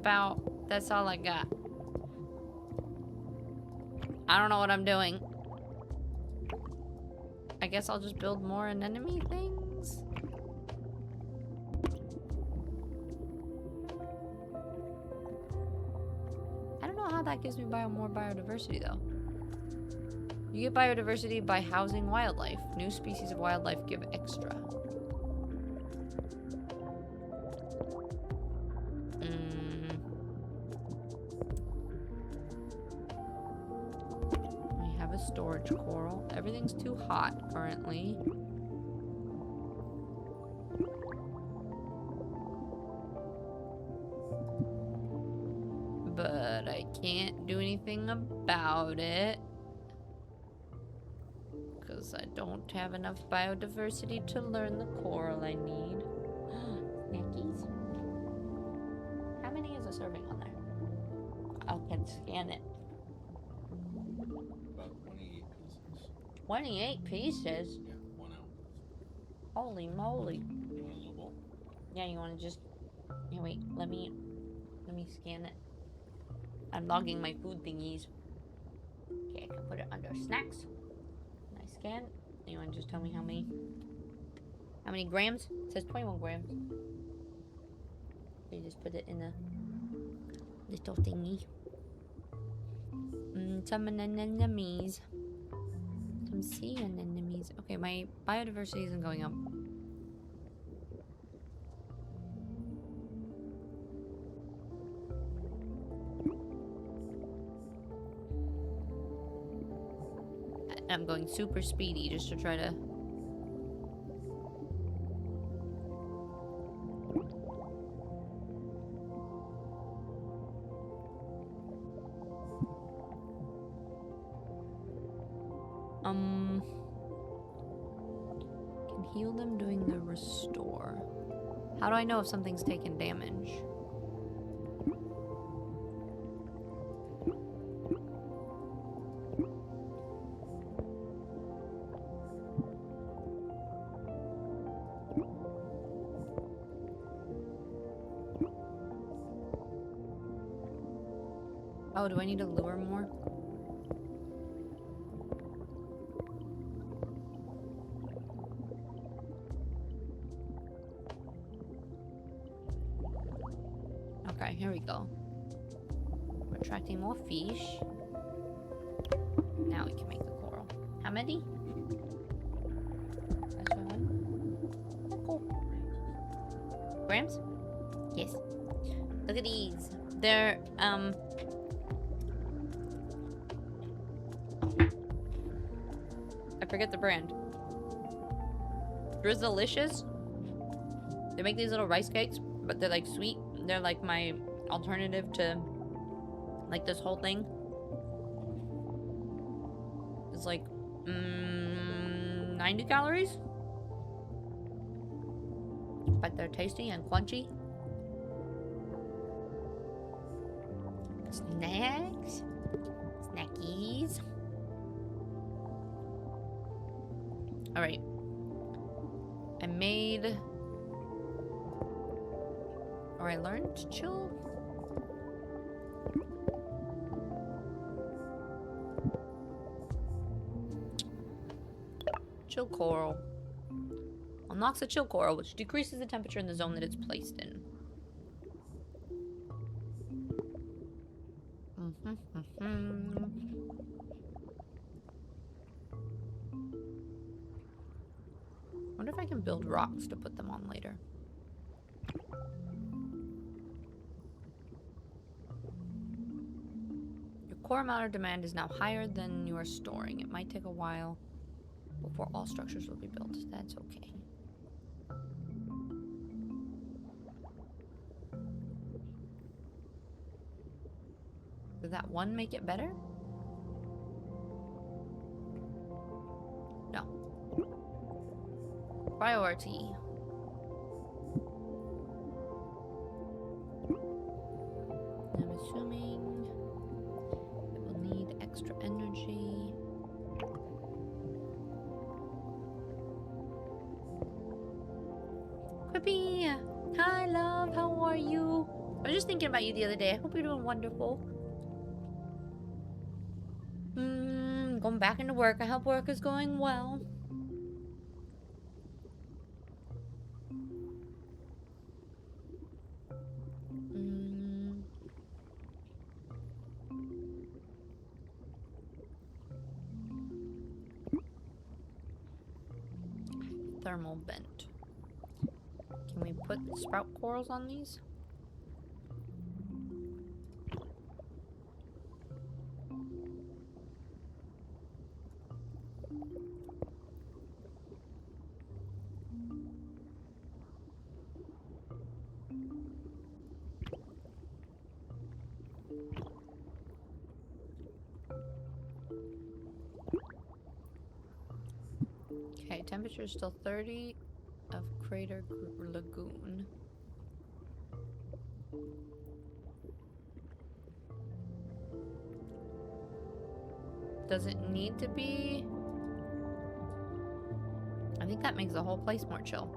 about. That's all I got. I don't know what I'm doing. I guess I'll just build more anemone things. I don't know how that gives me more biodiversity though. You get biodiversity by housing wildlife. New species of wildlife give extra. We have a storage coral. Everything's too hot currently. But I can't do anything about it. Because I don't have enough biodiversity to learn the coral I need. Snackies. How many is a serving on there? I can scan it. About 28 pieces. 28 pieces? Yeah, 1 ounce. Holy moly. You want a little bowl? Yeah, you want to just... Yeah, wait. Let me scan it. I'm logging my food thingies. Okay, I can put it under snacks. And I scan. You want to just tell me how many grams? It says 21 grams. You just put it in a little thingy. Some anemones. Some sea anemones. Okay, my biodiversity isn't going up. I'm going super speedy just to try to... Can heal them doing the restore. How do I know if something's taken damage? Oh, do I need to lure more? Okay, here we go. We're attracting more fish. Now we can make the coral. How many? That's one. Oh, cool. Grams? Yes. Look at these. They're, I forget the brand. Drizzlicious. They make these little rice cakes, but they're like sweet. They're like my alternative to like this whole thing. It's like 90 calories. But they're tasty and crunchy. Snacks. Snackies. Alright. I made... Or I learned to chill. Chill coral. Unlocks the chill coral, which decreases the temperature in the zone that it's placed in. Wonder if I can build rocks to put them on later. Your core amount of demand is now higher than you are storing. It might take a while before all structures will be built. That's okay. Did that one make it better? No. Priority. I'm assuming it will need extra energy. Quippy! Hi, love. How are you? I was just thinking about you the other day. I hope you're doing wonderful. Going back into work. I hope work is going well. Thermal vent. Can we put sprout corals on these? Okay, temperature is still 30 of Crater Lagoon. Does it need to be? I think that makes the whole place more chill.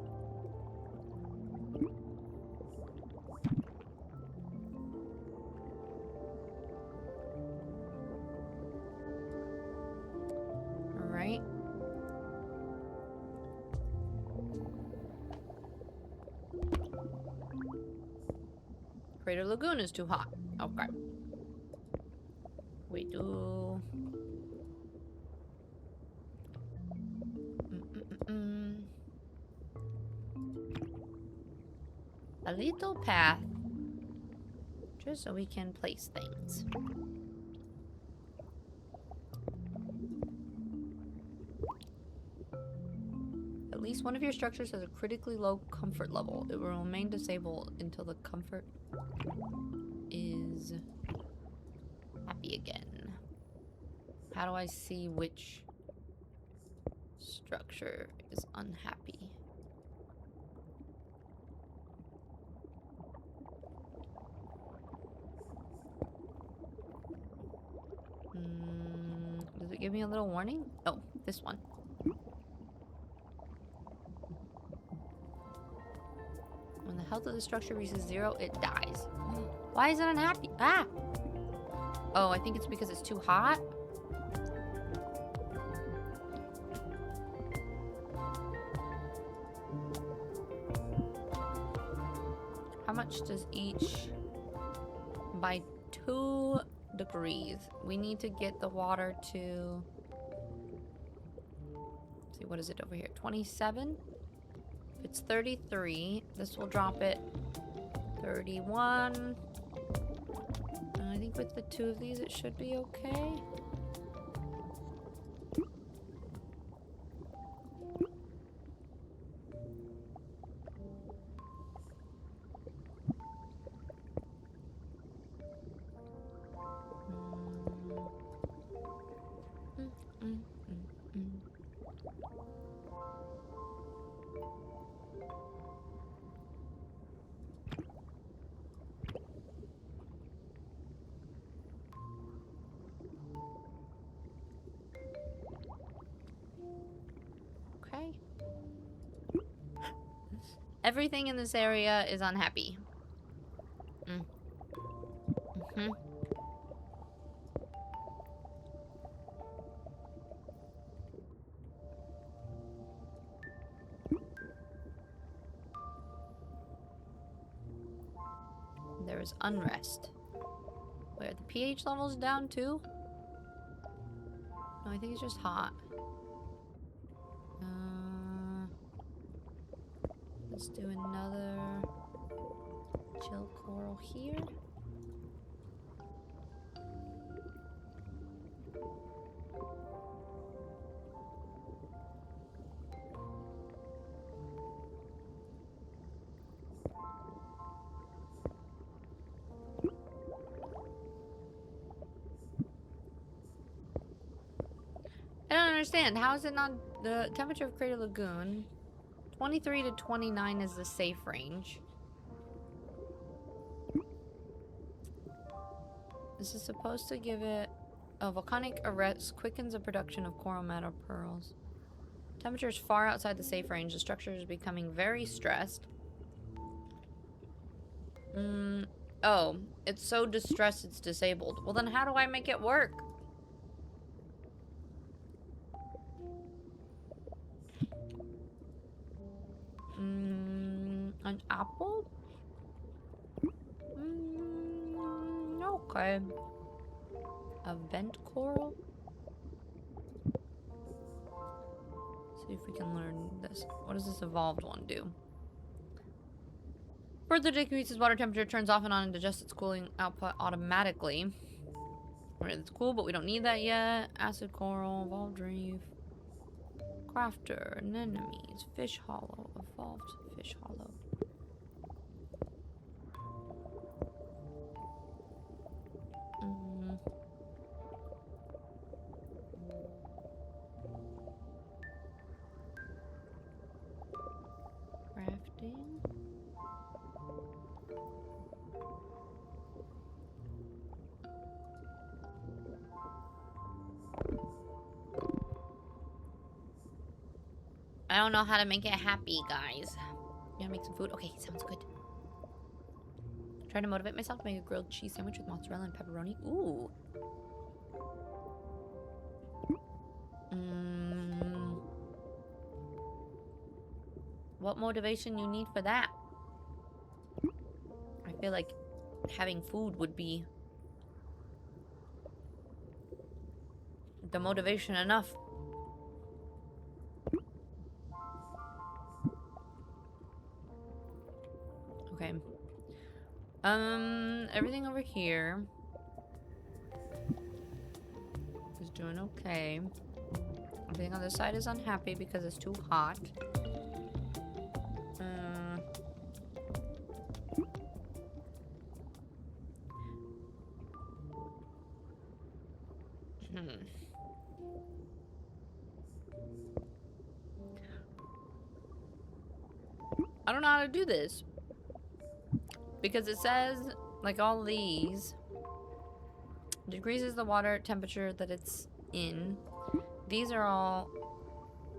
All right. Crater Lagoon is too hot. Okay. We do. A little path. Just so we can place things. At least one of your structures has a critically low comfort level. It will remain disabled until the comfort is happy again. How do I see which structure is unhappy? Does it give me a little warning? Oh, this one. When the health of the structure reaches 0, it dies. Why is it unhappy? Ah! Oh, I think it's because it's too hot. How much does each? By 2 degrees. We need to get the water to... Let's see, what is it over here? 27? If it's 33, this will drop it 31. And I think with the 2 of these, it should be okay. Okay. Everything in this area is unhappy. There is unrest. Where the pH level's down too? No, I think it's just hot. Let's do another chill coral here. I don't understand. How is it not the temperature of Crater Lagoon? 23 to 29 is the safe range. This is supposed to give it a volcanic arrest quickens the production of coral metal pearls. Temperature is far outside the safe range. The structure is becoming very stressed. Oh, it's so distressed it's disabled. Well, then how do I make it work? An apple? Okay. A vent coral? See if we can learn this. What does this evolved one do? Further decreases water temperature, turns off and on, and adjusts its cooling output automatically. Alright, that's cool, but we don't need that yet. Acid coral, evolved reef. Crafter, anemones, fish hollow, evolved fish hollow. Crafting. I don't know how to make it happy, guys. You gotta make some food? Okay, sounds good. Trying to motivate myself to make a grilled cheese sandwich with mozzarella and pepperoni. Ooh. What motivation you need for that? I feel like having food would be the motivation enough. Okay. Everything over here is doing okay. Everything on this side is unhappy because it's too hot. I don't know how to do this. Because it says, like all these, decreases the water temperature that it's in. These are all,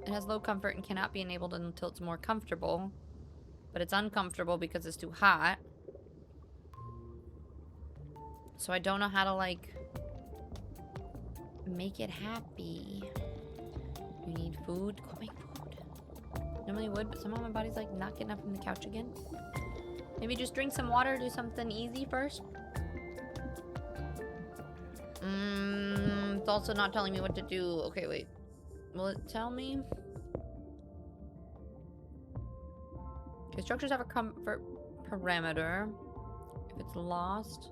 it has low comfort and cannot be enabled until it's more comfortable. But it's uncomfortable because it's too hot. So I don't know how to, like, make it happy. You need food? Go make food. Normally would, but somehow my body's, like, not getting up from the couch again. Maybe just drink some water, do something easy first. It's also not telling me what to do. Okay, wait. Will it tell me? Okay, structures have a comfort parameter. If it's lost.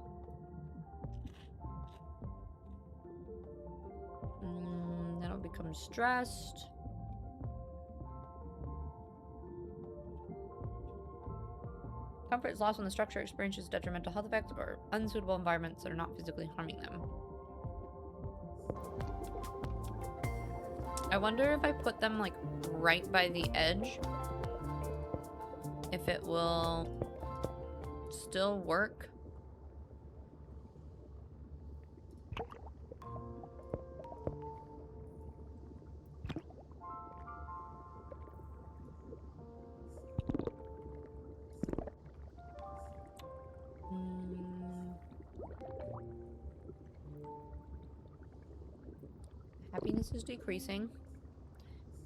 Then it'll become stressed. Comfort is lost when the structure experiences detrimental health effects or unsuitable environments that are not physically harming them. I wonder if I put them, like, right by the edge, if it will still work. Happiness is decreasing.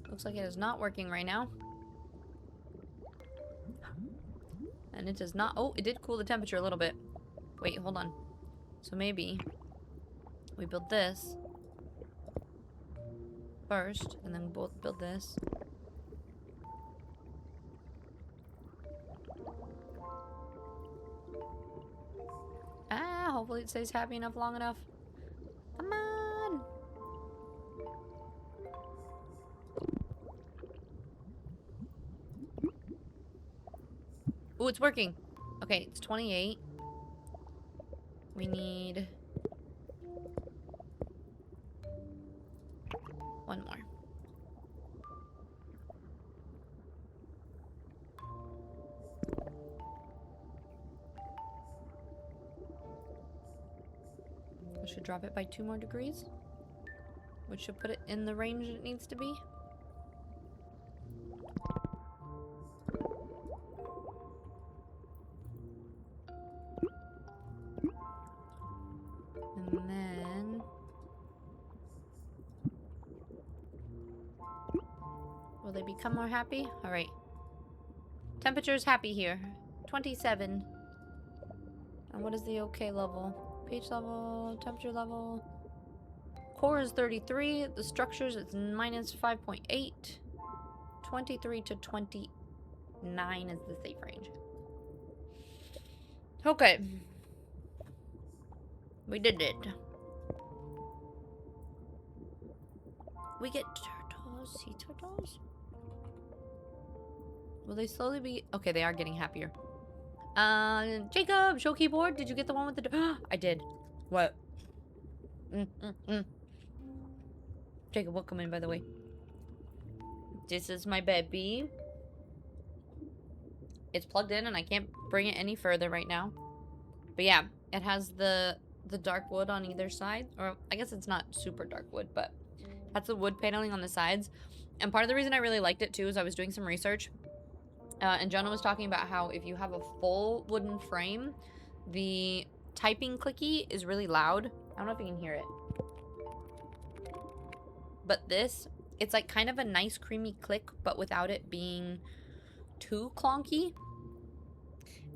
Looks like it is not working right now. And it does not... Oh, it did cool the temperature a little bit. Wait, hold on. So maybe we build this first, and then we'll both build this. Hopefully it stays happy enough long enough. Come on! Ooh, it's working. Okay, it's 28. We need one more. I should drop it by 2 more degrees, which should put it in the range it needs to be. become more happy? Alright. Temperature is happy here. 27. And what is the okay level? pH level, temperature level. Core is 33. The structures is minus 5.8. 23 to 29 is the safe range. Okay. We did it. We get turtles. Sea turtles? Will they slowly be... Okay, they are getting happier. Jacob, show keyboard. Did you get the one with the... I did. What? Jacob, welcome in, by the way. This is my baby. It's plugged in and I can't bring it any further right now. But yeah, it has the dark wood on either side. Or I guess it's not super dark wood, but that's the wood paneling on the sides. And part of the reason I really liked it too is I was doing some research. And Jonah was talking about how if you have a full wooden frame, the typing clicky is really loud. I don't know if you can hear it. But this, it's like kind of a nice creamy click, but without it being too clunky.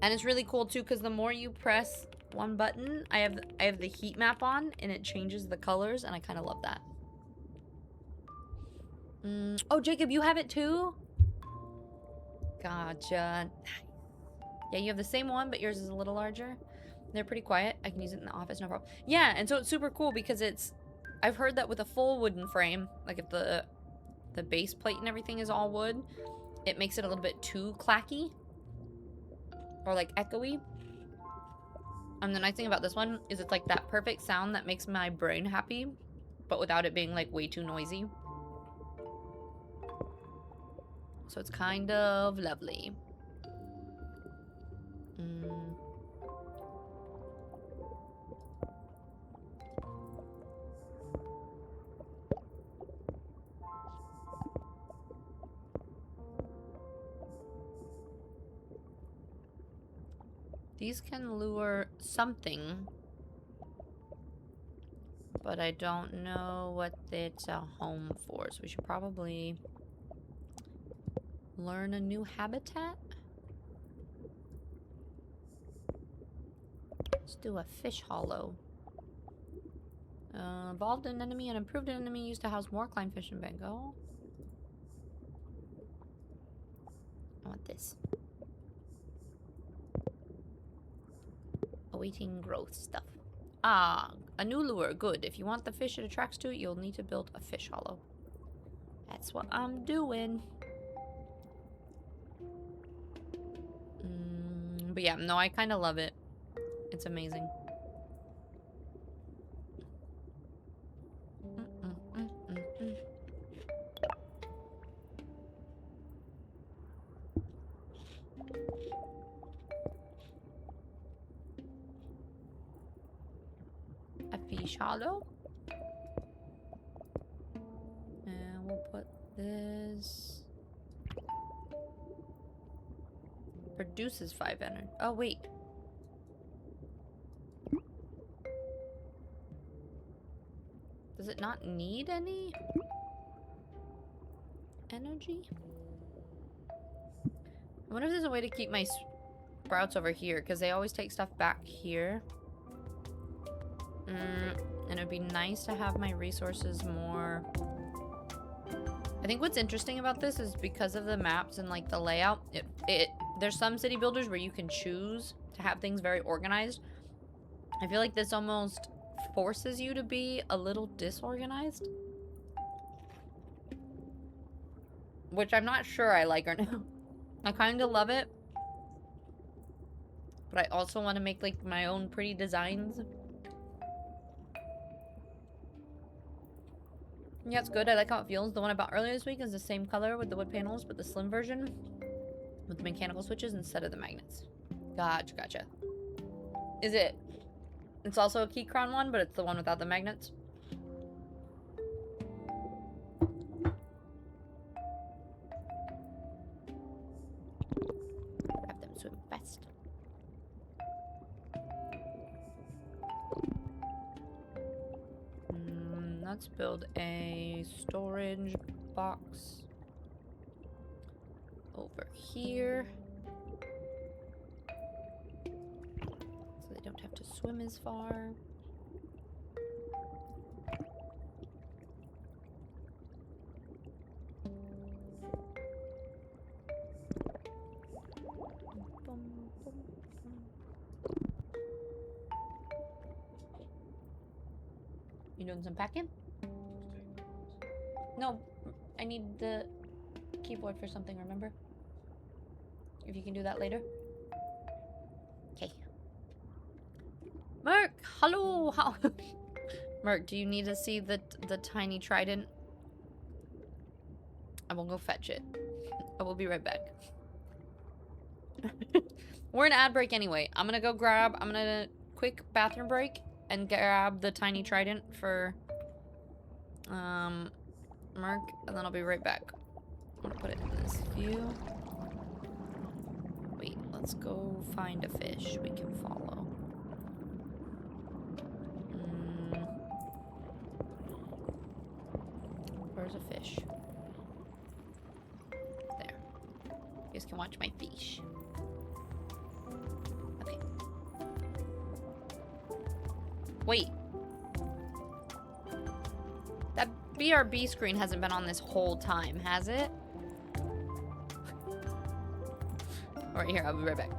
And it's really cool too, because the more you press one button, I have the heat map on, and it changes the colors, and I kind of love that. Oh, Jacob, you have it too? Gotcha. Yeah, you have the same one, but yours is a little larger. They're pretty quiet. I can use it in the office, no problem. Yeah, and so it's super cool because it's... I've heard that with a full wooden frame, like if the base plate and everything is all wood, it makes it a little bit too clacky. Or like echoey. And the nice thing about this one is it's like that perfect sound that makes my brain happy, but without it being like way too noisy. So it's kind of lovely. These can lure something, but I don't know what it's a home for, so we should probably learn a new habitat. Let's do a fish hollow. Evolved an enemy and improved an enemy used to house more climbfish in Bengal. I want this. Awaiting growth stuff. Ah, a new lure. Good. If you want the fish it attracts to, you'll need to build a fish hollow. That's what I'm doing. But yeah, no, I kind of love it. It's amazing. A fish hollow. And we'll put this... Produces 5 energy. Oh, wait. Does it not need any energy? I wonder if there's a way to keep my sprouts over here, because they always take stuff back here. And it'd be nice to have my resources more... I think what's interesting about this is because of the maps and like the layout, there's some city builders where you can choose to have things very organized. I feel like this almost forces you to be a little disorganized. Which I'm not sure I like or no. I kind of love it. But I also want to make like my own pretty designs. Yeah, it's good. I like how it feels. The one I bought earlier this week is the same color with the wood panels, but the slim version with the mechanical switches instead of the magnets. Gotcha, gotcha. Is it? It's also a Keychron one, but it's the one without the magnets. Have them swim fast. Let's build a storage box. over here. So they don't have to swim as far. You doing some packing? No, I need the keyboard for something, remember? If you can do that later. Okay. Merc, hello, how? Merc, do you need to see the tiny trident? I will go fetch it. I will be right back. We're in ad break anyway. I'm gonna quick bathroom break and grab the tiny trident for Merc, and then I'll be right back. I'm gonna put it in this view. Wait, let's go find a fish we can follow. Where's a fish? There. You guys can watch my fish. Okay. Wait. That BRB screen hasn't been on this whole time, has it? Alright, here, I'll be right back.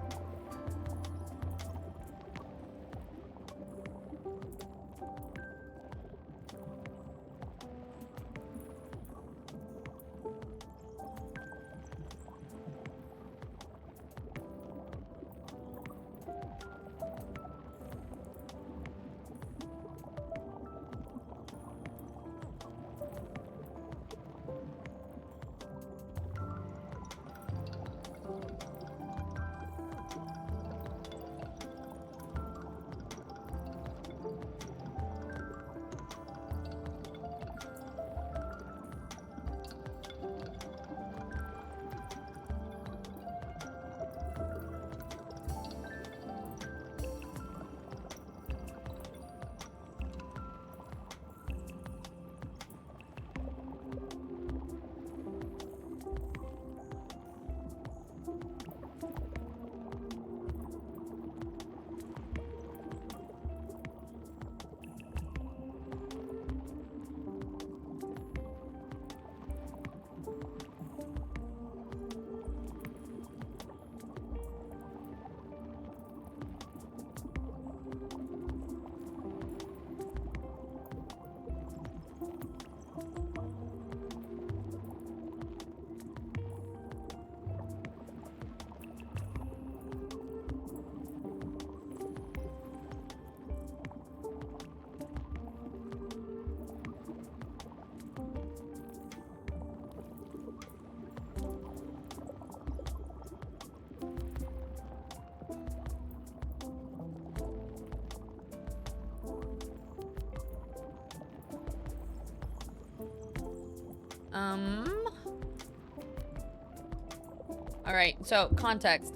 Alright, so context.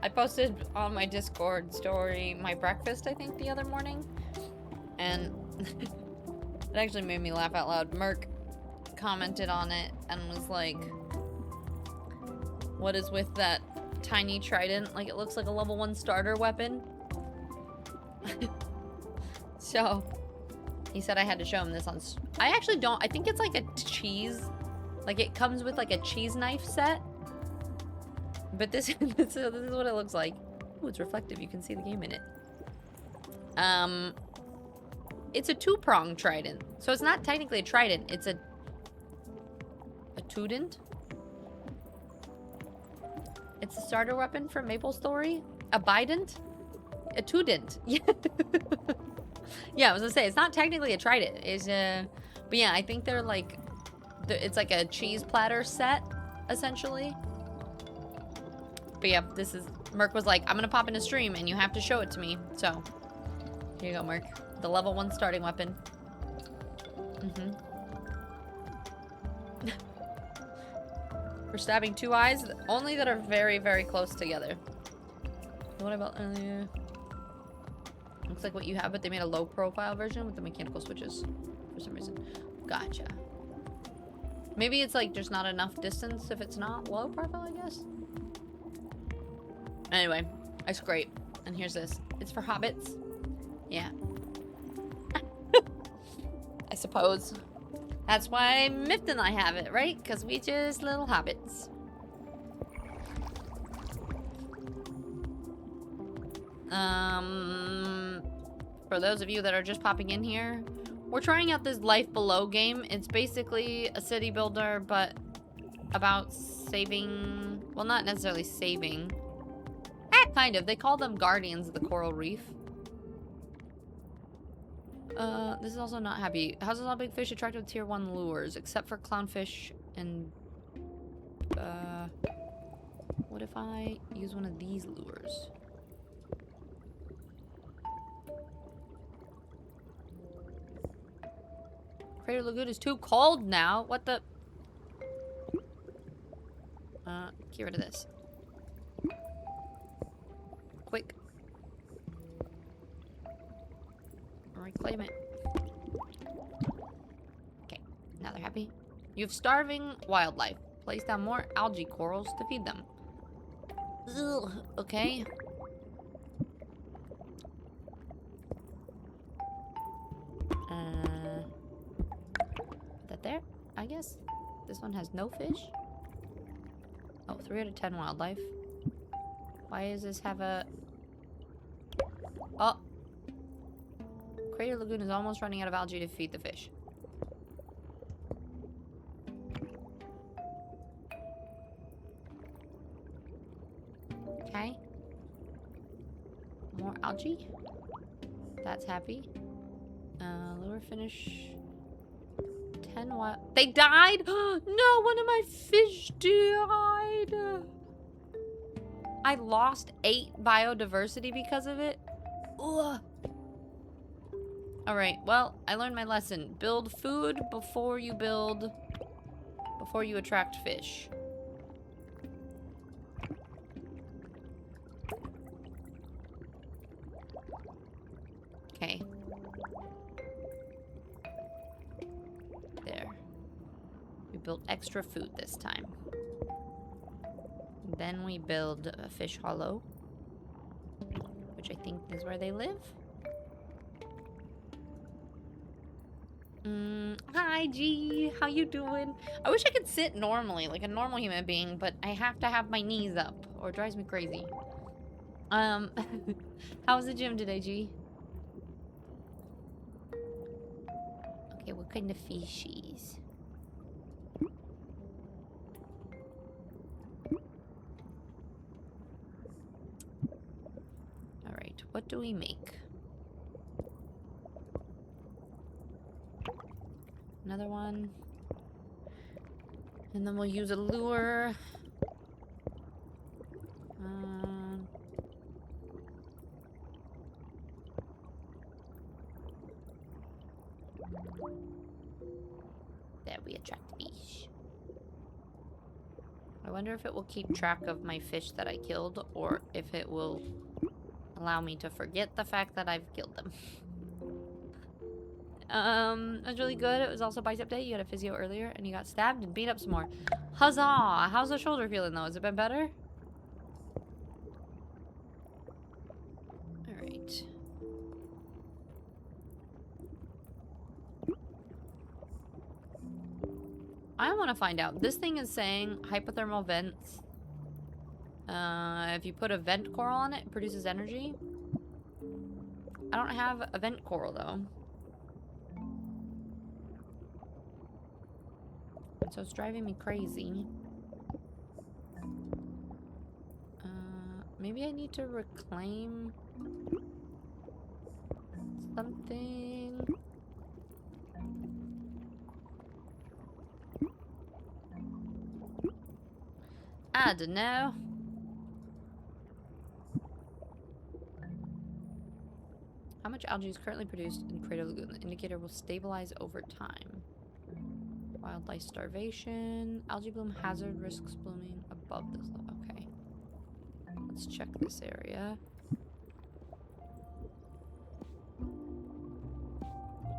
I posted on my Discord story my breakfast, I think, the other morning. And it actually made me laugh out loud. Merc commented on it and was like, what is with that tiny trident? Like, it looks like a level 1 starter weapon. So, he said I had to show him this on... I actually don't... I think it's like a cheese... Like, it comes with like a cheese knife set. But this, this is what it looks like. Ooh, it's reflective. You can see the game in it. It's a 2-pronged trident. So it's not technically a trident. It's a tudent. It's a starter weapon from Maple Story. A bident. A tudent. Yeah. Yeah, I was gonna say, it's not technically a trident. It's a... But yeah, I think they're like... It's like a cheese platter set, essentially. But yeah, this is... Merc was like, I'm gonna pop in a stream and you have to show it to me. So, here you go, Merc. The level 1 starting weapon. For stabbing 2 eyes, only that are very, very close together. What about earlier? Looks like what you have, but they made a low profile version with the mechanical switches for some reason. Gotcha. Maybe it's like just not enough distance if it's not low profile, I guess. Anyway, I scrape. And here's this. It's for hobbits. Yeah. I suppose. That's why Mift and I have it, right? Because we just little hobbits. For those of you that are just popping in here, we're trying out this Life Below game. It's basically a city builder, but about saving... Well, not necessarily saving. Kind of. They call them Guardians of the Coral Reef. This is also not happy. Houses all big fish attracted with tier 1 lures, except for clownfish and... What if I use one of these lures? Crater Lagoon is too cold now. What the... Get rid of this. Quick. Reclaim it. Okay, now they're happy. You have starving wildlife. Place down more algae corals to feed them. Ugh, okay. Put that there, I guess. This one has no fish. Oh, 3 out of 10 wildlife. Why does this have a... Oh! Crater Lagoon is almost running out of algae to feed the fish. Okay. More algae. That's happy. Lure finish. 10 wild... They died? No, one of my fish died! I lost 8 biodiversity because of it? Ugh. Alright, well, I learned my lesson. Build food before you attract fish. Okay. There. We built extra food this time. Then we build a fish hollow, which I think is where they live. Hi, G. How you doing? I wish I could sit normally, like a normal human being, but I have to have my knees up, or it drives me crazy. How was the gym today, G? Okay, what kind of fishies? Alright, what do we make? Another one. And then we'll use a lure. There we attract fish. I wonder if it will keep track of my fish that I killed, or if it will allow me to forget the fact that I've killed them. It was really good. It was also bicep day. You had a physio earlier, and you got stabbed and beat up some more. Huzzah! How's the shoulder feeling, though? Has it been better? Alright. I want to find out. This thing is saying hypothermal vents. If you put a vent coral on it, it produces energy. I don't have a vent coral, though. So it's driving me crazy. Maybe I need to reclaim something. I don't know. How much algae is currently produced in Crater Lagoon? The indicator will stabilize over time. Wildlife starvation. Algae bloom hazard risks blooming above this level. Okay. Let's check this area.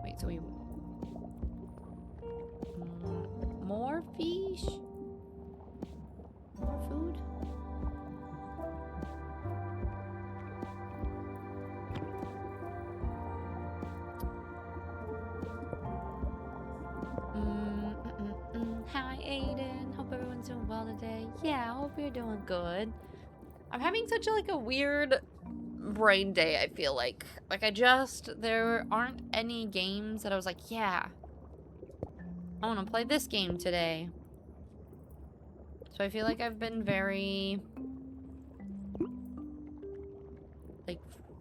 Wait, so we... more? More fish. More food. Hi, Aiden. Hope everyone's doing well today. Yeah, I hope you're doing good. I'm having such a weird brain day, I feel like. There aren't any games that I was like, yeah, I want to play this game today. So I feel like I've been very,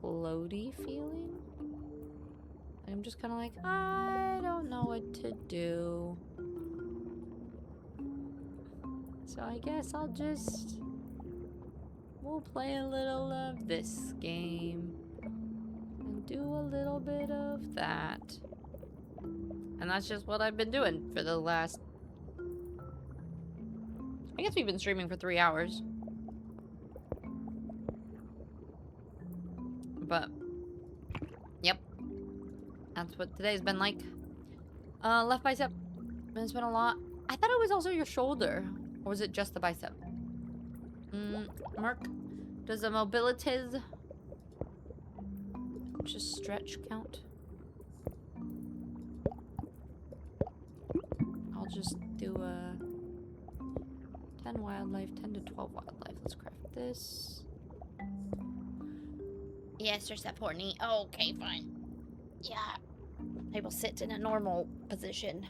floaty feeling. I'm just kind of like, I don't know what to do. So I guess we'll play a little of this game and do a little bit of that. And that's just what I've been doing for the last, I guess we've been streaming for 3 hours. But, yep. That's what today's been like. Left bicep. It's been a lot. I thought it was also your shoulder. Or was it just the bicep? Mark, does the mobilities just stretch count? I'll just do a 10 wildlife, 10 to 12 wildlife. Let's craft this. Yes, you're supporting. Okay, fine. Yeah. I will sit in a normal position.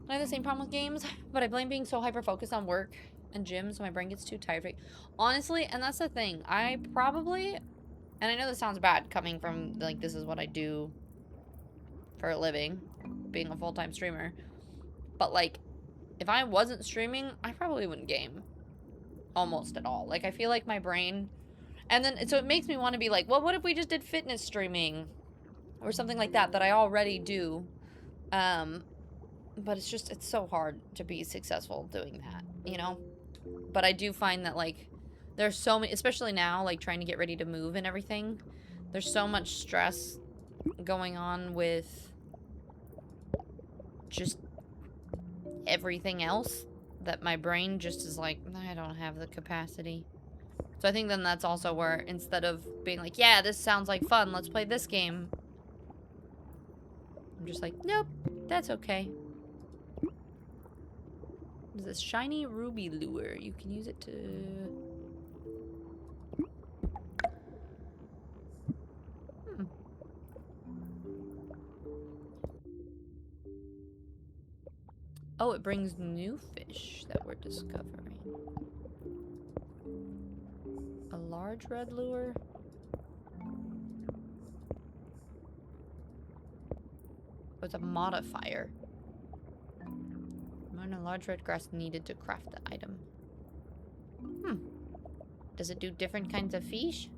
I have the same problem with games, but I blame being so hyper-focused on work and gym, so my brain gets too tired. Honestly, and that's the thing. I probably, and I know this sounds bad coming from, this is what I do for a living, being a full-time streamer. But, if I wasn't streaming, I probably wouldn't game almost at all. I feel like my brain, and then, so it makes me want to be like, well, what if we just did fitness streaming or something like that I already do? But it's so hard to be successful doing that, you know? But I do find that, there's so many, especially now, trying to get ready to move and everything. There's so much stress going on with just everything else that my brain just is like, I don't have the capacity. So I think then that's also where, instead of being like, yeah, this sounds like fun, let's play this game, I'm just like, nope, that's okay. There's this shiny ruby lure. You can use it to... Oh, it brings new fish that we're discovering. A large red lure. Oh, it's a modifier. A large red grass needed to craft the item. Does it do different kinds of fish?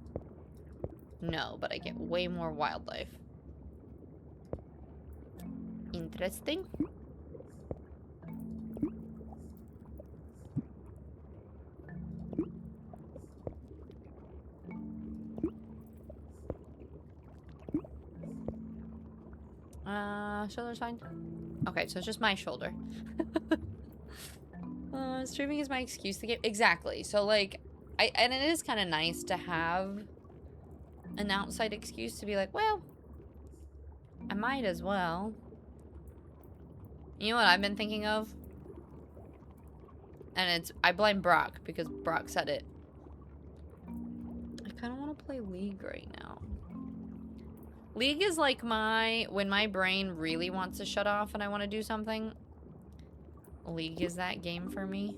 No, but I get way more wildlife. Interesting. Shoulder's fine. Okay, so it's just my shoulder. Streaming is my excuse to get... Exactly. So, and it is kind of nice to have an outside excuse to be like, well, I might as well. You know what I've been thinking of? And I blame Brock, because Brock said it. I kind of want to play League right now. League is when my brain really wants to shut off and I want to do something. League is that game for me.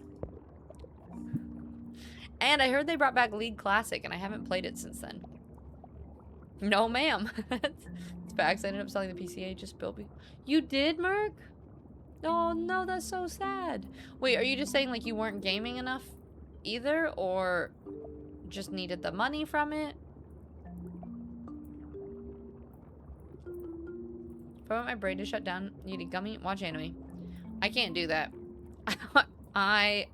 And I heard they brought back League Classic, and I haven't played it since then. No, ma'am. It's facts. I ended up selling the PCA, just built me. You did, Merc? Oh, no, that's so sad. Wait, are you just saying, you weren't gaming enough either, or just needed the money from it? If I want my brain to shut down, you need a gummy? Watch anime. I can't do that. My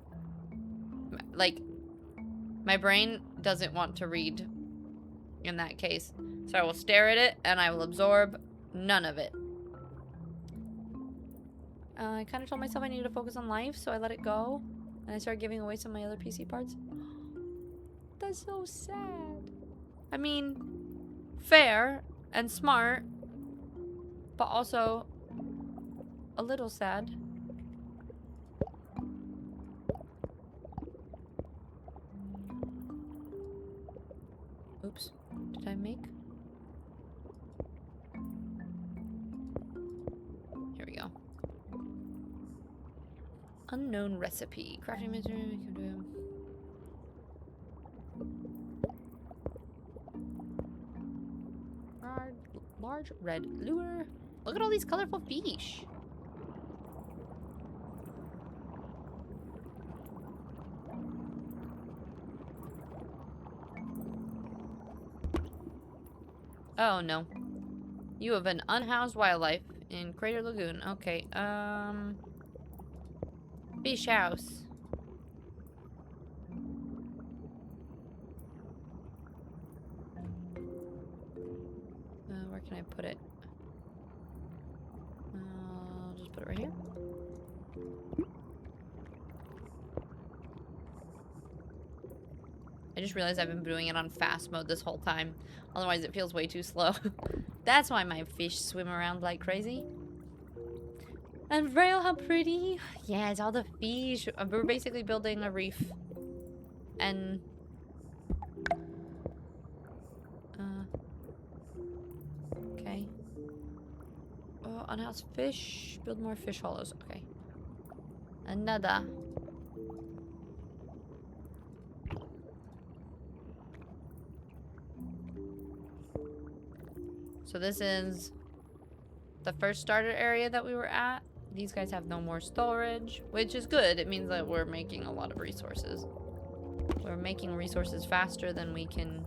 brain doesn't want to read in that case. So I will stare at it and I will absorb none of it. I kind of told myself I needed to focus on life, so I let it go. And I started giving away some of my other PC parts. That's so sad. I mean, fair and smart, but also a little sad. Oops. Did I make? Here we go. Unknown recipe. Crafting material. Large red lure. Look at all these colorful fish. Oh no. You have an unhoused wildlife in Crater Lagoon. Okay, fish house. Where can I put it? I'll just put it right here. I just realized I've been doing it on fast mode this whole time. Otherwise, it feels way too slow. That's why my fish swim around like crazy. And Vrail, how pretty. Yeah, it's all the fish. We're basically building a reef. And... okay. Oh, unhoused fish. Build more fish hollows. Okay. Another. So this is the first starter area that we were at. These guys have no more storage, which is good. It means that we're making a lot of resources. We're making resources faster than we can...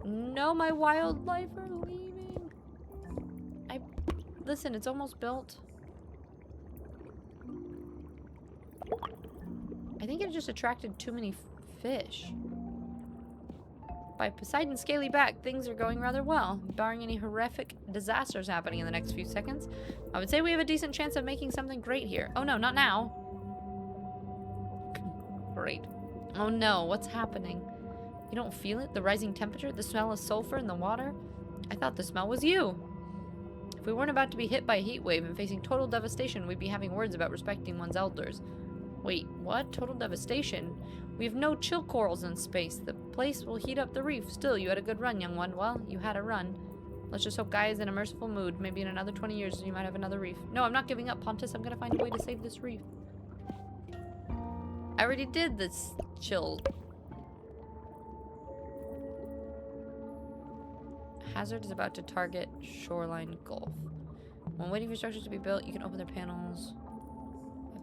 No, my wildlife are leaving. Listen, it's almost built. I think it just attracted too many fish. By Poseidon's scaly back, things are going rather well. Barring any horrific disasters happening in the next few seconds, I would say we have a decent chance of making something great here. Oh no, not now. Great. Oh no, what's happening? You don't feel it? The rising temperature? The smell of sulfur in the water? I thought the smell was you. If we weren't about to be hit by a heat wave and facing total devastation, we'd be having words about respecting one's elders. Wait, what? Total devastation? We have no chill corals in space. The place will heat up the reef. Still, you had a good run, young one. Well, you had a run. Let's just hope Gaia is in a merciful mood. Maybe in another 20 years you might have another reef. No, I'm not giving up, Pontus. I'm gonna find a way to save this reef. I already did this chill. Hazard is about to target Shoreline Gulf. When waiting for structures to be built, you can open their panels.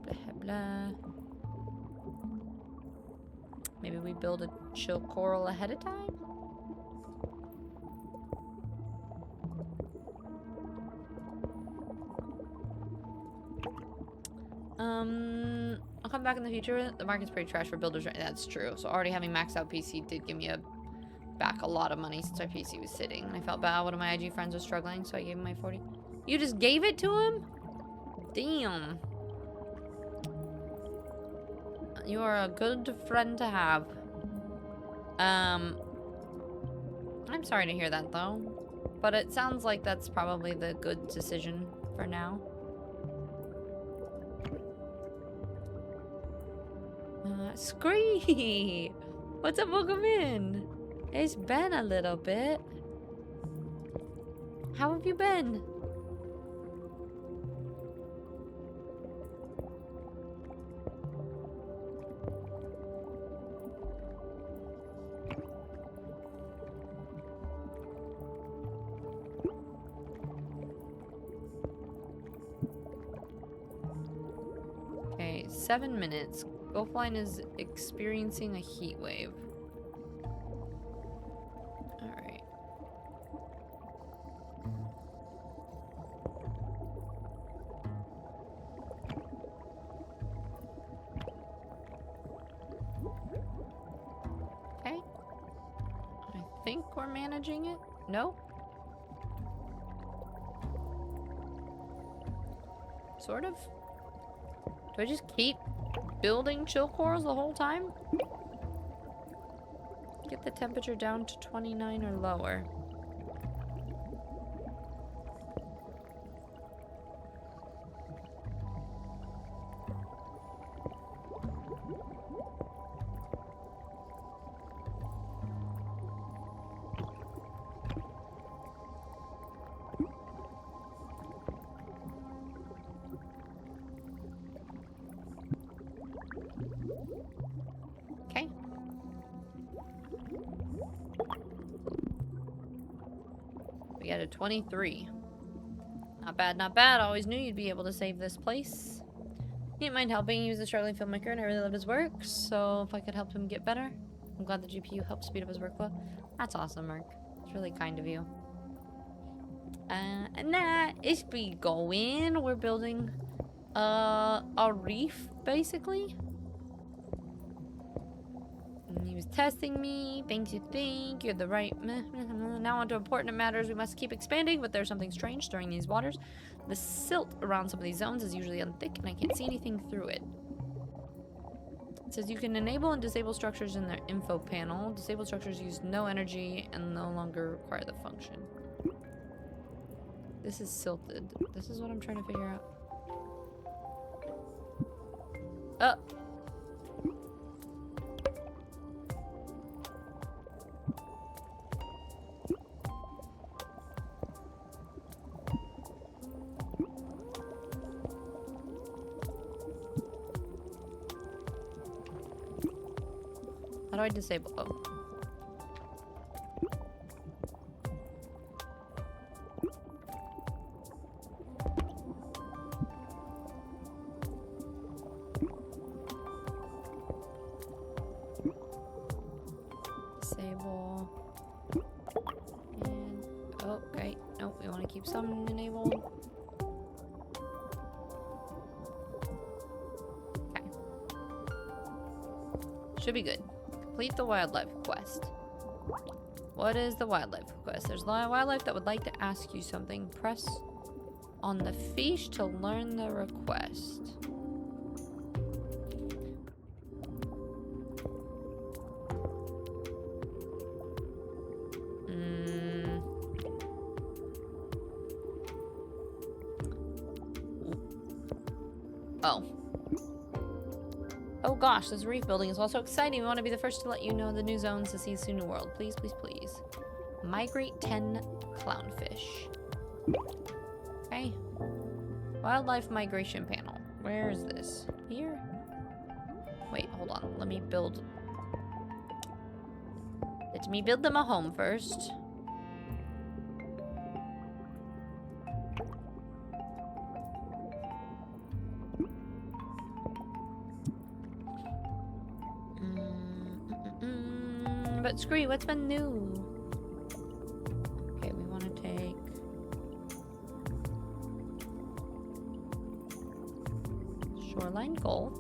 Blah, blah, blah. Maybe we build a chill coral ahead of time? I'll come back in the future. The market's pretty trash for builders right now. That's true. So already having maxed out PC did give me back a lot of money since my PC was sitting. And I felt bad. One of my IG friends was struggling, so I gave him my 40. You just gave it to him? Damn. You are a good friend to have. I'm sorry to hear that though. But it sounds like that's probably the good decision for now. Scree! What's up? Welcome in. It's been a little bit. How have you been? Okay, 7 minutes. Gulfline is experiencing a heat wave. Alright. Okay. I think we're managing it. No? Sort of. Do I just keep building chill corals the whole time? Get the temperature down to 29 or lower. Okay. We got a 23. Not bad, not bad. Always knew you'd be able to save this place. He didn't mind helping. He was a struggling filmmaker and I really loved his work. So if I could help him get better, I'm glad the GPU helped speed up his workflow. That's awesome, Mark. It's really kind of you. And that is we going. We're building a reef, basically. And he was testing me. Things you think. You're the right. Now on to important matters. We must keep expanding, but there's something strange stirring these waters. The silt around some of these zones is usually unthick, and I can't see anything through it. It says you can enable and disable structures in their info panel. Disabled structures use no energy and no longer require the function. This is silted. This is what I'm trying to figure out. Oh. How do I disable? Oh. Disable. And oh, okay. Nope, we want to keep some enabled. Okay. Should be good. Complete the wildlife quest. What is the wildlife quest? There's a lot of wildlife that would like to ask you something. Press on the fish to learn the request. Oh. Oh gosh, this reef building is also exciting. We want to be the first to let you know the new zones to see this new world. Please, please, please. Migrate 10 clownfish. Okay. Wildlife migration panel. Where is this? Here? Wait, hold on. Let me build... Let me build them a home first. But screw you, what's been new? Okay, we want to take... Shoreline Gulf.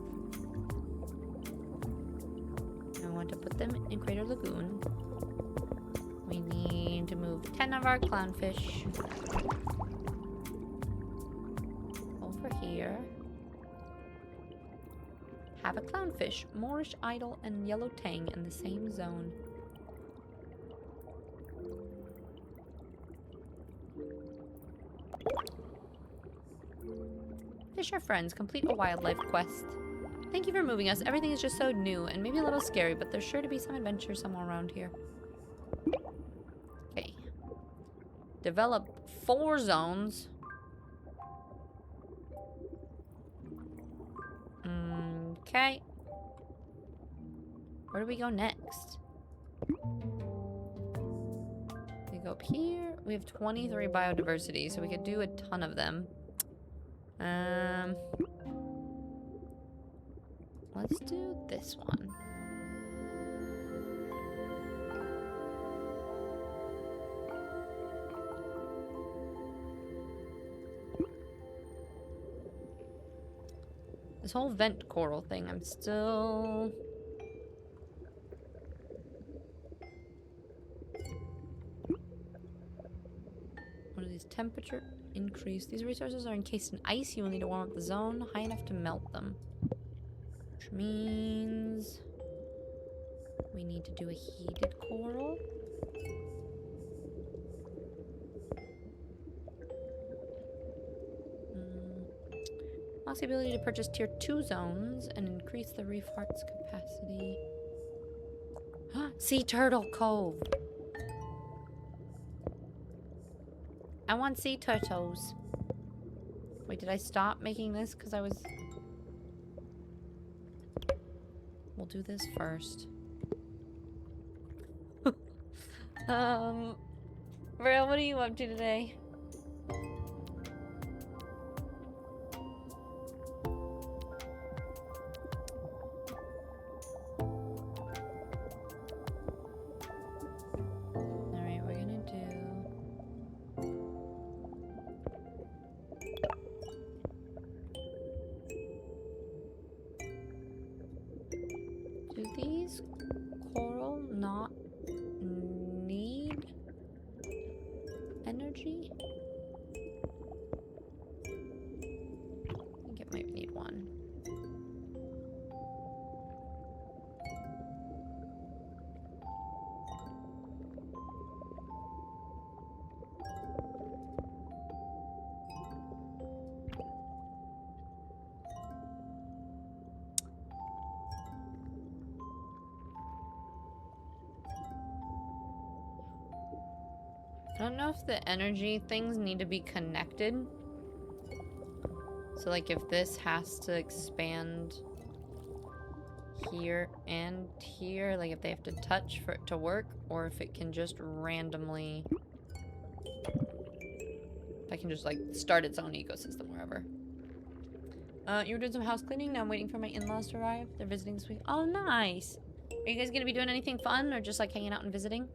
I want to put them in Crater Lagoon. We need to move 10 of our clownfish over here. Have a clownfish, Moorish Idol, and Yellow Tang in the same zone. Fish are friends. Complete a wildlife quest. Thank you for moving us. Everything is just so new and maybe a little scary, but there's sure to be some adventure somewhere around here. Okay. Develop 4 zones. Okay. Where do we go next? We go up here. We have 23 biodiversity, so we could do a ton of them. Let's do this one. This whole vent coral thing, I'm still... What are These temperature increase. These resources are encased in ice. You will need to warm up the zone high enough to melt them. Which means we need to do a heated coral. Unlocks the ability to purchase tier 2 zones and increase the reef heart's capacity. Sea Turtle Cove. I want sea turtles. Wait, did I stop making this because I was... We'll do this first. Braille, what are you up to today? Alright, we're gonna do these coral not need energy? I think it might need one. I don't know if the energy things need to be connected. So like if this has to expand here and here, like if they have to touch for it to work, or if it can just randomly... If I can just like start its own ecosystem wherever. You were doing some house cleaning, now I'm waiting for my in-laws to arrive. They're visiting this week. Oh, nice! Are you guys gonna be doing anything fun, or just like hanging out and visiting?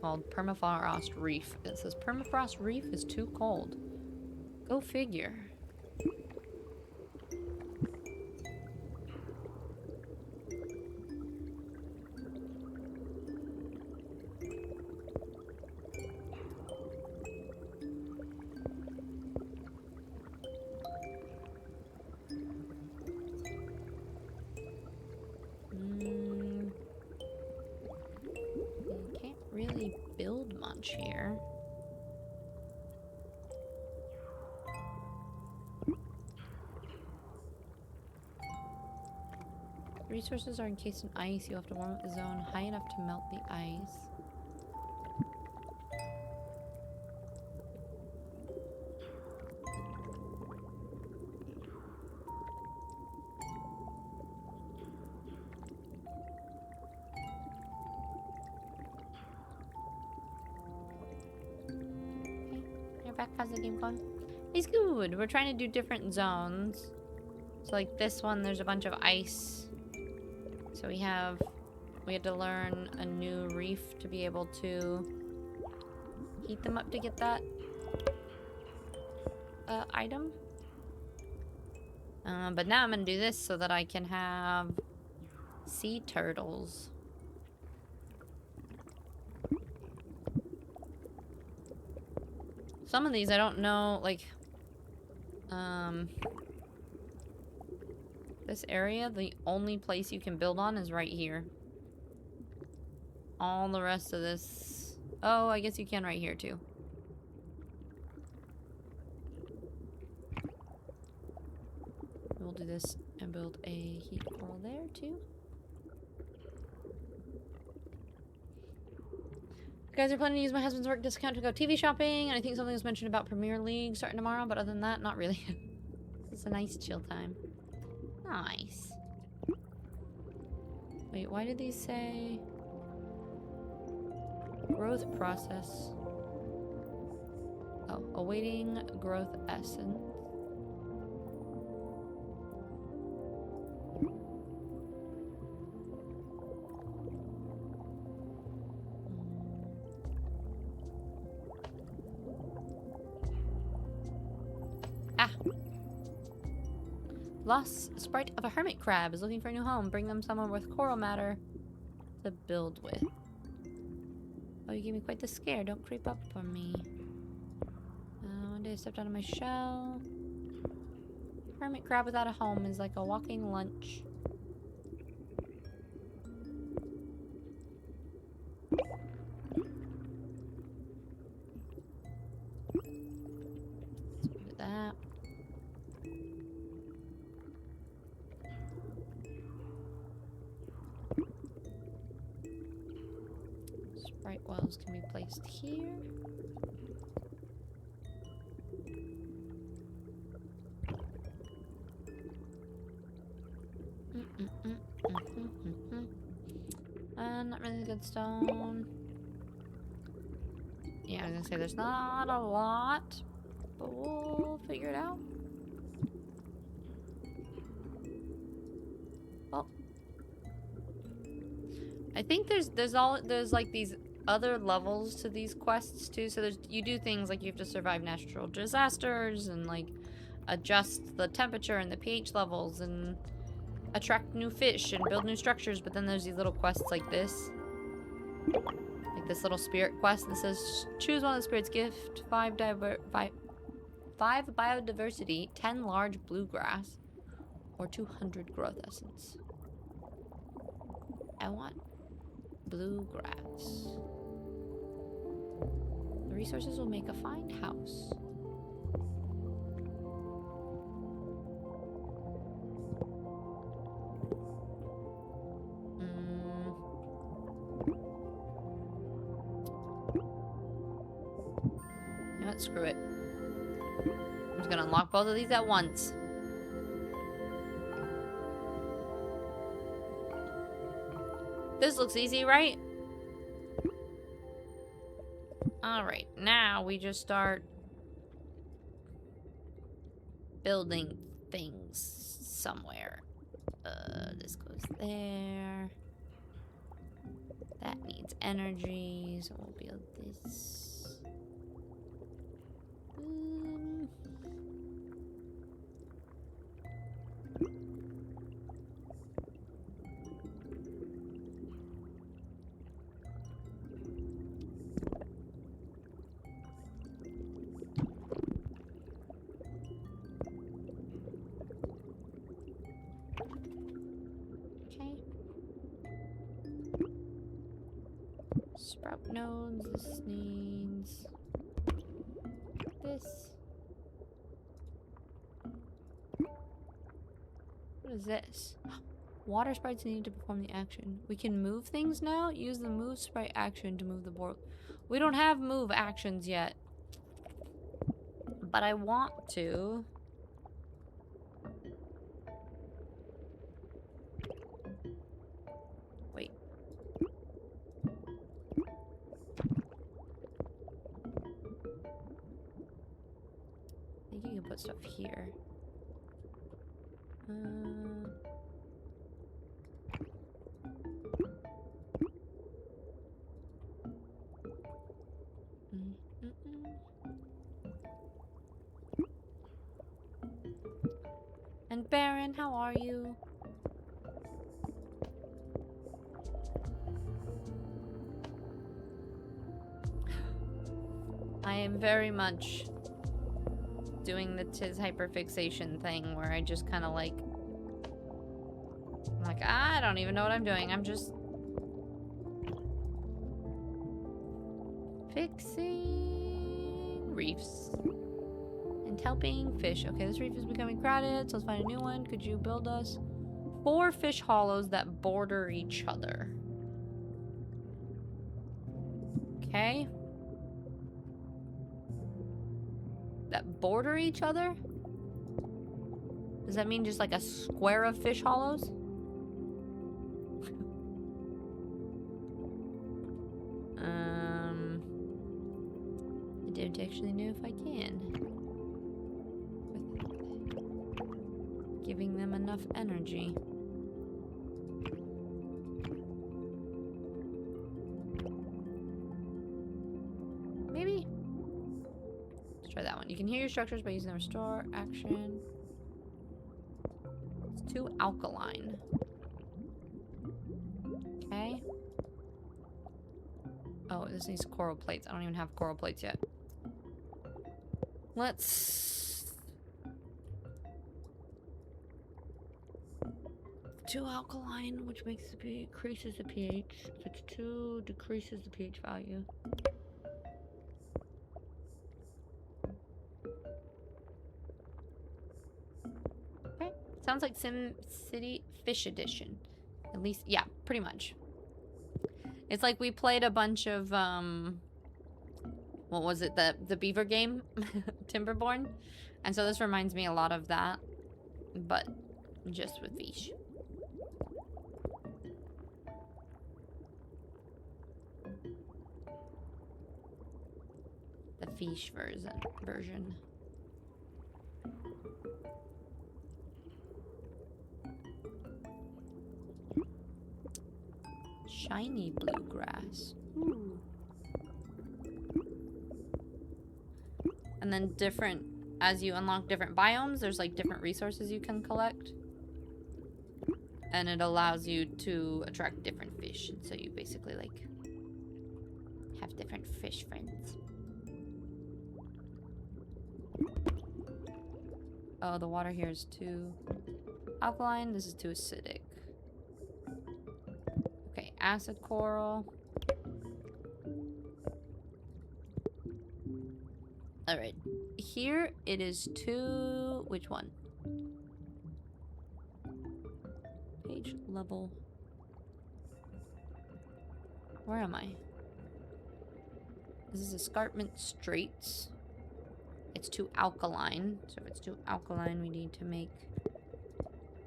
Called Permafrost Reef. It says Permafrost Reef is too cold. Go figure. Really build much here. Resources are encased in ice. You have to warm up the zone high enough to melt the ice. Back, how's the game going? It's good. We're trying to do different zones. So like this one, there's a bunch of ice. So we had to learn a new reef to be able to heat them up to get that item. But now I'm gonna do this so that I can have sea turtles. Some of these I don't know, like, this area, the only place you can build on is right here. All the rest of this... Oh, I guess you can right here, too. We'll do this and build a heat coral there, too. You guys are planning to use my husband's work discount to go TV shopping, and I think something was mentioned about Premier League starting tomorrow, but other than that, not really. It's a nice chill time. Nice. Wait, why did these say... Growth process. Oh, awaiting growth essence. Ah. Lost sprite of a hermit crab is looking for a new home. Bring them somewhere with coral matter to build with. Oh, you gave me quite the scare. Don't creep up on me. One day I stepped out of my shell. Hermit crab without a home is like a walking lunch. Let's do that. Sprite wells can be placed here. Not really good stone. Yeah, I was gonna say there's not a lot, but we'll figure it out. Well, I think there's like these other levels to these quests too. So you do things like you have to survive natural disasters and like adjust the temperature and the pH levels and attract new fish and build new structures, but then there's these little quests like this. Like this little spirit quest that says choose one of the spirit's gift, 5 biodiversity, 10 large bluegrass, or 200 growth essence. I want bluegrass. The resources will make a fine house. You know what? Screw it. I'm just gonna unlock both of these at once. This looks easy, right? Alright, now we just start building things somewhere. This goes there. That needs energy, so we'll build this. Sprout nodes, this needs this. What is this? Water sprites needed to perform the action. We can move things now? Use the move sprite action to move the board. We don't have move actions yet. But I want to. Wait. I think you can put stuff here. And Baron, how are you? I am very much doing the Tis hyperfixation thing where I just kind of like, I'm like, I don't even know what I'm doing. I'm just fixing reefs and helping fish. Okay, this reef is becoming crowded, so let's find a new one. Could you build us 4 fish hollows that border each other? Okay. That border each other? Does that mean just like a square of fish hollows? I don't actually know if I can. With giving them enough energy. Maybe. Let's try that one. You can hear your structures by using the restore action. It's too alkaline. Okay. Oh, this needs coral plates. I don't even have coral plates yet. Let's... Too alkaline, which makes the increases the pH. If it's too, decreases the pH value. Okay. Sounds like Sim City Fish Edition. At least, yeah, pretty much. It's like we played a bunch of, what was it? The beaver game? Timberborn? And so this reminds me a lot of that. But just with fish. The fish version. Shiny bluegrass. Ooh. And then different, as you unlock different biomes, there's like different resources you can collect. And it allows you to attract different fish. And so you basically like have different fish friends. Oh, the water here is too alkaline. This is too acidic. Okay, acid coral. Alright. Here it is too... Which one? Page level. Where am I? This is Escarpment Straits. It's too alkaline. So if it's too alkaline, we need to make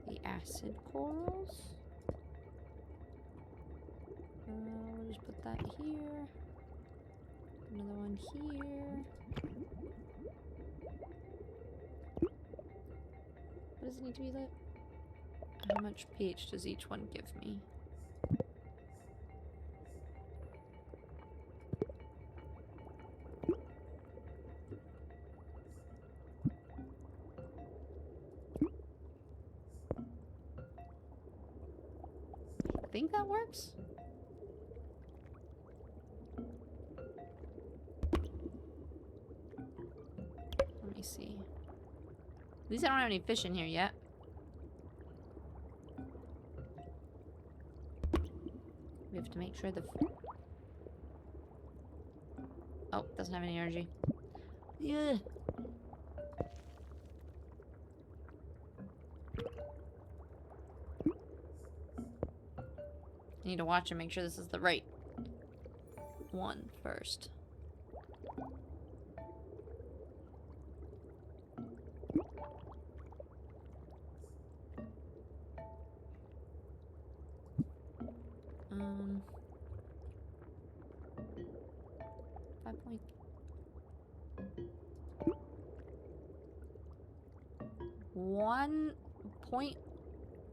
the acid corals. We'll just put that here. Another one here. What does it need to be lit? How much pH does each one give me? I think that works. Let me see. At least I don't have any fish in here yet. We have to make sure the... Oh, doesn't have any energy. Yeah. I need to watch and make sure this is the right one first.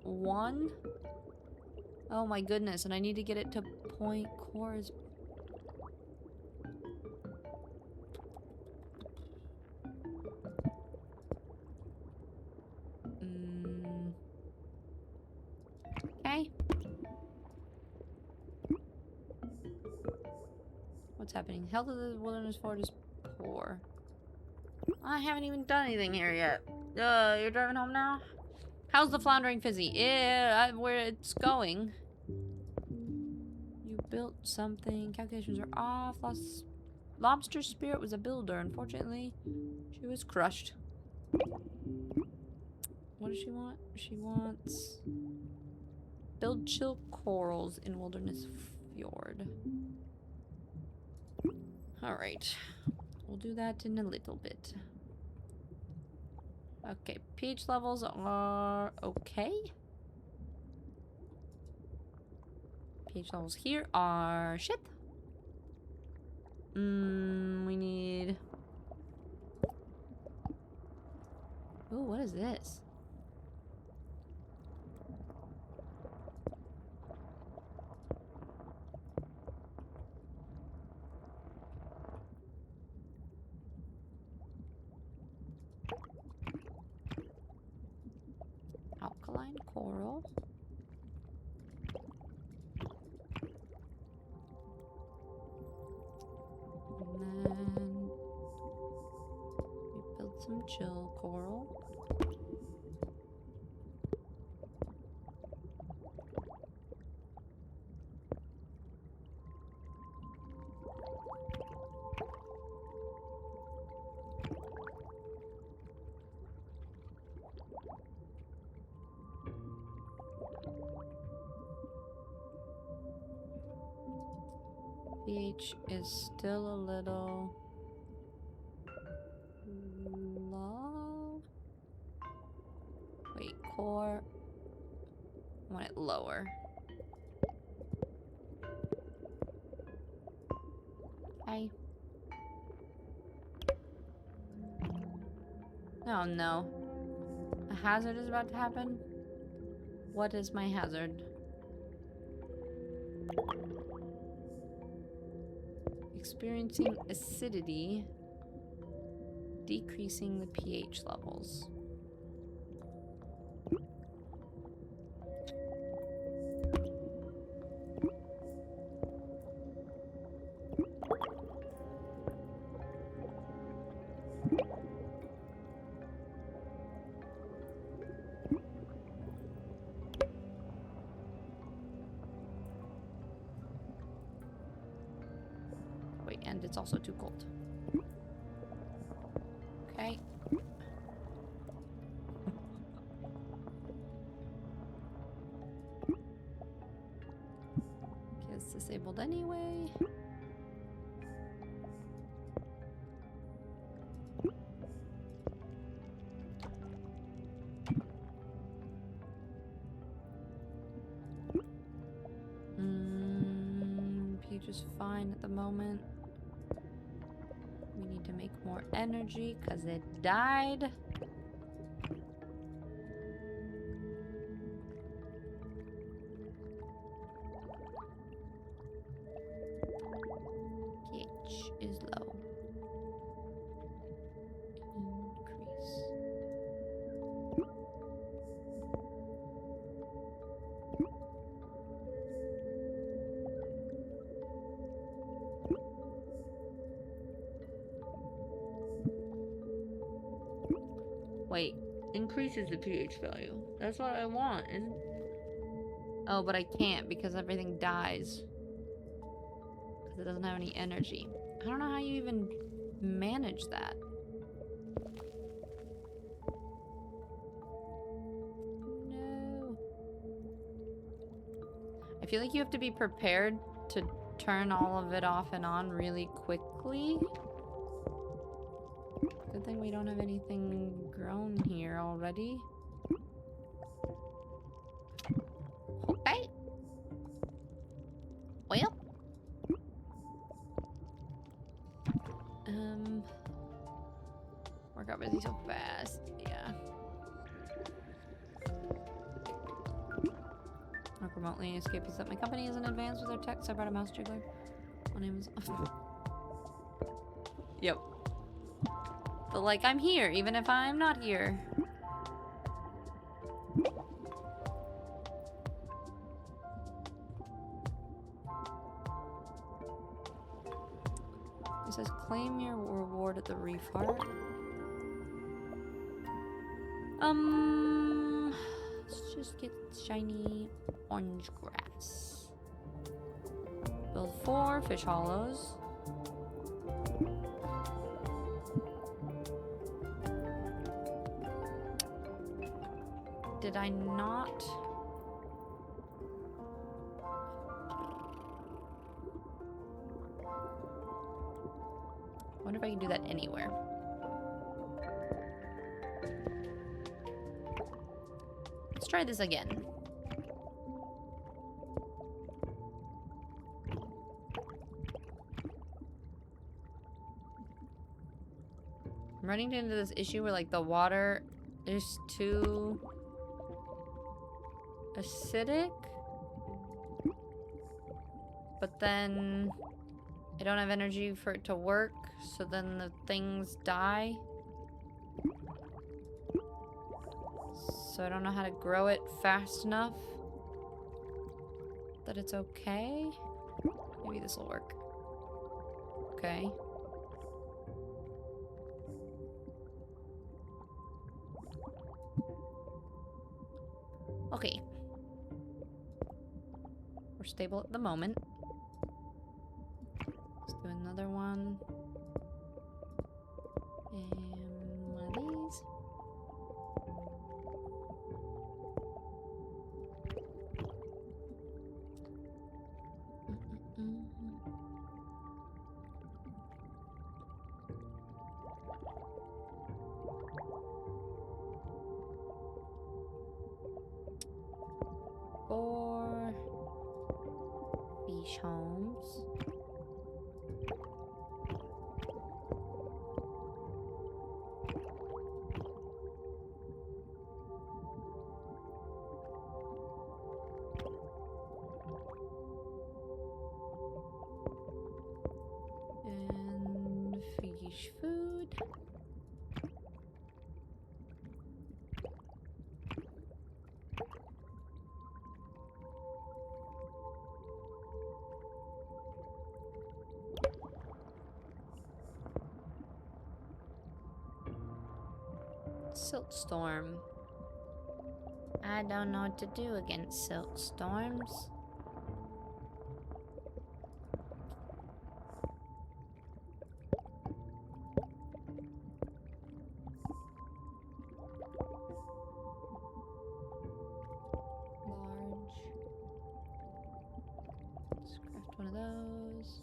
.1. Oh my goodness, and I need to get it to point cores. Okay. What's happening? Health of the wilderness forest is poor. I haven't even done anything here yet. You're driving home now? How's the floundering fizzy? Yeah, where it's going. You built something. Calculations are off. Lobster Spirit was a builder. Unfortunately, she was crushed. What does she want? She wants... Build chill corals in Wilderness Fjord. Alright. We'll do that in a little bit. Okay, pH levels are okay. pH levels here are shit. We need... Ooh, what is this? coral. And then we build some chill coral. pH is still a little low. Wait, core. I want it lower. Hi. Oh no. A hazard is about to happen? What is my hazard? Experiencing acidity, decreasing the pH levels. Wait, and it's also too cold. Okay. It's disabled anyway. pH is fine at the moment. We need to make more energy because it died. pH is low. Increase. Wait, increases the pH value. That's what I want. Oh, but I can't because everything dies. Because it doesn't have any energy. I don't know how you even manage that. No. I feel like you have to be prepared to turn all of it off and on really quickly. Good thing we don't have anything grown here already. Okay. Well. Work out busy so fast. Yeah. Work remotely. Escape is that my company isn't advanced with their tech, so I brought a mouse jiggler on Amazon. Yep. But like, I'm here, even if I'm not here. It says, claim your reward at the reef heart. Let's just get shiny orange grass. Build 4 fish hollows. Did I not? I wonder if I can do that anywhere. Let's try this again. I'm running into this issue where like the water is too acidic, but then I don't have energy for it to work, so then the things die. So I don't know how to grow it fast enough that it's okay. Maybe this will work. Okay. Okay. We're stable at the moment. Let's do another one. And one of these. Four beach homes. And fish food. Silt storm. I don't know what to do against silt storms. Large. Let's craft one of those.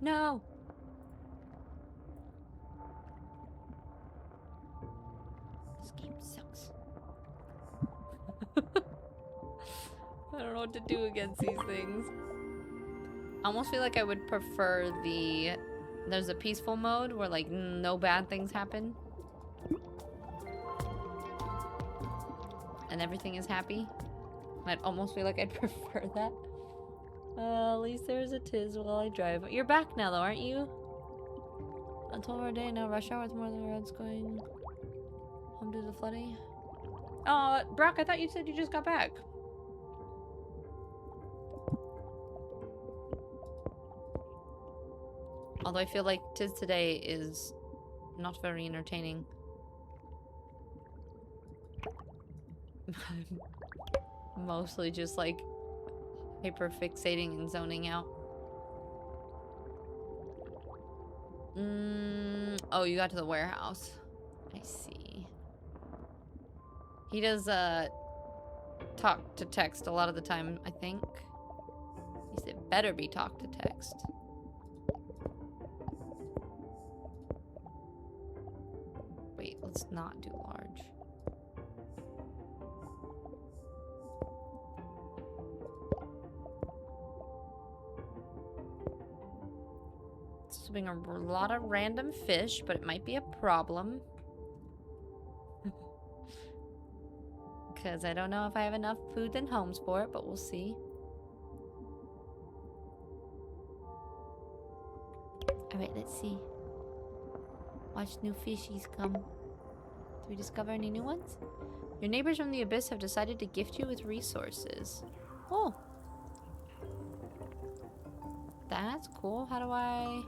No. This game sucks. I don't know what to do against these things. I almost feel like I would prefer there's a peaceful mode where like no bad things happen. And everything is happy. I'd almost feel like I'd prefer that. At least there's a tiz while I drive. You're back now though, aren't you? A 12-hour day now, rush hour with more than the roads going home due to the flooding. Brock, I thought you said you just got back. Although I feel like Tiz today is not very entertaining. Mostly just like hyper fixating and zoning out. Oh, you got to the warehouse. I see. He does talk to text a lot of the time, I think. At least it better be talk to text. Wait, let's not do large. Swimming a lot of random fish, but it might be a problem. Because I don't know if I have enough food and homes for it, but we'll see. Alright, let's see. Watch new fishies come. Do we discover any new ones? Your neighbors from the abyss have decided to gift you with resources. Oh. That's cool. How do I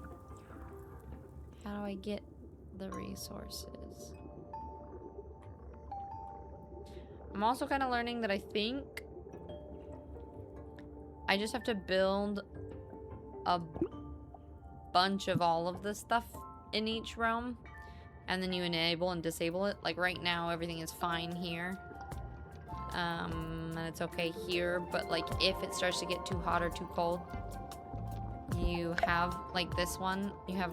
get the resources? I'm also kind of learning that I think I just have to build a bunch of all of this stuff in each realm, and then you enable and disable it. Like right now, everything is fine here. And it's okay here, but like if it starts to get too hot or too cold, you have like this one, you have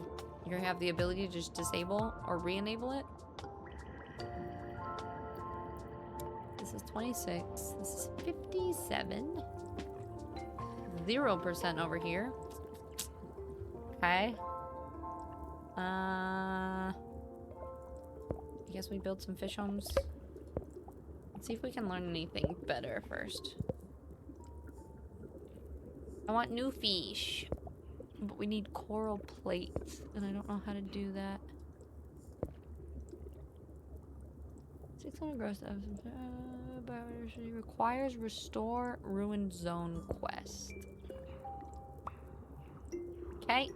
the ability to just disable or re-enable it. This is 26. This is 57. 0% over here. Okay. I guess we build some fish homes. Let's see if we can learn anything better first. I want new fish. But we need coral plates, and I don't know how to do that. 600 gross biodiversity requires restore ruined zone quest. Okay.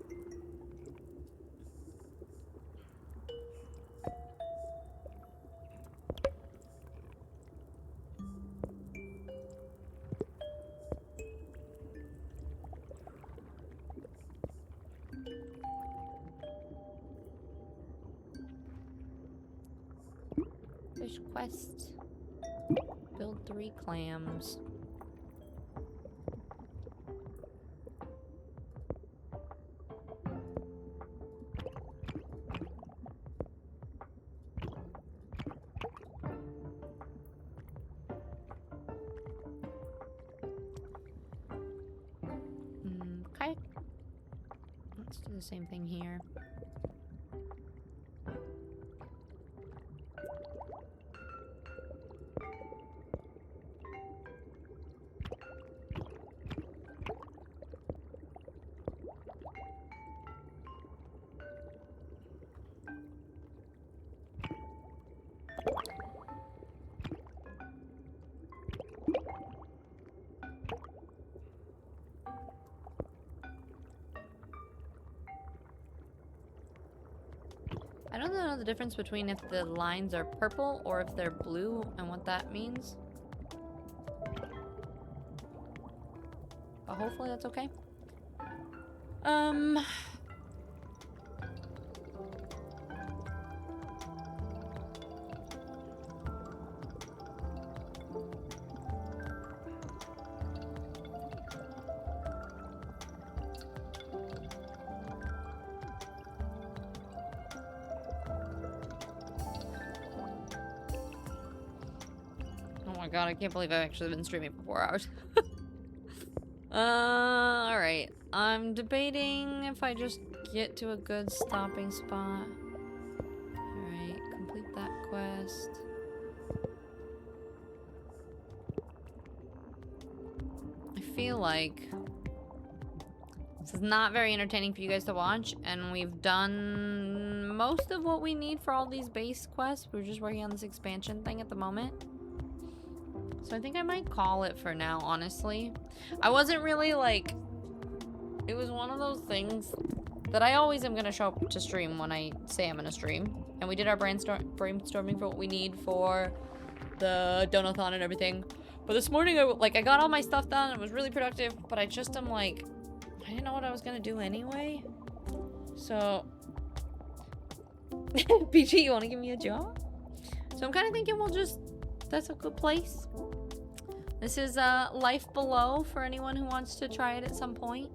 Fish quest. Build 3 clams. Okay. Let's do the same thing here. I don't know the difference between if the lines are purple or if they're blue and what that means. But hopefully that's okay. Oh my god, I can't believe I've actually been streaming for 4 hours. Alright. I'm debating if I just get to a good stopping spot. Alright, complete that quest. I feel like this is not very entertaining for you guys to watch, and we've done most of what we need for all these base quests. We're just working on this expansion thing at the moment. So I think I might call it for now, honestly. I wasn't really like... It was one of those things that I always am going to show up to stream when I say I'm going to stream. And we did our brainstorming for what we need for the donathon and everything. But this morning, I got all my stuff done. It was really productive. But I just am like... I didn't know what I was going to do anyway. So... PG, you want to give me a job? So I'm kind of thinking we'll just... That's a good place. This is Life Below for anyone who wants to try it at some point.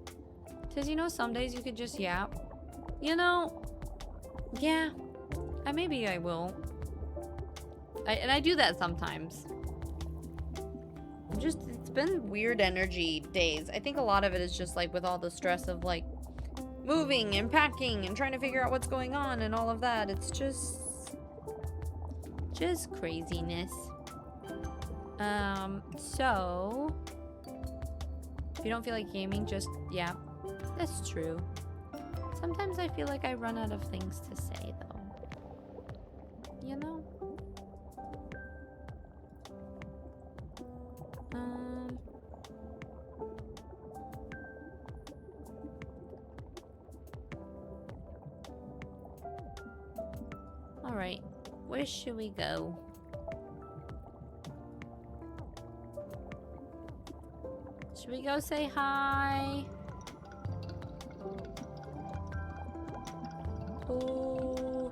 Because, you know, some days you could just yap. You know, yeah, maybe I will. And I do that sometimes. It's been weird energy days. I think a lot of it is just like with all the stress of like moving and packing and trying to figure out what's going on and all of that. It's just craziness. So if you don't feel like gaming, just yeah, that's true. Sometimes I feel like I run out of things to say though. You know? All right, where should we go? Should we go say hi? Ooh.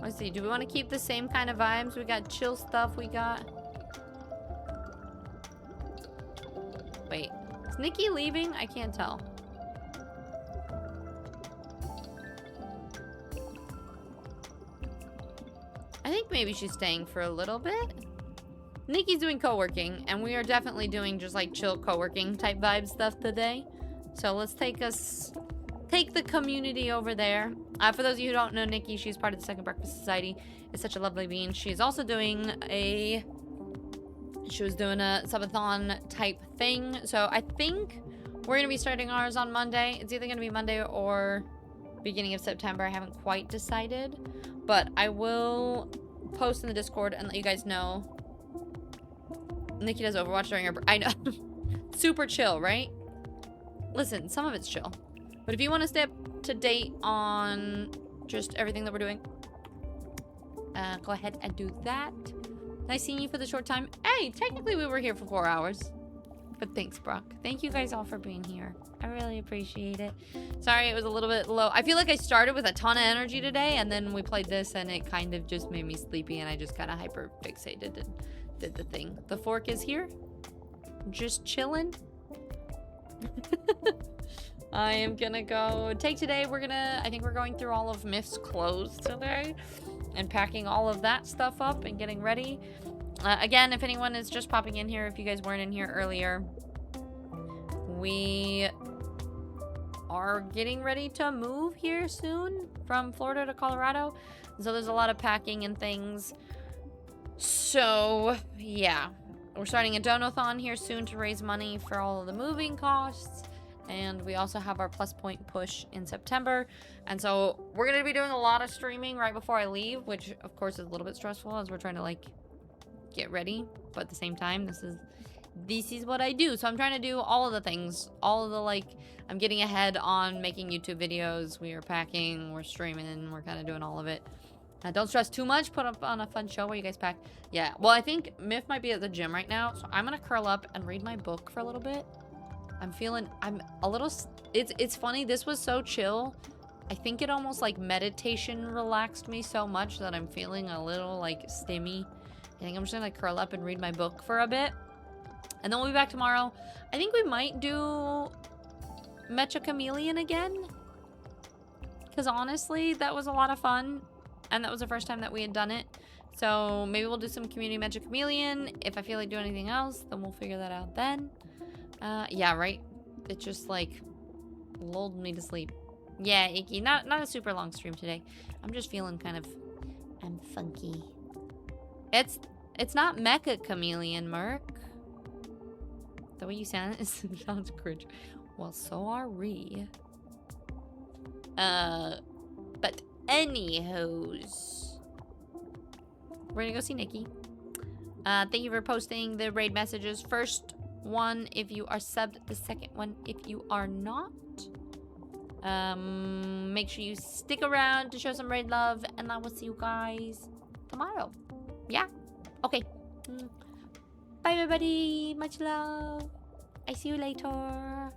Let's see, do we want to keep the same kind of vibes? We got chill stuff, we got... Wait, is Nikki leaving? I can't tell. I think maybe she's staying for a little bit. Nikki's doing co-working, and we are definitely doing just like chill co-working type vibe stuff today. So let's take us take the community over there. For those of you who don't know Nikki, she's part of the Second Breakfast Society. Is such a lovely being. She's also doing a... She was doing a subathon type thing. So I think we're going to be starting ours on Monday. It's either going to be Monday or beginning of September. I haven't quite decided. But I will post in the Discord and let you guys know. Nikki does Overwatch during her... I know. Super chill, right? Listen, some of it's chill. But if you want to stay up to date on just everything that we're doing, go ahead and do that. Nice seeing you for the short time. Hey, technically we were here for 4 hours. But thanks, Brock. Thank you guys all for being here. I really appreciate it. Sorry, it was a little bit low. I feel like I started with a ton of energy today, and then we played this, and it kind of just made me sleepy, and I just kind of hyper-fixated and did the thing. The fork is here. Just chilling. I am gonna go take today. I think we're going through all of Myth's clothes today and packing all of that stuff up and getting ready. Again, if anyone is just popping in here, if you guys weren't in here earlier, we are getting ready to move here soon from Florida to Colorado. So there's a lot of packing and things. So, yeah. We're starting a donathon here soon to raise money for all of the moving costs. And we also have our plus point push in September. And so we're going to be doing a lot of streaming right before I leave, which of course is a little bit stressful as we're trying to like get ready. But at the same time, this is what I do. So I'm trying to do all of the things, all of the like, I'm getting ahead on making YouTube videos. We are packing, we're streaming, we're kind of doing all of it. Don't stress too much. Put up on a fun show where you guys pack. Yeah, well, I think Myth might be at the gym right now. So I'm going to curl up and read my book for a little bit. I'm a little, it's funny. This was so chill. I think it almost like meditation relaxed me so much that I'm feeling a little like stimmy. I think I'm just going to curl up and read my book for a bit. And then we'll be back tomorrow. I think we might do Mecha Chameleon again. Because honestly, that was a lot of fun. And that was the first time that we had done it. So maybe we'll do some Community Mecha Chameleon. If I feel like doing anything else, then we'll figure that out then. Yeah, right? It just like lulled me to sleep. Yeah, Icky. Not a super long stream today. I'm just feeling kind of... I'm funky. It's not Mecha Chameleon, Merc. The way you sound it sounds cringe. Well, so are we. But anywho's, we're gonna go see Nikki. Thank you for posting the raid messages. First one if you are subbed, the second one if you are not. Make sure you stick around to show some raid love, and I will see you guys tomorrow. Yeah? Okay. Bye everybody, much love. I see you later.